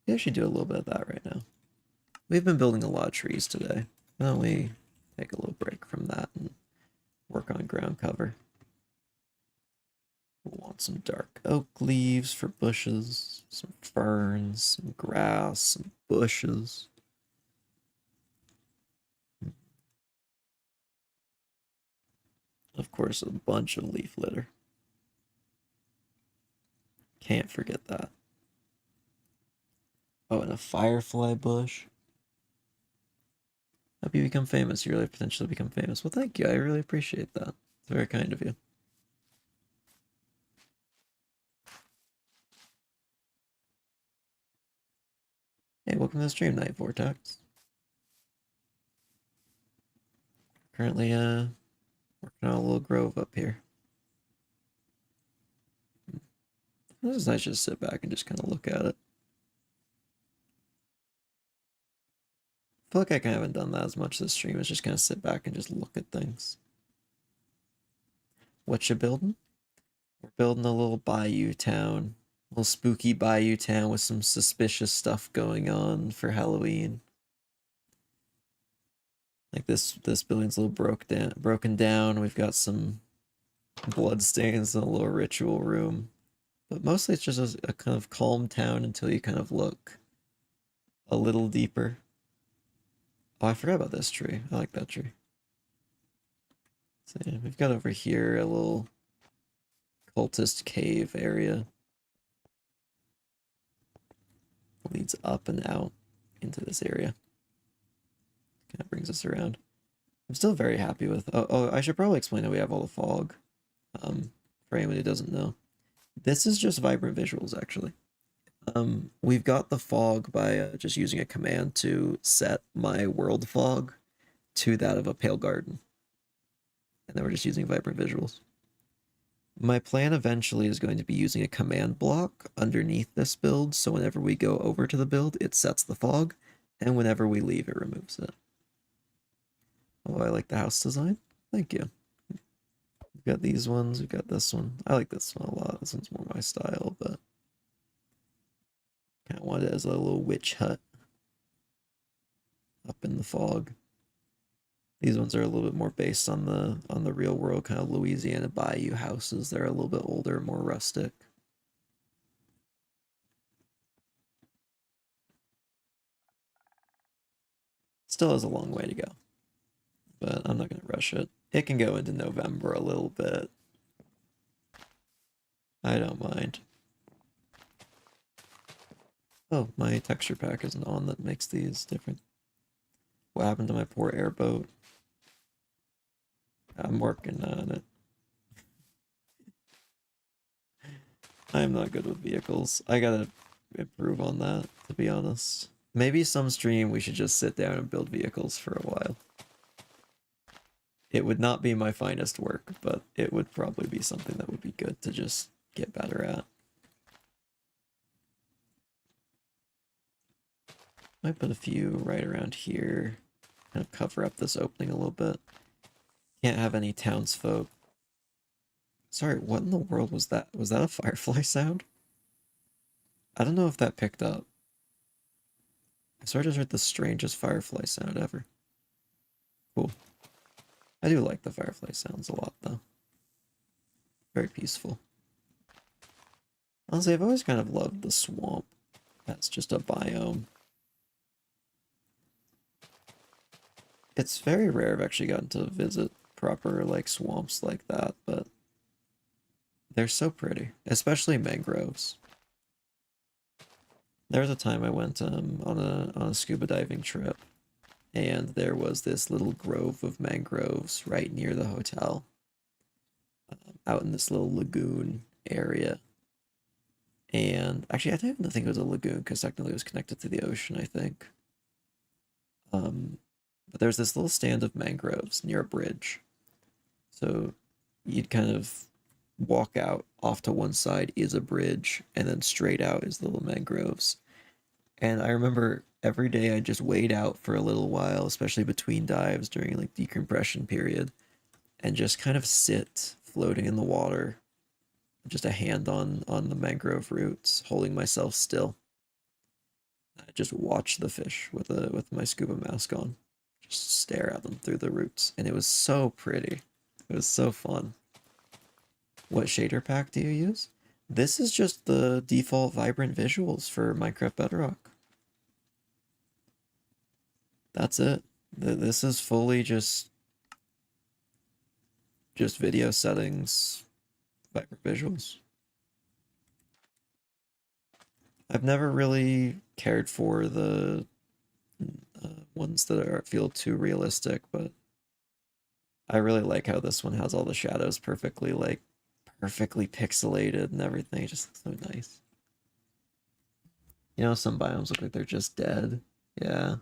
We should do a little bit of that right now. We've been building a lot of trees today. Why don't we take a little break from that and work on ground cover? We'll want some dark oak leaves for bushes, some ferns, some grass, some bushes. Of course, a bunch of leaf litter. Can't forget that. Oh, and a firefly bush. Hope you become famous. You really potentially become famous. Well, thank you. I really appreciate that. It's very kind of you. Hey, welcome to the stream, Night Vortex. Currently, working on a little grove up here. This is nice to just sit back and just kind of look at it. I feel like I kind of haven't done that as much this stream. It's just kind of sit back and just look at things. What you building? We're building a little bayou town. A little spooky bayou town with some suspicious stuff going on for Halloween. Like this building's a little broken down. We've got some blood stains in a little ritual room. But mostly it's just a kind of calm town until you kind of look a little deeper. Oh, I forgot about this tree. I like that tree. So yeah, we've got over here a little cultist cave area. Leads up and out into this area. Kind of brings us around. I'm still very happy with... Oh, I should probably explain how we have all the fog. For anyone who doesn't know. This is just Vibrant Visuals, actually. We've got the fog by just using a command to set my world fog to that of a pale garden. And then we're just using Vibrant Visuals. My plan eventually is going to be using a command block underneath this build, so whenever we go over to the build, it sets the fog, and whenever we leave, it removes it. Oh, I like the house design. Thank you. We've got these ones, we've got this one. I like this one a lot. This one's more my style, but kind of want it as a little witch hut up in the fog. These ones are a little bit more based on the real world kind of Louisiana bayou houses. They're a little bit older, more rustic. Still has a long way to go, but I'm not going to rush it. It can go into November a little bit. I don't mind. Oh, my texture pack isn't on that makes these different. What happened to my poor airboat? I'm working on it. I'm not good with vehicles. I gotta improve on that, to be honest. Maybe some stream we should just sit down and build vehicles for a while. It would not be my finest work, but it would probably be something that would be good to just get better at. Might put a few right around here. Kind of cover up this opening a little bit. Can't have any townsfolk. Sorry, what in the world was that? Was that a firefly sound? I don't know if that picked up. I sort of just heard the strangest firefly sound ever. Cool. I do like the firefly sounds a lot, though. Very peaceful. Honestly, I've always kind of loved the swamp. That's just a biome. It's very rare I've actually gotten to visit proper, like, swamps like that, but they're so pretty, especially mangroves. There was a time I went on a scuba diving trip, and there was this little grove of mangroves right near the hotel. out in this little lagoon area. And actually, I don't even think it was a lagoon because technically it was connected to the ocean, I think. But there's this little stand of mangroves near a bridge. So you'd kind of walk out off to one side is a bridge, and then straight out is the little mangroves. And I remember every day I just wait out for a little while, especially between dives during like decompression period, and just kind of sit floating in the water, just a hand on the mangrove roots, holding myself still. I just watch the fish with my scuba mask on, just stare at them through the roots, and it was so pretty. It was so fun. What shader pack do you use? This is just the default vibrant visuals for Minecraft Bedrock. That's it. This is fully just video settings, vibrant visuals. I've never really cared for the ones that feel too realistic, but I really like how this one has all the shadows perfectly pixelated and everything. It just looks so nice. You know, some biomes look like they're just dead. Yeah.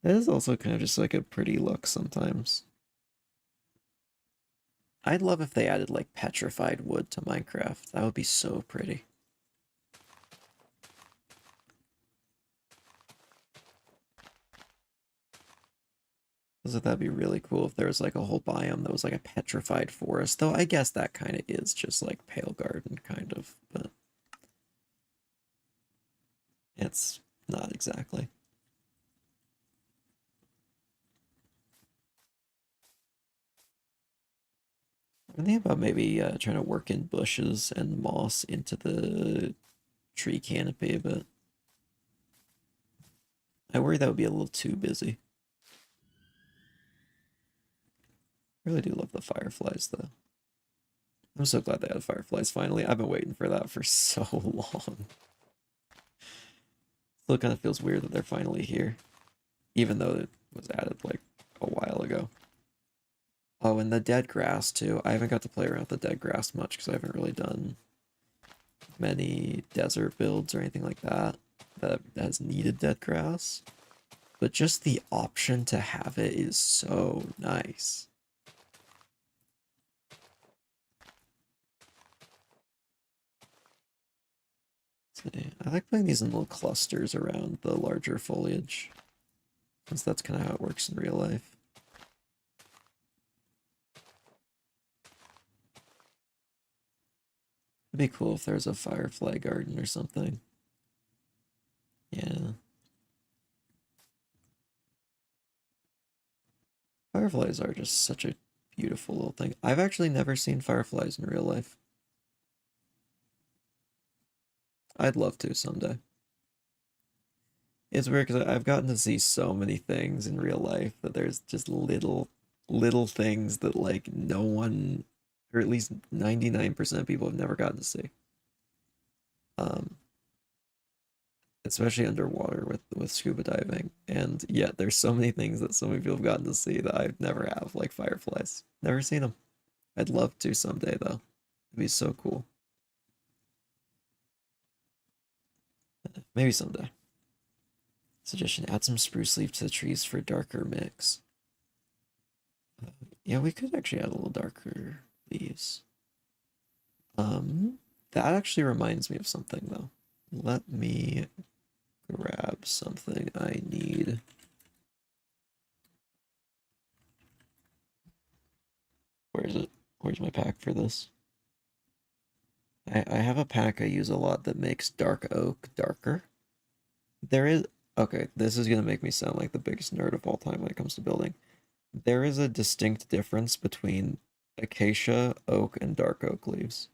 It is also kind of just like a pretty look sometimes. I'd love if they added like petrified wood to Minecraft. That would be so pretty. That'd be really cool if there was like a whole biome that was like a petrified forest. Though I guess that kind of is just like Pale Garden, kind of, but it's not exactly. I'm thinking about maybe trying to work in bushes and moss into the tree canopy, but I worry that would be a little too busy. I really do love the fireflies, though. I'm so glad they had fireflies finally. I've been waiting for that for so long. Still kind of feels weird that they're finally here, even though it was added like a while ago. Oh, and the dead grass too. I haven't got to play around with the dead grass much because I haven't really done many desert builds or anything like that that has needed dead grass. But just the option to have it is so nice. I like putting these in little clusters around the larger foliage, since that's kind of how it works in real life. It'd be cool if there's a firefly garden or something. Yeah. Fireflies are just such a beautiful little thing. I've actually never seen fireflies in real life. I'd love to someday. It's weird because I've gotten to see so many things in real life that there's just little things that like no one, or at least 99% of people have never gotten to see. Um, Especially underwater with scuba diving. And yet there's so many things that so many people have gotten to see that I've never have, like fireflies. Never seen them. I'd love to someday though. It'd be so cool. Maybe someday. Suggestion, add some spruce leaf to the trees for darker mix. Yeah, we could actually add a little darker leaves. That actually reminds me of something though. Let me grab something I need. Where is it? Where's my pack for this? I have a pack I use a lot that makes dark oak darker. There is, okay, this is gonna make me sound like the biggest nerd of all time when it comes to building. There is a distinct difference between acacia, oak, and dark oak leaves.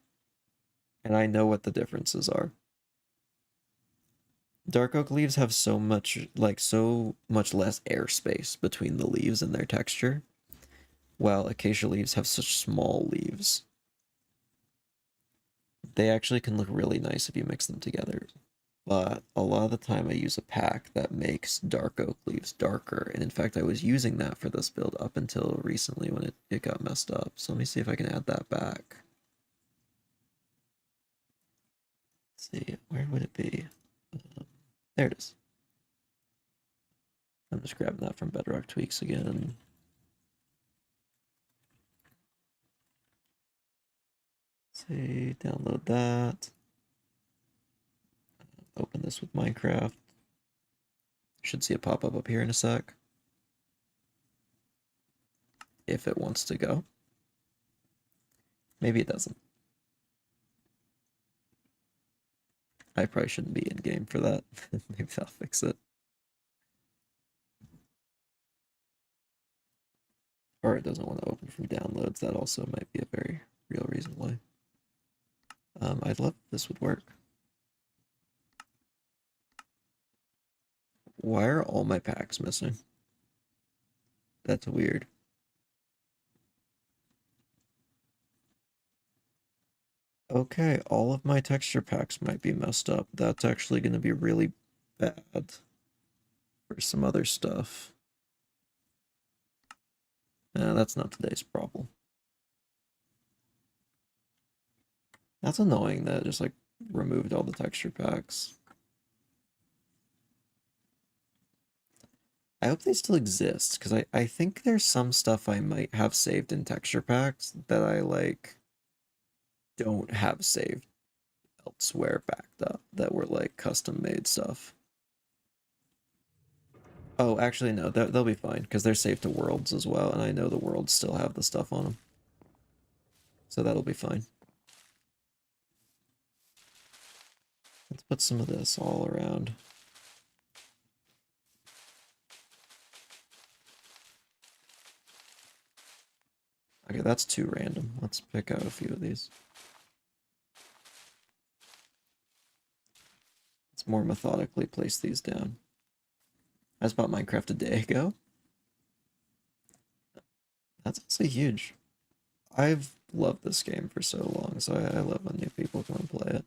And I know what the differences are. Dark oak leaves have so much less airspace between the leaves and their texture, while acacia leaves have such small leaves. They actually can look really nice if you mix them together. but a lot of the time I use a pack that makes dark oak leaves darker, and in fact I was using that for this build up until recently when it got messed up. So let me see if I can add that back. Let's see, where would it be? There it is. I'm just grabbing that from Bedrock Tweaks again. Let's see, download that. Open this with Minecraft. Should see a pop-up up here in a sec. If it wants to go. Maybe it doesn't. I probably shouldn't be in game for that. Maybe I'll fix it. Or it doesn't want to open from downloads. That also might be a very real reason why. I'd love if this would work. Why are all my packs missing? That's weird. Okay, all of my texture packs might be messed up. That's actually going to be really bad for some other stuff. That's not today's problem. That's annoying that it just like removed all the texture packs. I hope they still exist, because I think there's some stuff I might have saved in texture packs that I like don't have saved elsewhere backed up that were like custom made stuff. Oh, actually no, they'll be fine because they're saved to worlds as well, and I know the worlds still have the stuff on them. So that'll be fine. Let's put some of this all around. Okay, that's too random. Let's pick out a few of these. Let's more methodically place these down. I just bought Minecraft a day ago. That's actually huge. I've loved this game for so long, so I love when new people come and play it.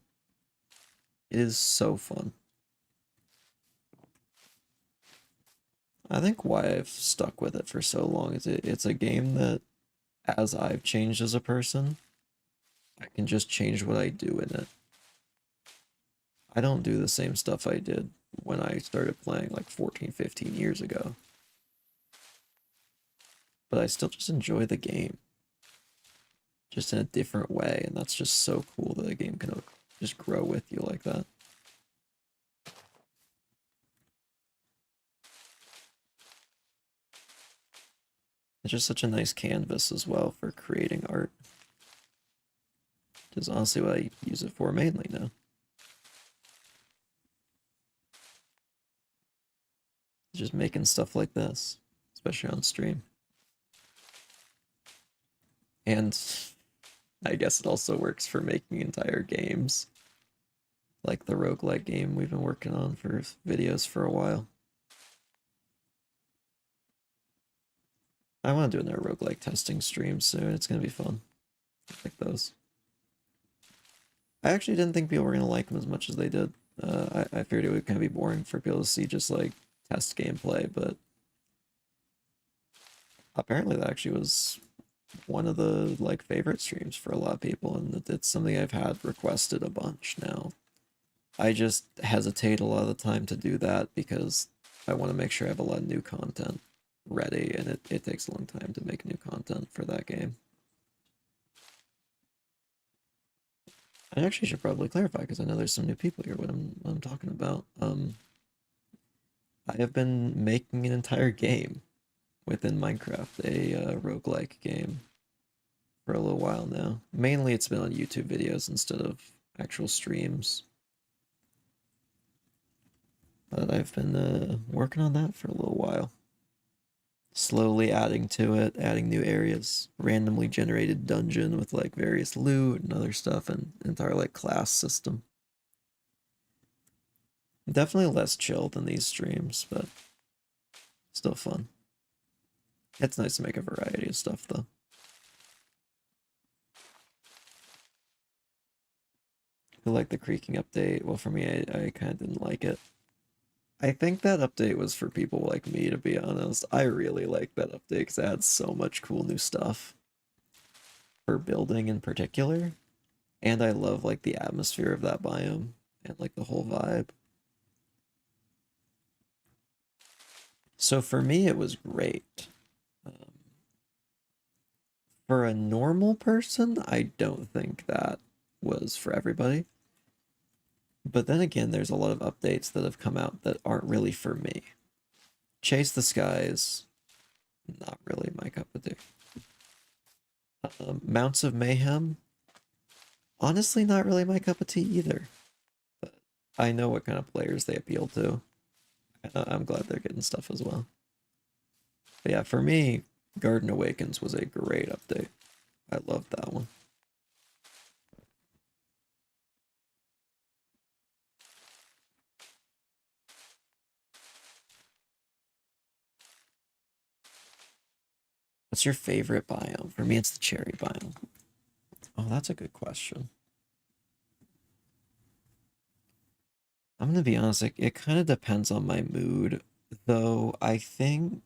It is so fun. I think why I've stuck with it for so long is it's a game that, as I've changed as a person, I can just change what I do in it. I don't do the same stuff I did when I started playing like 14, 15 years ago. But I still just enjoy the game. Just in a different way, and that's just so cool that a game can just grow with you like that. It's just such a nice canvas as well for creating art. Which is honestly what I use it for mainly now. Just making stuff like this, especially on stream. And I guess it also works for making entire games. Like the roguelike game we've been working on for videos for a while. I want to do another roguelike testing stream soon. It's going to be fun. Like those. I actually didn't think people were going to like them as much as they did. I figured it would kind of be boring for people to see just like test gameplay, but apparently that actually was one of the like favorite streams for a lot of people, and it's something I've had requested a bunch now. I just hesitate a lot of the time to do that because I want to make sure I have a lot of new content ready, and it takes a long time to make new content for that game. I actually should probably clarify because I know there's some new people here what I'm talking about. I have been making an entire game within Minecraft, a roguelike game, for a little while now. Mainly it's been on YouTube videos instead of actual streams. But I've been working on that for a little while. Slowly adding to it, adding new areas, randomly generated dungeon with like various loot and other stuff, and entire like class system. Definitely less chill than these streams, but still fun. It's nice to make a variety of stuff though. I like the creaking update. Well, for me, I kind of didn't like it. I think that update was for people like me, to be honest. I really like that update because it adds so much cool new stuff for building in particular. And I love like the atmosphere of that biome and like the whole vibe. So for me, it was great. Um, for a normal person, I don't think that was for everybody. But then again, there's a lot of updates that have come out that aren't really for me. Chase the Skies, not really my cup of tea. Mounts of Mayhem, honestly, not really my cup of tea either. But I know what kind of players they appeal to. I'm glad they're getting stuff as well. But yeah, for me, Garden Awakens was a great update. I loved that one. What's your favorite biome? For me, it's the cherry biome. Oh, that's a good question. I'm gonna be honest, it kind of depends on my mood, though I think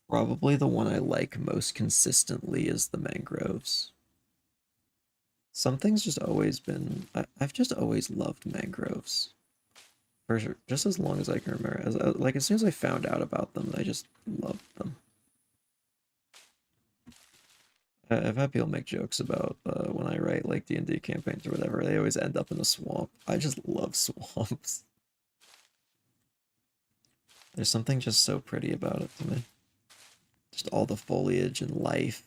probably the one I like most consistently is the mangroves. Something's just always been, I've just always loved mangroves. For sure, just as long as I can remember. Like as soon as I found out about them, I just loved them. I've had people make jokes about when I write like D&D campaigns or whatever, they always end up in a swamp. I just love swamps. There's something just so pretty about it to me. Just all the foliage and life.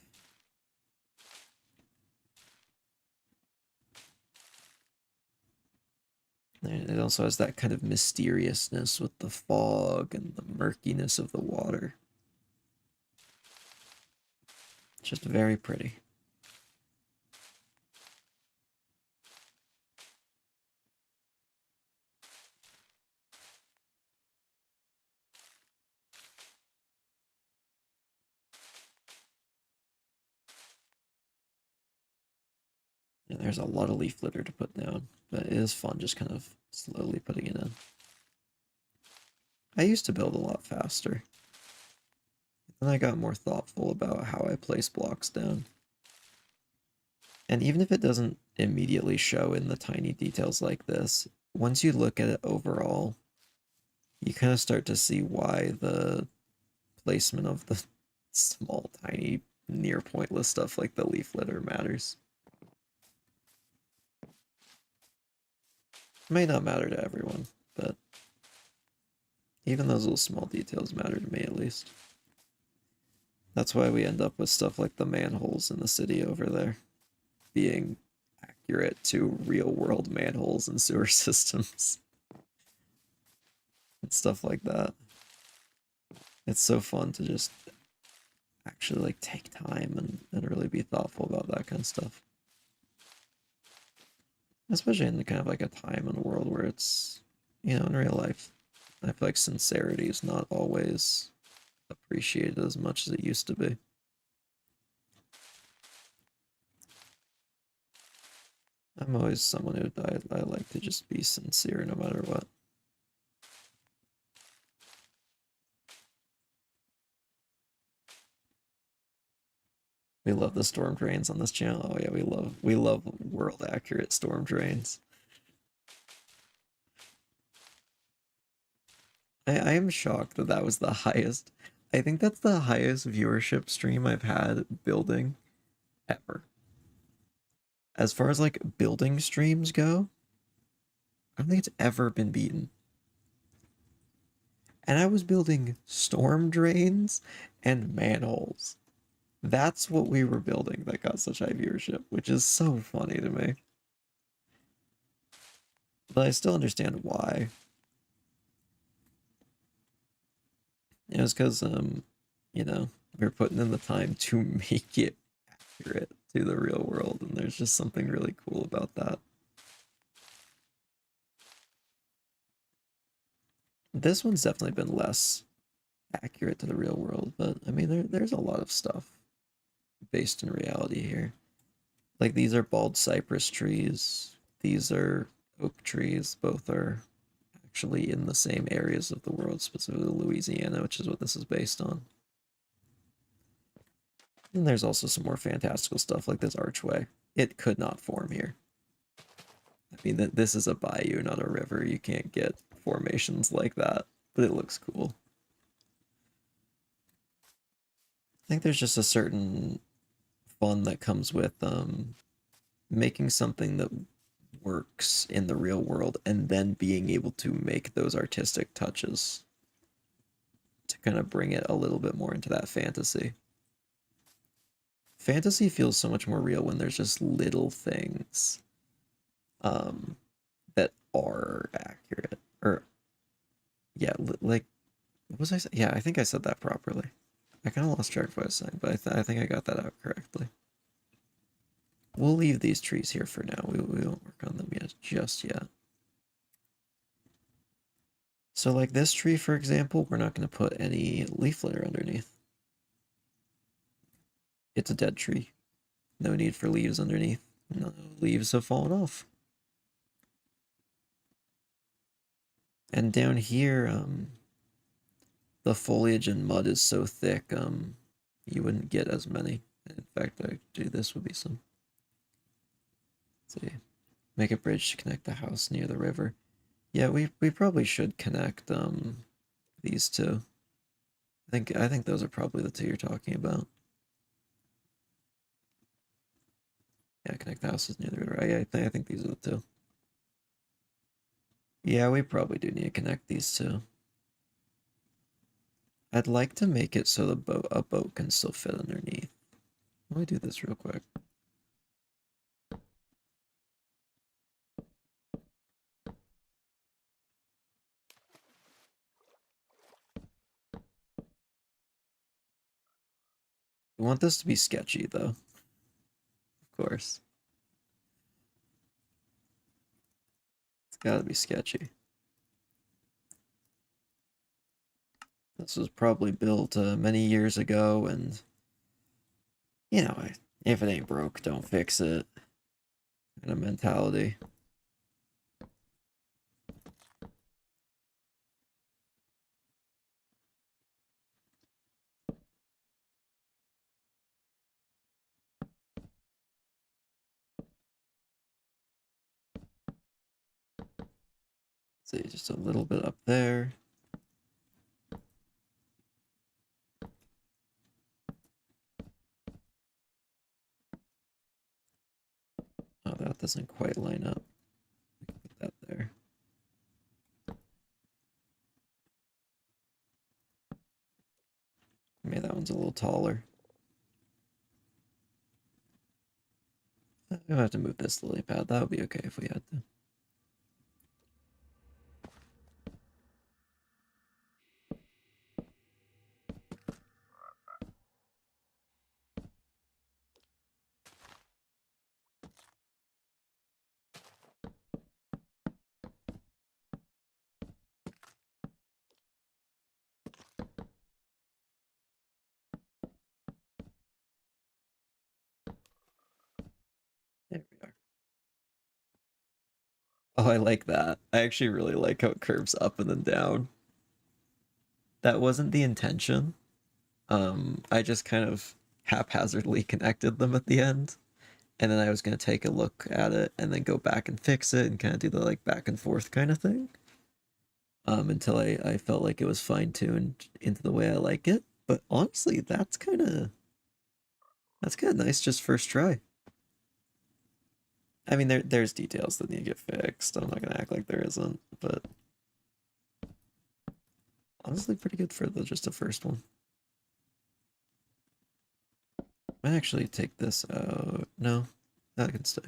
And it also has that kind of mysteriousness with the fog and the murkiness of the water. Just very pretty. Yeah, there's a lot of leaf litter to put down, but it is fun just kind of slowly putting it in. I used to build a lot faster. Then I got more thoughtful about how I place blocks down. And even if it doesn't immediately show in the tiny details like this, once you look at it overall, you kind of start to see why the placement of the small, tiny, near pointless stuff like the leaf litter matters. It may not matter to everyone, but even those little small details matter to me at least. That's why we end up with stuff like the manholes in the city over there being accurate to real world manholes and sewer systems and stuff like that. It's so fun to just actually like take time and really be thoughtful about that kind of stuff. Especially in kind of like a time and a world where it's, you know, in real life, I feel like sincerity is not always appreciated as much as it used to be. I'm always someone who I like to just be sincere no matter what. We love the storm drains on this channel. Oh yeah, we love world accurate storm drains. I am shocked that that was the highest. I think that's the highest viewership stream I've had building ever. As far as like building streams go, I don't think it's ever been beaten. And I was building storm drains and manholes. That's what we were building that got such high viewership, which is so funny to me. But I still understand why. It was because, you know, we were putting in the time to make it accurate to the real world, and there's just something really cool about that. This one's definitely been less accurate to the real world, but I mean, there's a lot of stuff based in reality here. Like these are bald cypress trees. These are oak trees. Both are actually in the same areas of the world, specifically Louisiana, which is what this is based on. And there's also some more fantastical stuff like this archway. It could not form here. I mean, this is a bayou, not a river. You can't get formations like that, but it looks cool. I think there's just a certain fun that comes with making something that works in the real world and then being able to make those artistic touches to kind of bring it a little bit more into that fantasy. Fantasy feels so much more real when there's just little things um, that are accurate. Or, yeah, like, what was I saying? Yeah, I think I said that properly. I kind of lost track of what I was saying, but I think I got that out correctly. We'll leave these trees here for now. We won't work on them yet, just yet. So like this tree, for example, we're not going to put any leaf litter underneath. It's a dead tree. No need for leaves underneath. No leaves have fallen off. And down here, the foliage and mud is so thick, you wouldn't get as many. In fact, actually, this would be some. Let's see. Make a bridge to connect the house near the river. Yeah, we probably should connect these two. I think those are probably the two you're talking about. Yeah, connect the houses near the river. I think these are the two. Yeah, we probably do need to connect these two. I'd like to make it so a boat can still fit underneath. Let me do this real quick. We want this to be sketchy though, of course. It's gotta be sketchy. This was probably built many years ago, and you know, if it ain't broke, don't fix it. Kind of mentality. See, just a little bit up there. Oh, that doesn't quite line up. Put that there. Maybe that one's a little taller. We'll have to move this lily pad. That would be okay if we had to. There we are. Oh, I like that. I actually really like how it curves up and then down. That wasn't the intention. I just kind of haphazardly connected them at the end. And then I was gonna take a look at it and then go back and fix it and kind of do the like back and forth kind of thing. Until I felt like it was fine tuned into the way I like it. But honestly, that's kind of nice just first try. I mean, there's details that need to get fixed. I'm not gonna act like there isn't, but honestly, pretty good for just the first one. Might actually take this out. No, that can stay.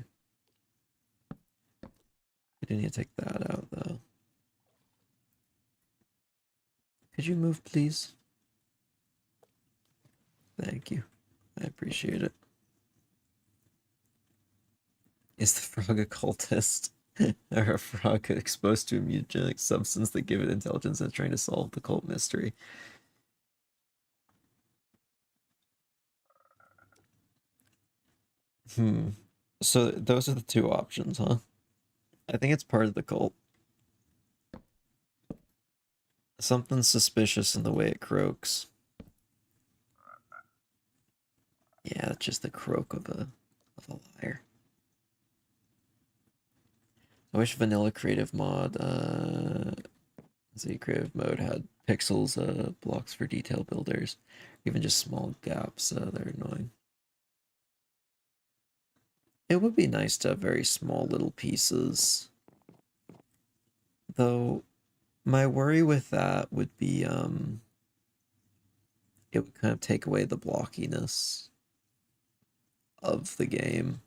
We do need to take that out though. Could you move, please? Thank you. I appreciate it. Is the frog a cultist? Or a frog exposed to a mutagenic substance that give it intelligence and trying to solve the cult mystery? Hmm. So those are the two options, huh? I think it's part of the cult. Something suspicious in the way it croaks. Yeah, it's just the croak of a liar. I wish Vanilla Creative Mod, Z Creative Mode had pixels, blocks for detail builders, even just small gaps. They're annoying. It would be nice to have very small little pieces, though. My worry with that would be, it would kind of take away the blockiness of the game.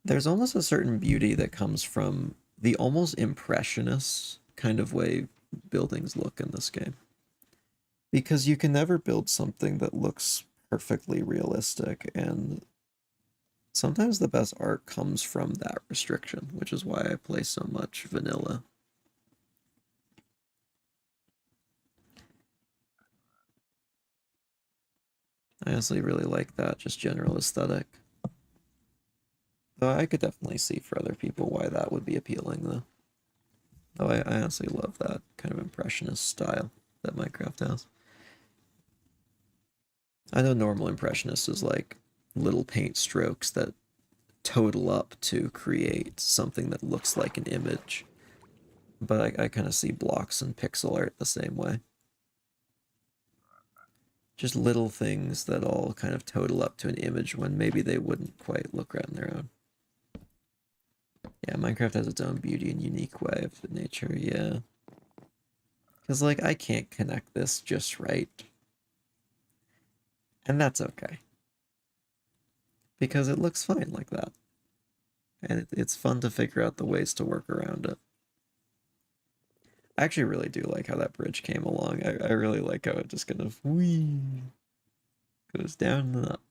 There's almost a certain beauty that comes from the almost impressionist kind of way buildings look in this game. Because you can never build something that looks perfectly realistic, and sometimes the best art comes from that restriction, which is why I play so much vanilla. I honestly really like that, just general aesthetic. Though I could definitely see for other people why that would be appealing, though. Though I honestly love that kind of impressionist style that Minecraft has. I know normal impressionist is like little paint strokes that total up to create something that looks like an image. But I kind of see blocks and pixel art the same way. Just little things that all kind of total up to an image when maybe they wouldn't quite look right on their own. Yeah, Minecraft has its own beauty and unique way of nature, yeah. Because, like, I can't connect this just right. And that's okay. Because it looks fine like that. And it's fun to figure out the ways to work around it. I actually really do like how that bridge came along. I really like how it just kind of whee goes down and up.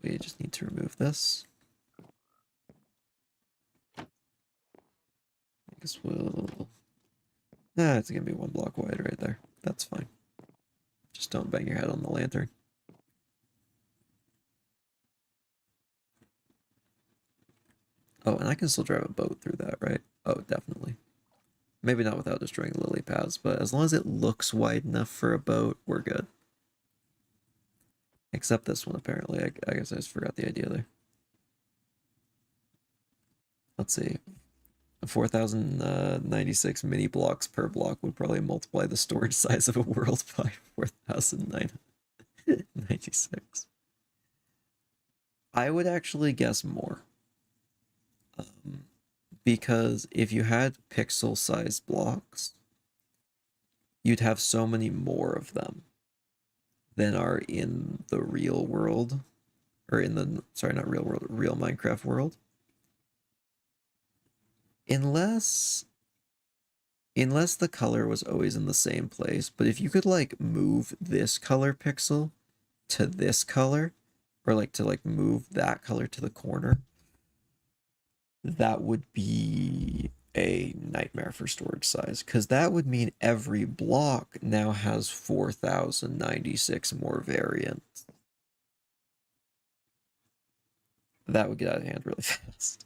We just need to remove this. I guess we'll... Ah, it's gonna be one block wide right there. That's fine. Just don't bang your head on the lantern. Oh, and I can still drive a boat through that, right? Oh, definitely. Maybe not without destroying lily paths, but as long as it looks wide enough for a boat, we're good. Except this one, apparently. I guess I just forgot the idea there. Let's see. 4,096 mini blocks per block would probably multiply the storage size of a world by 4,996. I would actually guess more. Because if you had pixel-sized blocks, you'd have so many more of them than are in the real world. Or in the, sorry, not real world, real Minecraft world. Unless the color was always in the same place, but if you could like move this color pixel to this color, or like to like move that color to the corner, that would be a nightmare for storage size, because that would mean every block now has 4,096 more variants. That would get out of hand really fast.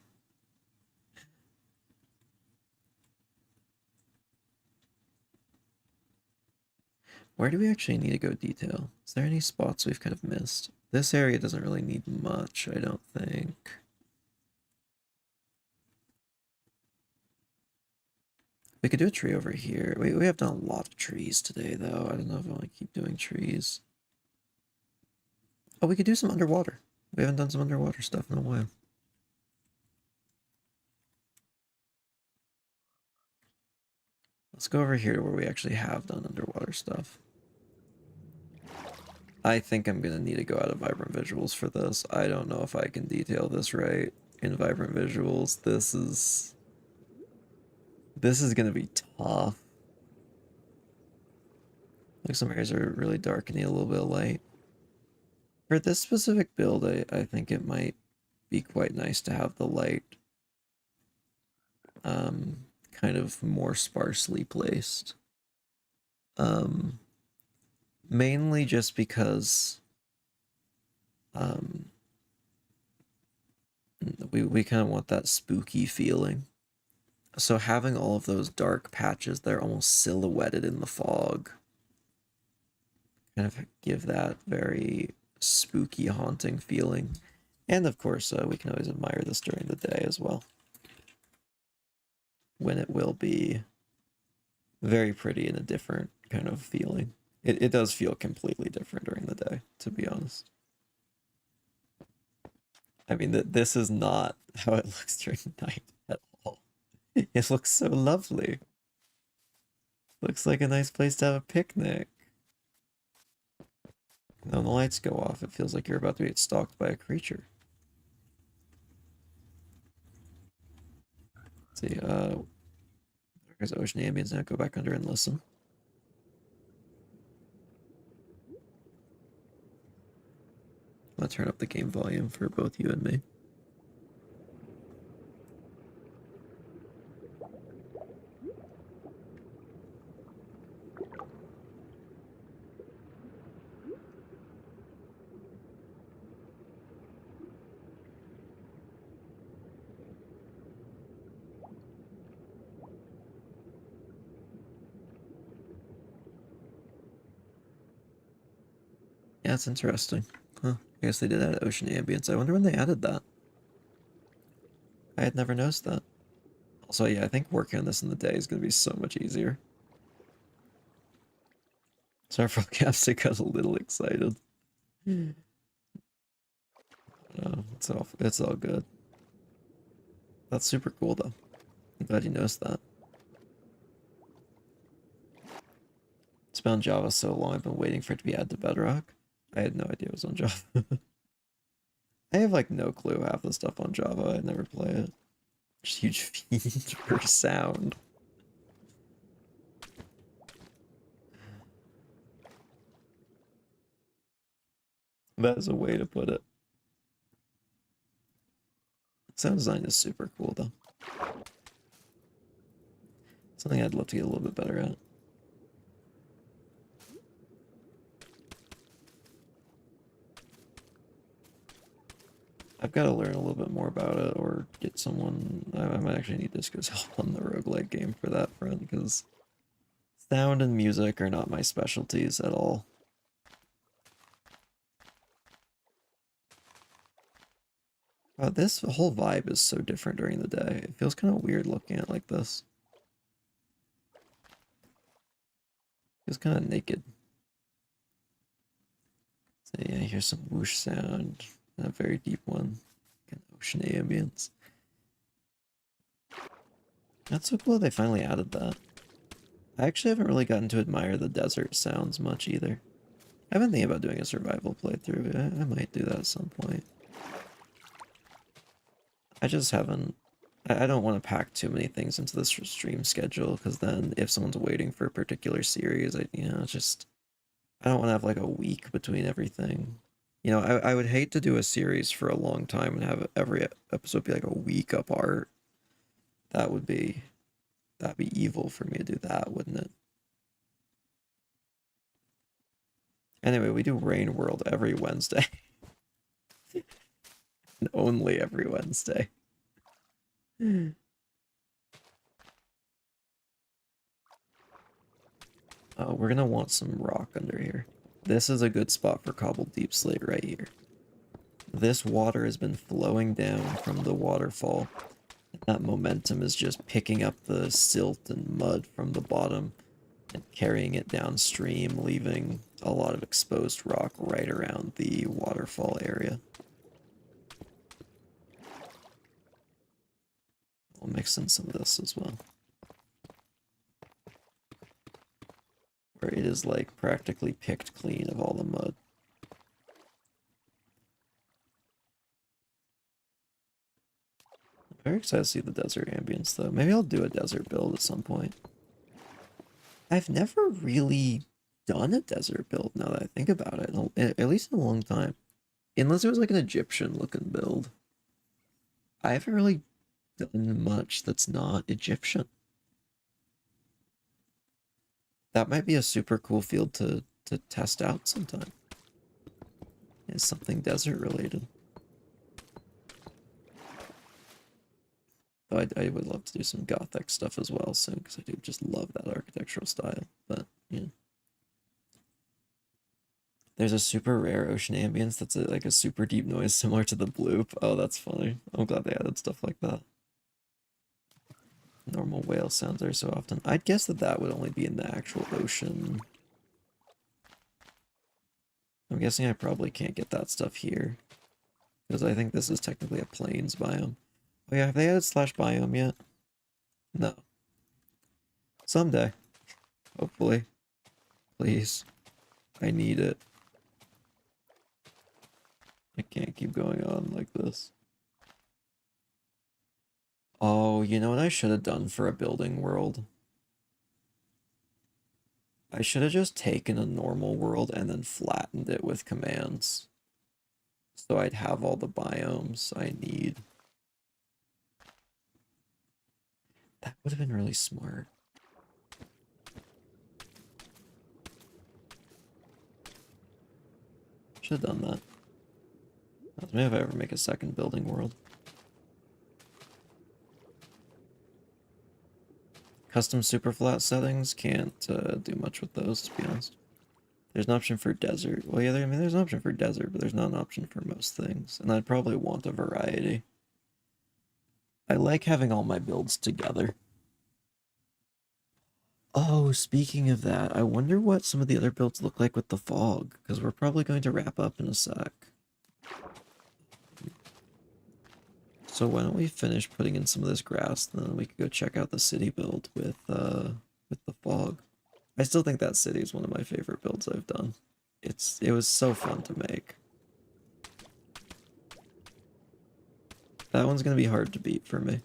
Where do we actually need to go detail? Is there any spots we've kind of missed? This area doesn't really need much, I don't think. We could do a tree over here. We have done a lot of trees today, though. I don't know if I want to keep doing trees. Oh, we could do some underwater. We haven't done some underwater stuff in a while. Let's go over here to where we actually have done underwater stuff. I think I'm going to need to go out of Vibrant Visuals for this. I don't know if I can detail this right in Vibrant Visuals. This is going to be tough. Like some areas are really dark and need a little bit of light. For this specific build, I think it might be quite nice to have the light kind of more sparsely placed. Mainly just because we kind of want that spooky feeling. So having all of those dark patches there almost silhouetted in the fog kind of give that very spooky, haunting feeling. And of course, we can always admire this during the day as well, when it will be very pretty and a different kind of feeling. It does feel completely different during the day, to be honest. I mean, this is not how it looks during night at all. It looks so lovely. Looks like a nice place to have a picnic. And when the lights go off, it feels like you're about to get stalked by a creature. Let's see, there's ocean ambience now. Go back under and listen. I'm gonna turn up the game volume for both you and me. Yeah, it's interesting. Huh. I guess they did add ocean ambience. I wonder when they added that. I had never noticed that. Also, yeah, I think working on this in the day is going to be so much easier. Sorry for I got a little excited. No, it's all good. That's super cool though. I'm glad you noticed that. It's been on Java so long, I've been waiting for it to be added to Bedrock. I had no idea it was on Java. I have like no clue half the stuff on Java. I never play it. Just huge fiend for sound. That is a way to put it. Sound design is super cool though. Something I'd love to get a little bit better at. I've got to learn a little bit more about it or get someone. I might actually need Disco's help on the roguelike game for that front because sound and music are not my specialties at all. This whole vibe is so different during the day. It feels kind of weird looking at it like this. Feels kind of naked. So yeah, here's some whoosh sound. A very deep one. An ocean ambience. That's so cool they finally added that. I actually haven't really gotten to admire the desert sounds much either. I've been thinking about doing a survival playthrough. I might do that at some point. I just haven't. I don't want to pack too many things into this stream schedule because then if someone's waiting for a particular series, I don't want to have like a week between everything. I would hate to do a series for a long time and have every episode be like a week apart. That'd be evil for me to do that, wouldn't it? Anyway, we do Rain World every Wednesday. And only every Wednesday. Oh, we're gonna want some rock under here. This is a good spot for cobbled deep slate right here. This water has been flowing down from the waterfall. That momentum is just picking up the silt and mud from the bottom and carrying it downstream, leaving a lot of exposed rock right around the waterfall area. We'll mix in some of this as well. Where it is like practically picked clean of all the mud. I'm very excited to see the desert ambience though. Maybe I'll do a desert build at some point. I've never really done a desert build now that I think about it, at least in a long time. Unless it was like an Egyptian looking build. I haven't really done much that's not Egyptian. That might be a super cool field to test out sometime. It's something desert related. Though I would love to do some Gothic stuff as well soon, because I do just love that architectural style. But, yeah. There's a super rare ocean ambience that's like a super deep noise similar to the bloop. Oh, that's funny. I'm glad they added stuff like that. Normal whale sounds there so often. I'd guess that that would only be in the actual ocean. I'm guessing I probably can't get that stuff here, because I think this is technically a plains biome. Oh yeah, have they added slash biome yet? No. Someday. Hopefully. Please. I need it. I can't keep going on like this. Oh, you know what I should have done for a building world? I should have just taken a normal world and then flattened it with commands. So I'd have all the biomes I need. That would have been really smart. Should have done that. Maybe if I ever make a second building world. Custom super flat settings, can't do much with those, to be honest. There's an option for desert. Well, yeah, I mean, there's an option for desert, but there's not an option for most things. And I'd probably want a variety. I like having all my builds together. Oh, speaking of that, I wonder what some of the other builds look like with the fog, because we're probably going to wrap up in a sec. So why don't we finish putting in some of this grass, and then we could go check out the city build with the fog. I still think that city is one of my favorite builds I've done. It was so fun to make. That one's gonna be hard to beat for me.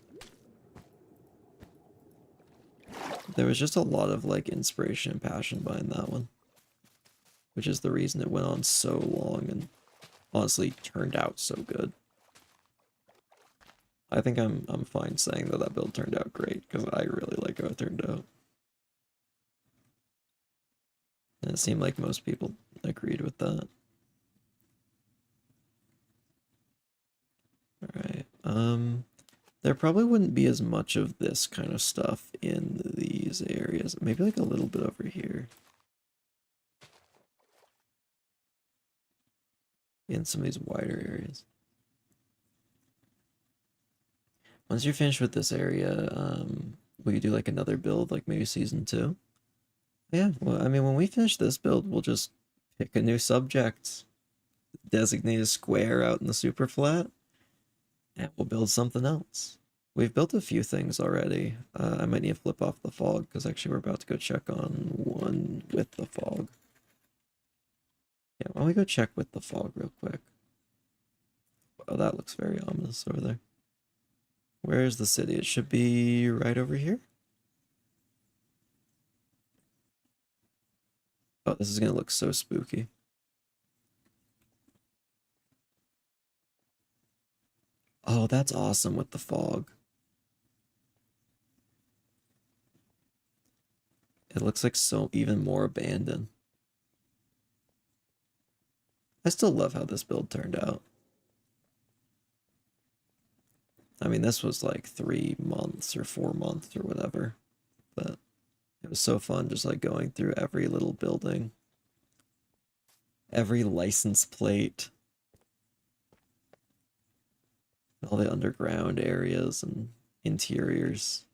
There was just a lot of like inspiration and passion behind that one, which is the reason it went on so long and honestly turned out so good. I think I'm fine saying that that build turned out great, because I really like how it turned out. And it seemed like most people agreed with that. Alright, there probably wouldn't be as much of this kind of stuff in these areas. Maybe like a little bit over here. In some of these wider areas. Once you're finished with this area, will you do like another build, like maybe season 2? Yeah, well, I mean, when we finish this build, we'll just pick a new subject, designate a square out in the super flat, and we'll build something else. We've built a few things already. I might need to flip off the fog, because actually we're about to go check on one with the fog. Yeah, why don't we go check with the fog real quick? Oh, that looks very ominous over there. Where's the city? It should be right over here. Oh, this is gonna look so spooky. Oh, that's awesome with the fog. It looks like so even more abandoned. I still love how this build turned out. I mean, this was like 3 months or 4 months or whatever, but it was so fun just like going through every little building, every license plate, all the underground areas and interiors.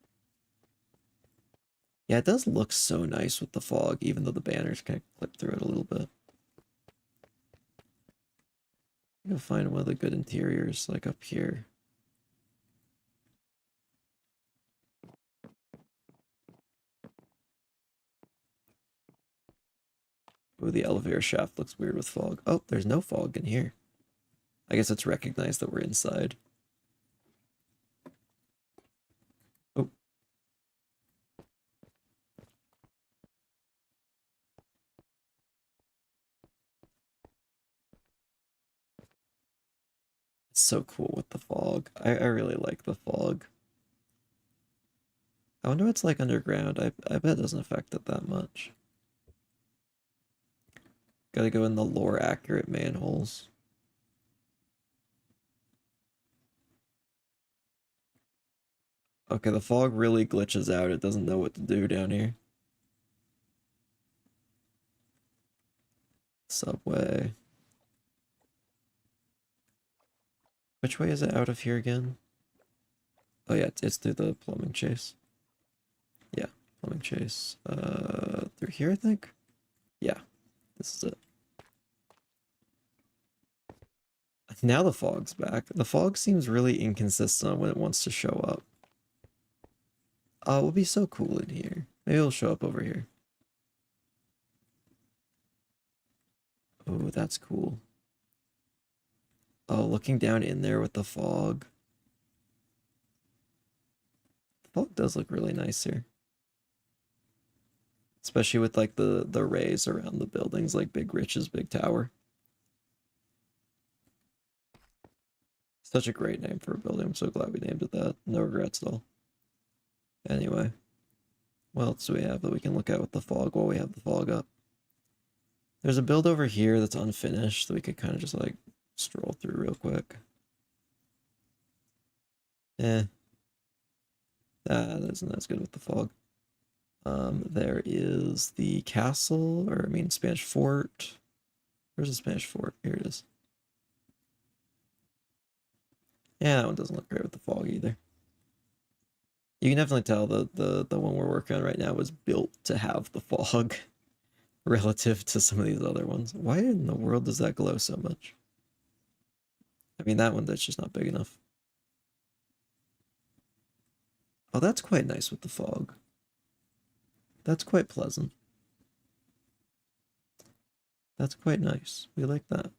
Yeah, it does look so nice with the fog, even though the banners kind of clip through it a little bit. You'll find one of the good interiors, like up here. Oh, the elevator shaft looks weird with fog. Oh, there's no fog in here. I guess it's recognized that we're inside. Oh. It's so cool with the fog. I really like the fog. I wonder what's like underground. I bet it doesn't affect it that much. Gotta go in the lore accurate manholes. Okay, the fog really glitches out. It doesn't know what to do down here. Subway. Which way is it out of here again? Oh yeah, it's through the plumbing chase. Yeah, plumbing chase. Through here, I think? Yeah, this is it. Now the fog's back. The fog seems really inconsistent when it wants to show up. Oh, it would be so cool in here. Maybe it'll show up over here. Oh, that's cool. Oh, looking down in there with the fog. The fog does look really nice here. Especially with like the rays around the buildings, like Big Rich's big tower. Such a great name for a building. I'm so glad we named it that. No regrets at all. Anyway, what else do we have that we can look at with the fog while we have the fog up? There's a build over here that's unfinished that we could kind of just like stroll through real quick. That isn't as good with the fog. There is the castle, or I mean Spanish fort. Where's the Spanish fort? Here it is. Yeah, that one doesn't look great with the fog either. You can definitely tell the one we're working on right now was built to have the fog relative to some of these other ones. Why in the world does that glow so much? I mean, that one, that's just not big enough. Oh, that's quite nice with the fog. That's quite pleasant. That's quite nice. We like that.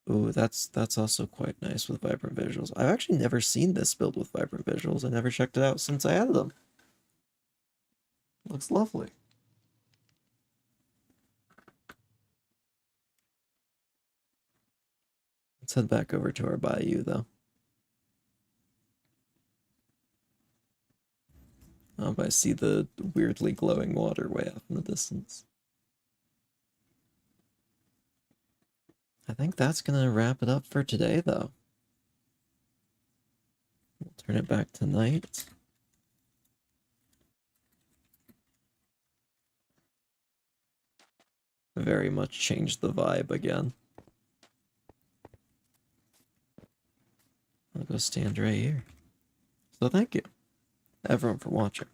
Ooh, that's also quite nice with vibrant visuals. I've actually never seen this build with vibrant visuals. I never checked it out since I added them. Looks lovely. Let's head back over to our bayou, though. But I see the weirdly glowing water way off in the distance. I think that's gonna wrap it up for today, though. We'll turn it back to night. Very much changed the vibe again. I'll go stand right here. So thank you, everyone, for watching.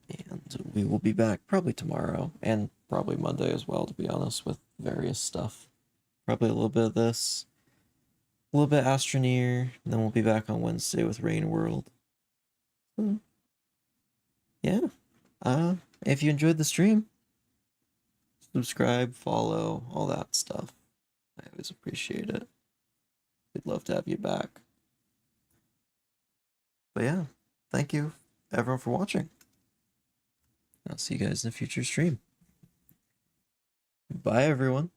And we will be back probably tomorrow, and probably Monday as well, to be honest, with various stuff. Probably a little bit of this, a little bit Astroneer, and then we'll be back on Wednesday with Rain World. Yeah. If you enjoyed the stream, subscribe, follow, all that stuff. I always appreciate it. We'd love to have you back. But yeah, thank you everyone for watching. I'll see you guys in a future stream. Bye, everyone.